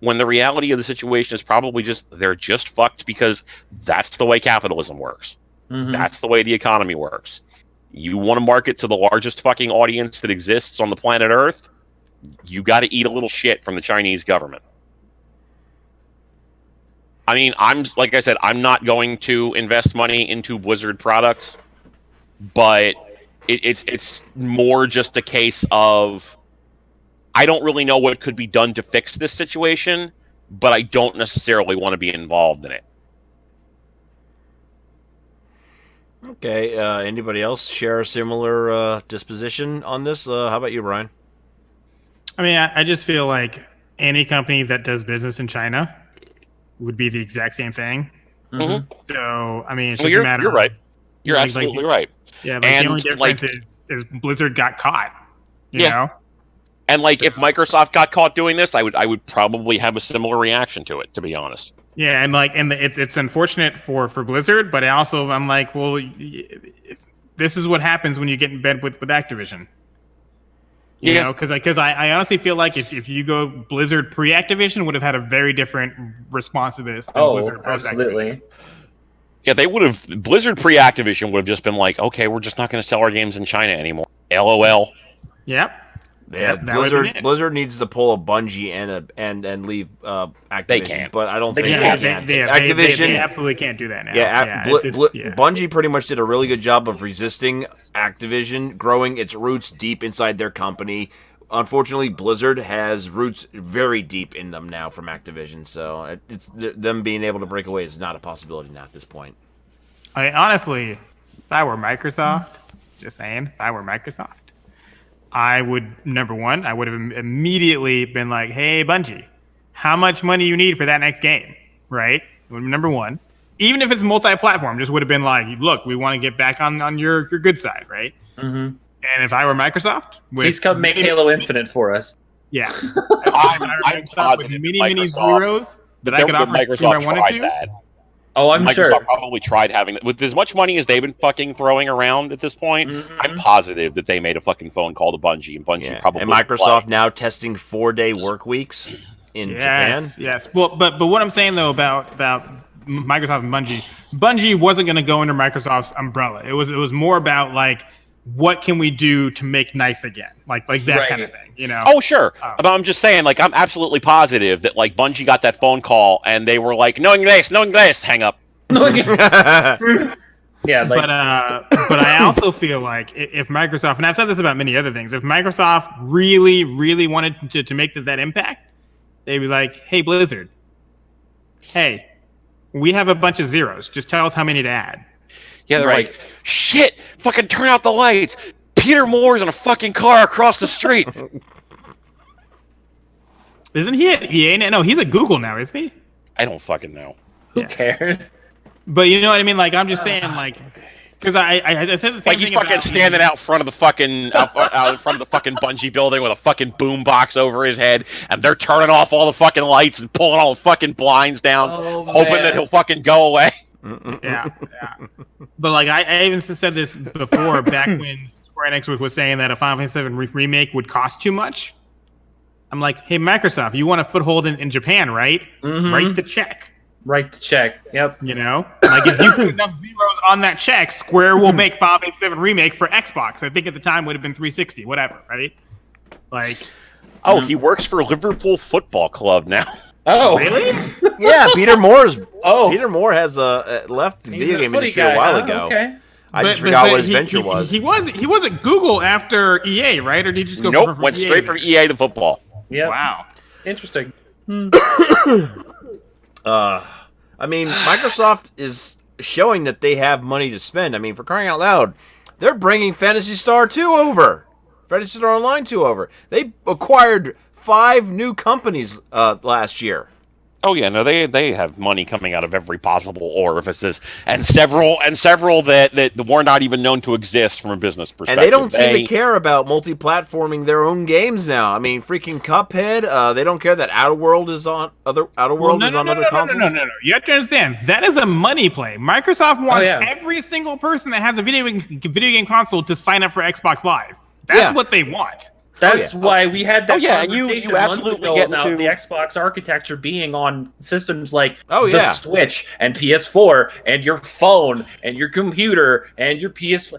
when the reality of the situation is probably just they're just fucked because that's the way capitalism works. Mm-hmm. That's the way the economy works. You want to market to the largest fucking audience that exists on the planet Earth? You got to eat a little shit from the Chinese government. I mean, like I said, I'm not going to invest money into Blizzard products, but it's more just a case of I don't really know what could be done to fix this situation, but I don't necessarily want to be involved in it. Okay, anybody else share a similar disposition on this? How about you, Brian? I mean, I just feel like any company that does business in China would be the exact same thing. Mm-hmm. So, I mean, it's just a matter you're of... right. You're absolutely right. Yeah, the only difference is Blizzard got caught, you know? And, if Microsoft got caught doing this, I would probably have a similar reaction to it, to be honest. Yeah, it's unfortunate for Blizzard, but I'm like, well, this is what happens when you get in bed with Activision. You know, because I honestly feel like if you go Blizzard pre-Activision would have had a very different response to this than Blizzard post-Activision. Absolutely. Yeah, they would have. Blizzard pre-Activision would have just been like, okay, we're just not going to sell our games in China anymore. LOL. Yep. Yeah, Blizzard needs to pull a Bungie and leave Activision. They can't. But I don't think they can. Activision, they absolutely can't do that now. Bungie pretty much did a really good job of resisting Activision, growing its roots deep inside their company. Unfortunately, Blizzard has roots very deep in them now from Activision, so it's them being able to break away is not a possibility now at this point. I mean, honestly, if I were Microsoft, just saying, if I were Microsoft, I would, number one, I would have immediately been like, hey, Bungie, how much money you need for that next game, right? Number one. Even if it's multi-platform, just would have been like, look, we want to get back on your good side, right? Mm-hmm. And if I were Microsoft... Please come make Halo Infinite for us. Yeah. I'm with many zeros that I could offer if I wanted to. That. Oh, I'm Microsoft sure. probably tried having with as much money as they've been fucking throwing around at this point. Mm-hmm. I'm positive that they made a fucking phone call to Bungie, and Bungie probably and Microsoft now testing 4-day work weeks in Japan. Yes. Well, but what I'm saying though about Microsoft and Bungie wasn't going to go under Microsoft's umbrella. It was more about like, what can we do to make nice again, like that kind of thing, you know? Oh, sure. But I'm just saying, I'm absolutely positive that Bungie got that phone call and they were like, no inglés, hang up. Yeah, but I also feel like if Microsoft, and I've said this about many other things, if Microsoft really, really wanted to make that impact, they'd be like, hey, Blizzard, hey, we have a bunch of zeros. Just tell us how many to add. Yeah, they're like, shit, fucking turn out the lights. Peter Moore's in a fucking car across the street. Isn't he at EA? No, he's at Google now, isn't he? I don't fucking know. Who cares? But you know what I mean? Like, I'm just saying, like, because I said the same thing. He's fucking standing out front of the fucking out in front of the fucking Bungie building with a fucking boom box over his head, and they're turning off all the fucking lights and pulling all the fucking blinds down, hoping that he'll fucking go away. Yeah. But like I even said this before, back when Square Enix was saying that a Final Fantasy VII remake would cost too much. I'm like, hey, Microsoft, you want a foothold in Japan, right? Write the check. Write the check. Yep. You know, like if you put enough zeros on that check, Square will make Final Fantasy 7 Remake for Xbox. I think at the time would have been 360, whatever, right? Like, Oh, he works for Liverpool Football Club now. Oh, really? Yeah, Peter Moore's. Oh. Peter Moore has left the He's video a game footy industry guy, a while huh? ago. Okay. I just forgot what his venture he, was. He was at Google after EA, right? Or did he just go Nope, from went EA straight from EA to football. Yeah. Wow. Interesting. I mean, Microsoft is showing that they have money to spend. I mean, for crying out loud, they're bringing Phantasy Star 2 over. Phantasy Star Online 2 over. They acquired 5 new companies last year. Oh yeah, no, they have money coming out of every possible orifices, and several that were not even known to exist from a business perspective. And they don't seem to care about multi-platforming their own games now. I mean, freaking Cuphead. They don't care that Outer World is on other consoles. No. You have to understand that is a money play. Microsoft wants every single person that has a video game console to sign up for Xbox Live. That's what they want. That's why we had that conversation you months absolutely ago get about into the Xbox architecture being on systems like the Switch and PS4 and your phone and your computer and your PS.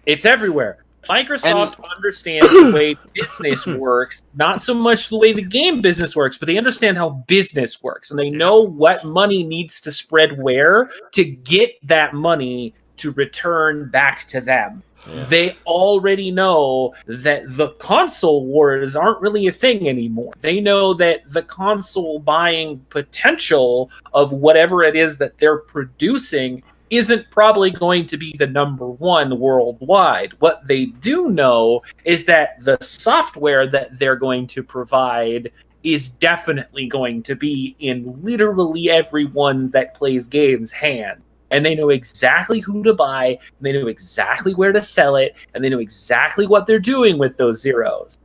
It's everywhere. Microsoft understands the way business works, not so much the way the game business works, but they understand how business works, and they know what money needs to spread where to get that money to return back to them. Yeah. They already know that the console wars aren't really a thing anymore. They know that the console buying potential of whatever it is that they're producing isn't probably going to be the number one worldwide. What they do know is that the software that they're going to provide is definitely going to be in literally everyone that plays games' hand. And they know exactly who to buy, and they know exactly where to sell it, and they know exactly what they're doing with those zeros.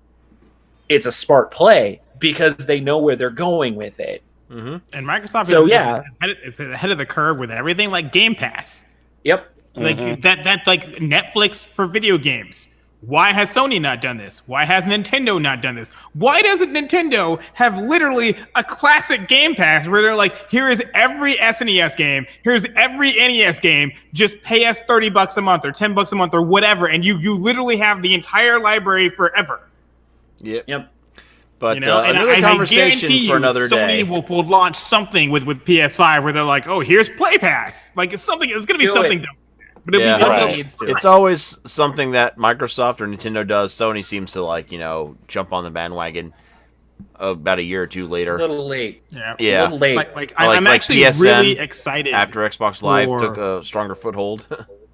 It's a smart play because they know where they're going with it. Mm-hmm. And Microsoft is ahead of the curve with everything like Game Pass. Yep. Like that's like Netflix for video games. Why has Sony not done this? Why has Nintendo not done this? Why doesn't Nintendo have literally a classic Game Pass where they're like, here is every SNES game, here's every NES game, just pay us $30 a month or $10 a month or whatever, and you literally have the entire library forever. Yep. But and another conversation for another day. Sony will launch something with PS5 where they're like, oh, here's Play Pass. Like it's going to be something dumb. But it's always something that Microsoft or Nintendo does. Sony seems to jump on the bandwagon about a year or two later. A little late. Yeah. A little late. I'm actually PSN really excited after Xbox Live took a stronger foothold.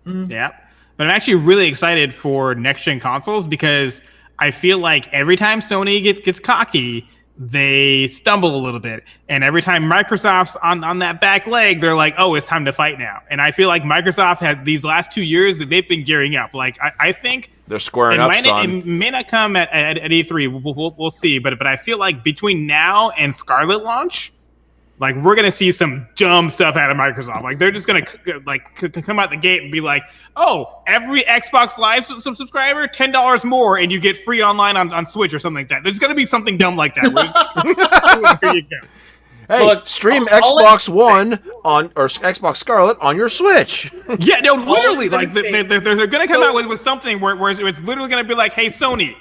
Yeah, but I'm actually really excited for next gen consoles because I feel like every time Sony gets cocky, they stumble a little bit. And every time Microsoft's on that back leg, they're like, oh, it's time to fight now. And I feel like Microsoft had these last 2 years that they've been gearing up. Like, I think they're squaring up, son. It may not come at E3. We'll see. But I feel like between now and Scarlet launch, like, we're going to see some dumb stuff out of Microsoft. Like, they're just going to come out the gate and be like, oh, every Xbox Live subscriber, $10 more, and you get free online on Switch or something like that. There's going to be something dumb like that. There you go. Hey, look, stream Xbox One or Xbox Scarlet on your Switch. Yeah, no, literally. Like, they're going to come out with something where it's literally going to be like, hey, Sony,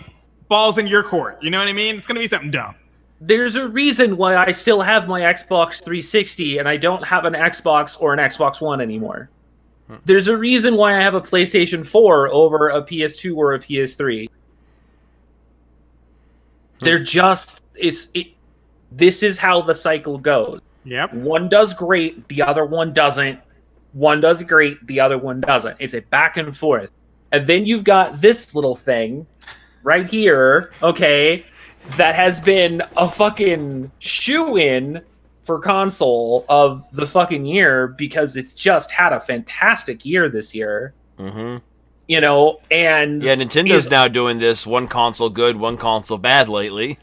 ball's in your court. You know what I mean? It's going to be something dumb. There's a reason why I still have my Xbox 360 and I don't have an Xbox or an Xbox One anymore. There's a reason why I have a PlayStation 4 over a PS2 or a PS3. They're just this is how the cycle goes. Yep. One does great, the other one doesn't. One does great, the other one doesn't. It's a back and forth. And then you've got this little thing right here, okay, that has been a fucking shoe-in for console of the fucking year because it's just had a fantastic year this year. Mm-hmm. And Nintendo's now doing this one console good, one console bad lately.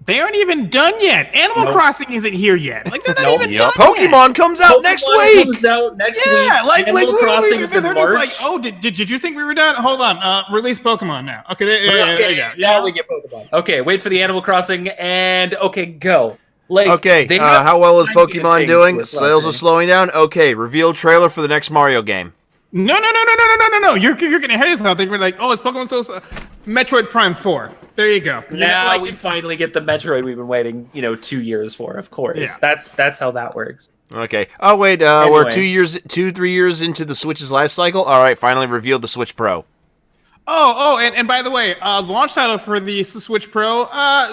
They aren't even done yet. Animal Nope. Crossing isn't here yet. Like they're not Nope. even Yep. done yet. Pokemon comes out next week. Comes out next Yeah, week. like Animal literally, Crossing's in they're just March. like, oh, did you think we were done? Hold on, release Pokemon now. Okay, there you go. Now we get Pokemon. Okay, wait for the Animal Crossing, and okay, go. Like, Okay, they have how well is tiny Pokemon things doing? with Sales are Crossing. slowing down. Okay, reveal trailer for the next Mario game. No. You're getting ahead of yourself. They were like, oh, it's Pokemon so Metroid Prime 4. There you go. Now Like, we it's- finally get the Metroid we've been waiting, 2 years for. Of course, Yeah. that's how that works. Okay. Oh wait, we're Anyway. 3 years into the Switch's life cycle. All right, finally revealed the Switch Pro. and by the way, the launch title for the Switch Pro,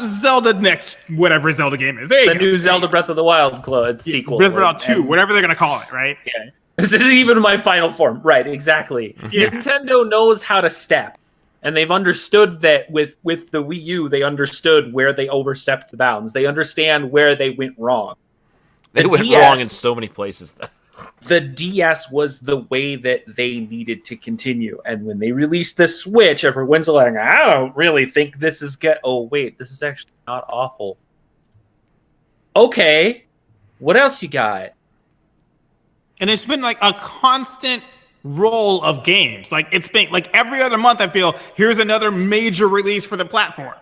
Zelda next, whatever Zelda game is. There you The go. new Zelda Breath of the Wild sequel. Breath of the Wild 2, And- whatever they're gonna call it, right? Yeah. This isn't even my final form. Right, exactly. Yeah. Nintendo knows how to step. And they've understood that with the Wii U, they understood where they overstepped the bounds. They understand where they went wrong. They The went DS wrong in so many places. The DS was the way that they needed to continue. And when they released the Switch, everyone's like, I don't really think this is oh wait, this is actually not awful. Okay. What else you got? And it's been like a constant roll of games. Like it's been like every other month. I feel here's another major release for the platform.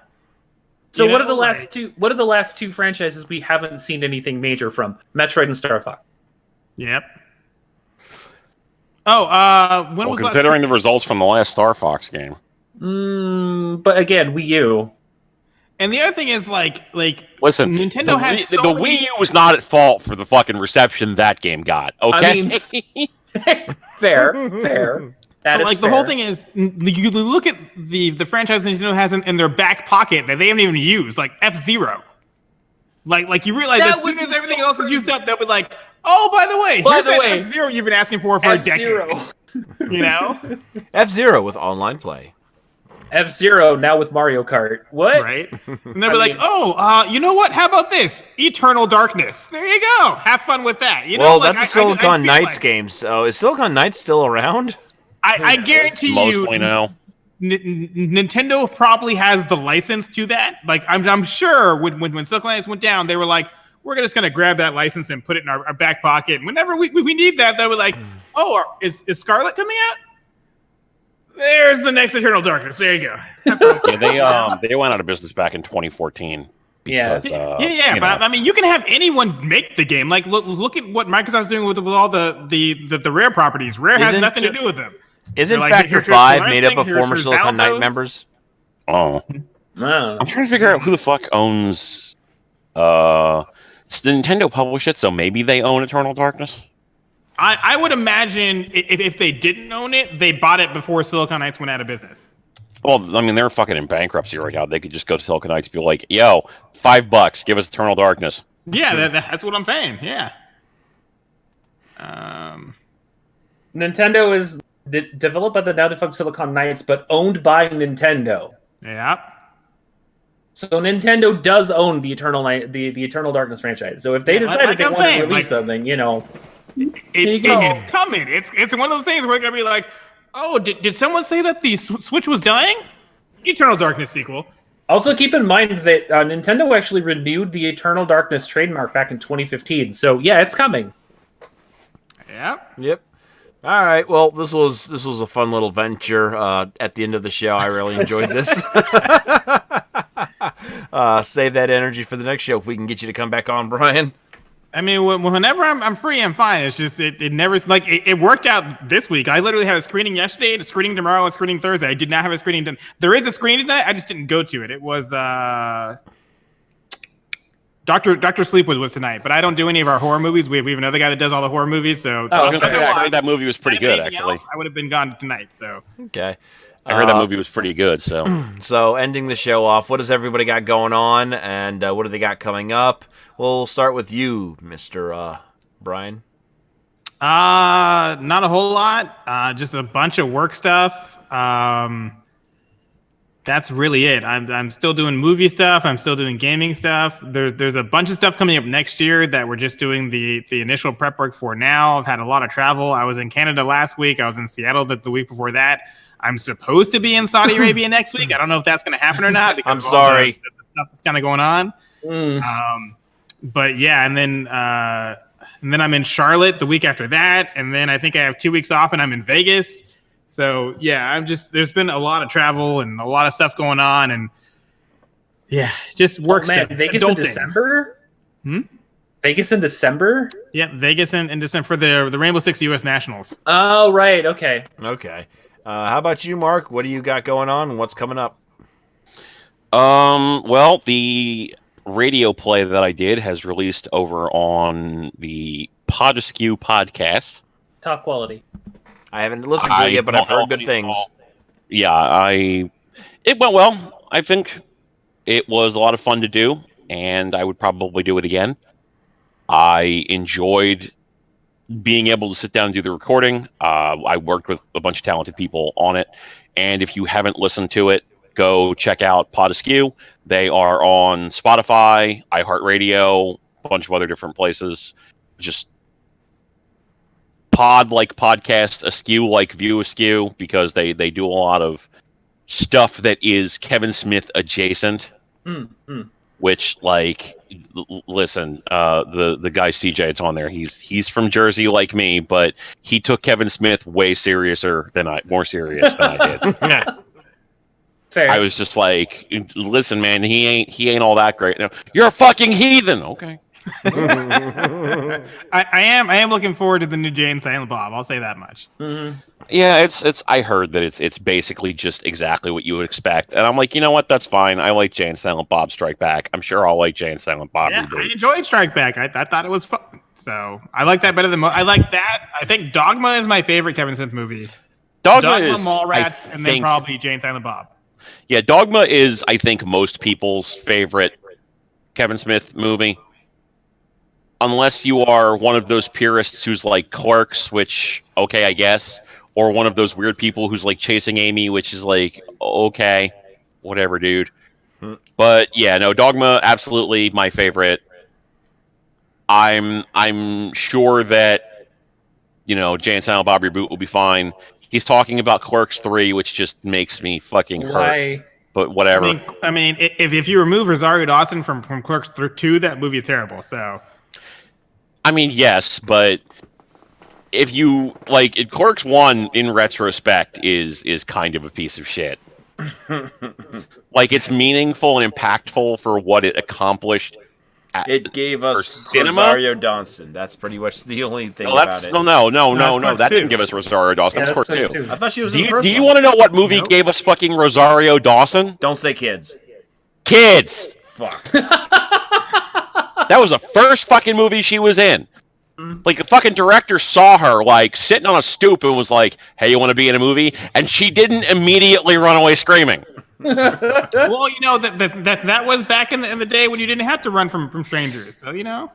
So You what know, are the last like- two? What are the last two franchises we haven't seen anything major from? Metroid and Star Fox. Yep. Oh, when Well, was considering the results from the last Star Fox game. But again, Wii U. And the other thing is like Listen, Nintendo the, has Wii, so the many- Wii U was not at fault for the fucking reception that game got. Okay, Fair. That But, is like the whole fair. thing is, you look at the franchise Nintendo has in their back pocket that they haven't even used, like F-Zero. Like you realize That as soon would as be everything so else is used up, they'll be like, oh, by the way, By here's the that way, F-Zero you've been asking for a decade. F-Zero. You know, F-Zero with online play. F-Zero now with Mario Kart. What? right? And they'll be I like, mean- oh, you know what? How about this? Eternal Darkness. There you go. Have fun with that. You know, Well, like, that's a I Silicon feel Knights like- game. So is Silicon Knights still around? I guarantee you, mostly no. Nintendo probably has the license to that. Like, I'm sure when Silicon Knights went down, they were like, we're just gonna grab that license and put it in our back pocket. And whenever we need that, they were like, oh, is Scarlet coming out? There's the next Eternal Darkness. There you go. Yeah, they went out of business back in 2014. Yeah. Because, Yeah, you but know. I mean, you can have anyone make the game. Like, look at what Microsoft's doing with all the Rare properties. Rare has Isn't nothing to it- do with them. Isn't They're like, Factor here's the 5 nice made up thing, of former here's Silicon Knight Battletoads. members? Oh, I don't know. I'm trying to figure out who the fuck owns. Nintendo published it, so maybe they own Eternal Darkness. I would imagine if they didn't own it, they bought it before Silicon Knights went out of business. Well, I mean, they're fucking in bankruptcy right now. They could just go to Silicon Knights and be like, "Yo, $5, give us Eternal Darkness." Yeah, that's what I'm saying. Yeah. Nintendo is developed by the now defunct Silicon Knights, but owned by Nintendo. Yeah. So Nintendo does own the Eternal the Eternal Darkness franchise. So if they Yeah, decided like they I'm wanted saying, to release like- something, It's, you go. it's coming. It's one of those things where they're gonna be like, oh, did someone say that the Switch was dying? Eternal Darkness sequel. Also, keep in mind that Nintendo actually renewed the Eternal Darkness trademark back in 2015. So yeah, it's coming. Yeah. Yep. All right. Well, this was a fun little venture. At the end of the show, I really enjoyed this. Save that energy for the next show if we can get you to come back on, Brian. I mean, whenever I'm free, I'm fine. It's just it never like it worked out this week. I literally had a screening yesterday, a screening tomorrow, a screening Thursday. I did not have a screening done. There is a screening tonight. I just didn't go to it. It was Doctor Sleep was tonight, but I don't do any of our horror movies. We have another guy that does all the horror movies. So Oh, I was gonna say, I heard that movie was pretty good, anything actually. else, I would have been gone tonight. So Okay. I heard that movie was pretty good. So So, ending the show off, what does everybody got going on, and what do they got coming up? We'll start with you, Mr. Brian. not a whole lot. Just a bunch of work stuff. That's really it. I'm still doing movie stuff. I'm still doing gaming stuff. There's a bunch of stuff coming up next year that we're just doing the initial prep work for now. I've had a lot of travel. I was in Canada last week. I was in Seattle the week before that. I'm supposed to be in Saudi Arabia next week. I don't know if that's going to happen or not. because I'm of all sorry. stuff that's kind of going on. But yeah, and then I'm in Charlotte the week after that, and then I think I have 2 weeks off, and I'm in Vegas. So yeah, there's been a lot of travel and a lot of stuff going on, and yeah, just work stuff. Vegas in December? Vegas in December? Yeah, Vegas in December for the Rainbow Six U.S. Nationals. Oh, right. Okay. Okay. How about you, Mark? What do you got going on, and what's coming up? Well, the radio play that I did has released over on the Podeskew podcast. Top quality. I haven't listened to it yet, but I've heard good things. Yeah, it went well. I think it was a lot of fun to do, and I would probably do it again. I enjoyed being able to sit down and do the recording. I worked with a bunch of talented people on it, and if you haven't listened to it, go check out Podeskew. They are on Spotify, iHeartRadio, a bunch of other different places. Just pod like podcast, askew like view askew, because they do a lot of stuff that is Kevin Smith adjacent. Which, like, listen, the guy CJ it's on there, he's from Jersey like me, but he took Kevin Smith way more serious than I did. Fair. I was just like, listen, man, he ain't all that great. No, you're a fucking heathen. Okay. I am looking forward to the new Jay and Silent Bob. I'll say that much. Yeah, it's. I heard that it's basically just exactly what you would expect, and I'm like, you know what? That's fine. I like Jay and Silent Bob Strike Back. I'm sure I'll like Jay and Silent Bob. Yeah, I enjoyed Strike Back. I thought it was fun. So I like that better than I like that. I think Dogma is my favorite Kevin Smith movie. Dogma is Mallrats, and then probably Jay and Silent Bob. Yeah, Dogma is, I think, most people's favorite Kevin Smith movie. Unless you are one of those purists who's like Clerks, which, okay, I guess. Or one of those weird people who's like Chasing Amy, which is like, okay, whatever, dude. But yeah, no, Dogma, absolutely my favorite. I'm sure that, you know, Jay and Silent Bob reboot will be fine. He's talking about Clerks 3, which just makes me fucking hurt. But whatever. I mean, if you remove Rosario Dawson from Clerks 2, that movie is terrible. So, I mean, yes, but if you like, Clerks 1 in retrospect is kind of a piece of shit. Like, it's meaningful and impactful for what it accomplished. It gave us cinema? Rosario Dawson. That's pretty much the only thing about it. No. That didn't give us Rosario Dawson. That was Clerks 2. I thought she was in the first one. Do you want to know what movie gave us fucking Rosario Dawson? Don't say kids. Kids! Fuck. That was the first fucking movie she was in. Like, the fucking director saw her, like, sitting on a stoop and was like, hey, you want to be in a movie? And she didn't immediately run away screaming. Well, you know, that was back in the day when you didn't have to run from strangers. So, you know.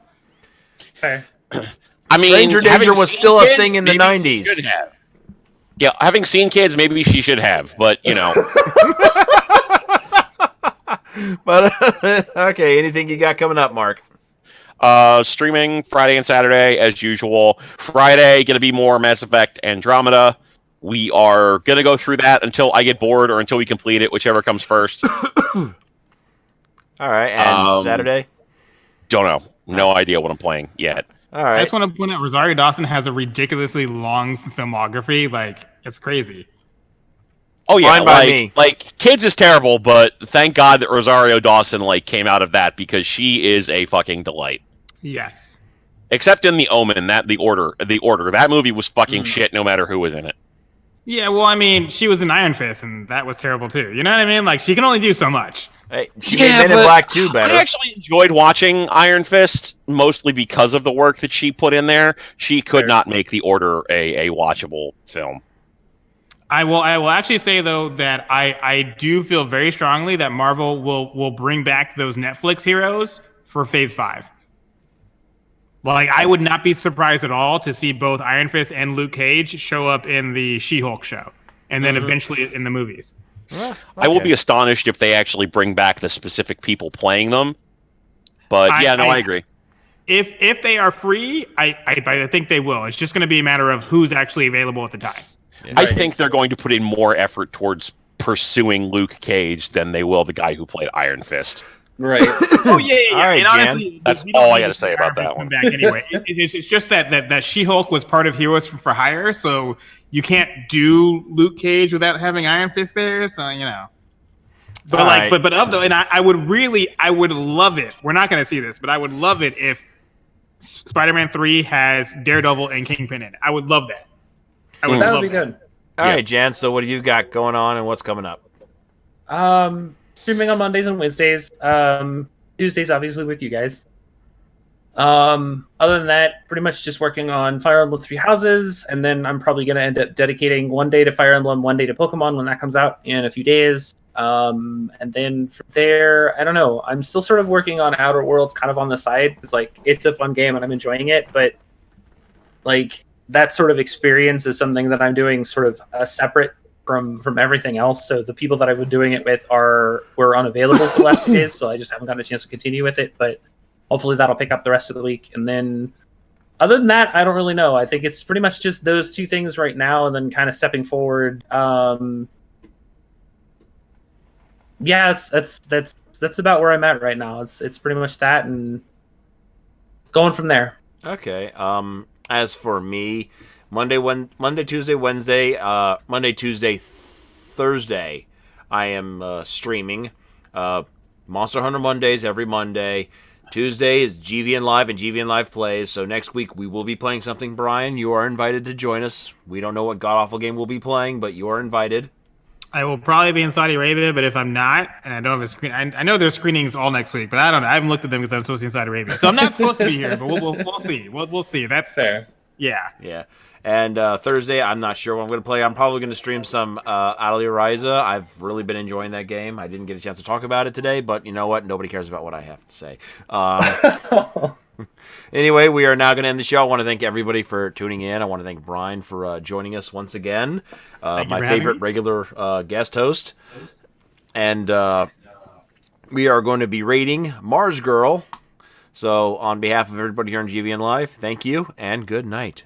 Fair. I mean, Stranger Danger was still a thing in the 90s. Yeah, having seen Kids, maybe she should have, but, you know. But, okay, anything you got coming up, Mark? Streaming Friday and Saturday, as usual. Friday, going to be more Mass Effect Andromeda. We are going to go through that until I get bored or until we complete it, whichever comes first. All right, and Saturday? Don't know. No idea what I'm playing yet. All right. I just want to point out Rosario Dawson has a ridiculously long filmography. Like, it's crazy. Oh, yeah. Fine by me. Like, Kids is terrible, but thank God that Rosario Dawson, like, came out of that because she is a fucking delight. Yes. Except in The Omen, the Order. That movie was fucking shit no matter who was in it. Yeah, well, I mean, she was in Iron Fist, and that was terrible, too. You know what I mean? Like, she can only do so much. Hey, she made Men in Black 2 better. I actually enjoyed watching Iron Fist, mostly because of the work that she put in there. She could not make The Order a watchable film. I will actually say, though, that I do feel very strongly that Marvel will bring back those Netflix heroes for Phase 5. Like, I would not be surprised at all to see both Iron Fist and Luke Cage show up in the She-Hulk show, and then eventually in the movies. Okay. I will be astonished if they actually bring back the specific people playing them. But I agree. If they are free, I think they will. It's just going to be a matter of who's actually available at the time. Yeah. I think they're going to put in more effort towards pursuing Luke Cage than they will the guy who played Iron Fist. Right. Oh yeah, yeah, yeah. All right, And Jan. honestly, That's we don't all I need gotta to say see about Iron Fist that one. come back anyway. It's just that She-Hulk was part of Heroes for Hire, so you can't do Luke Cage without having Iron Fist there. So But All like, right. but of the, and I would love it. We're not going to see this, but I would love it if Spider-Man 3 has Daredevil and Kingpin in it. I would love that. I would That love would be that. good. All Yeah. right, Jan. So what do you got going on, and what's coming up? Streaming on Mondays and Wednesdays. Tuesdays, obviously, with you guys. Other than that, pretty much just working on Fire Emblem Three Houses, and then I'm probably going to end up dedicating one day to Fire Emblem, one day to Pokemon when that comes out in a few days. And then from there, I don't know. I'm still sort of working on Outer Worlds, kind of on the side. It's like it's a fun game and I'm enjoying it, but like that sort of experience is something that I'm doing sort of separate from everything else. So the people that I've been doing it with were unavailable for the last few days, so I just haven't gotten a chance to continue with it. But hopefully that'll pick up the rest of the week. And then other than that, I don't really know. I think it's pretty much just those two things right now, and then kind of stepping forward. Yeah, that's about where I'm at right now. It's pretty much that and going from there. Okay. As for me, Monday, Tuesday, Wednesday, Monday, Tuesday, Thursday, I am streaming. Monster Hunter Mondays every Monday. Tuesday is GVN Live and GVN Live Plays. So next week we will be playing something. Brian, you are invited to join us. We don't know what god awful game we'll be playing, but you are invited. I will probably be in Saudi Arabia, but if I'm not, and I don't have a screen, I know there's screenings all next week, but I don't know. I haven't looked at them because I'm supposed to be in Saudi Arabia, so I'm not supposed to be here. But we'll see. We'll see. That's Fair. Yeah. Yeah. And Thursday, I'm not sure what I'm going to play. I'm probably going to stream some Atelier Ryza. I've really been enjoying that game. I didn't get a chance to talk about it today, but you know what? Nobody cares about what I have to say. Anyway, we are now going to end the show. I want to thank everybody for tuning in. I want to thank Brian for joining us once again, my favorite regular guest host. And we are going to be rating Mars Girl. So on behalf of everybody here on GVN Live, thank you and good night.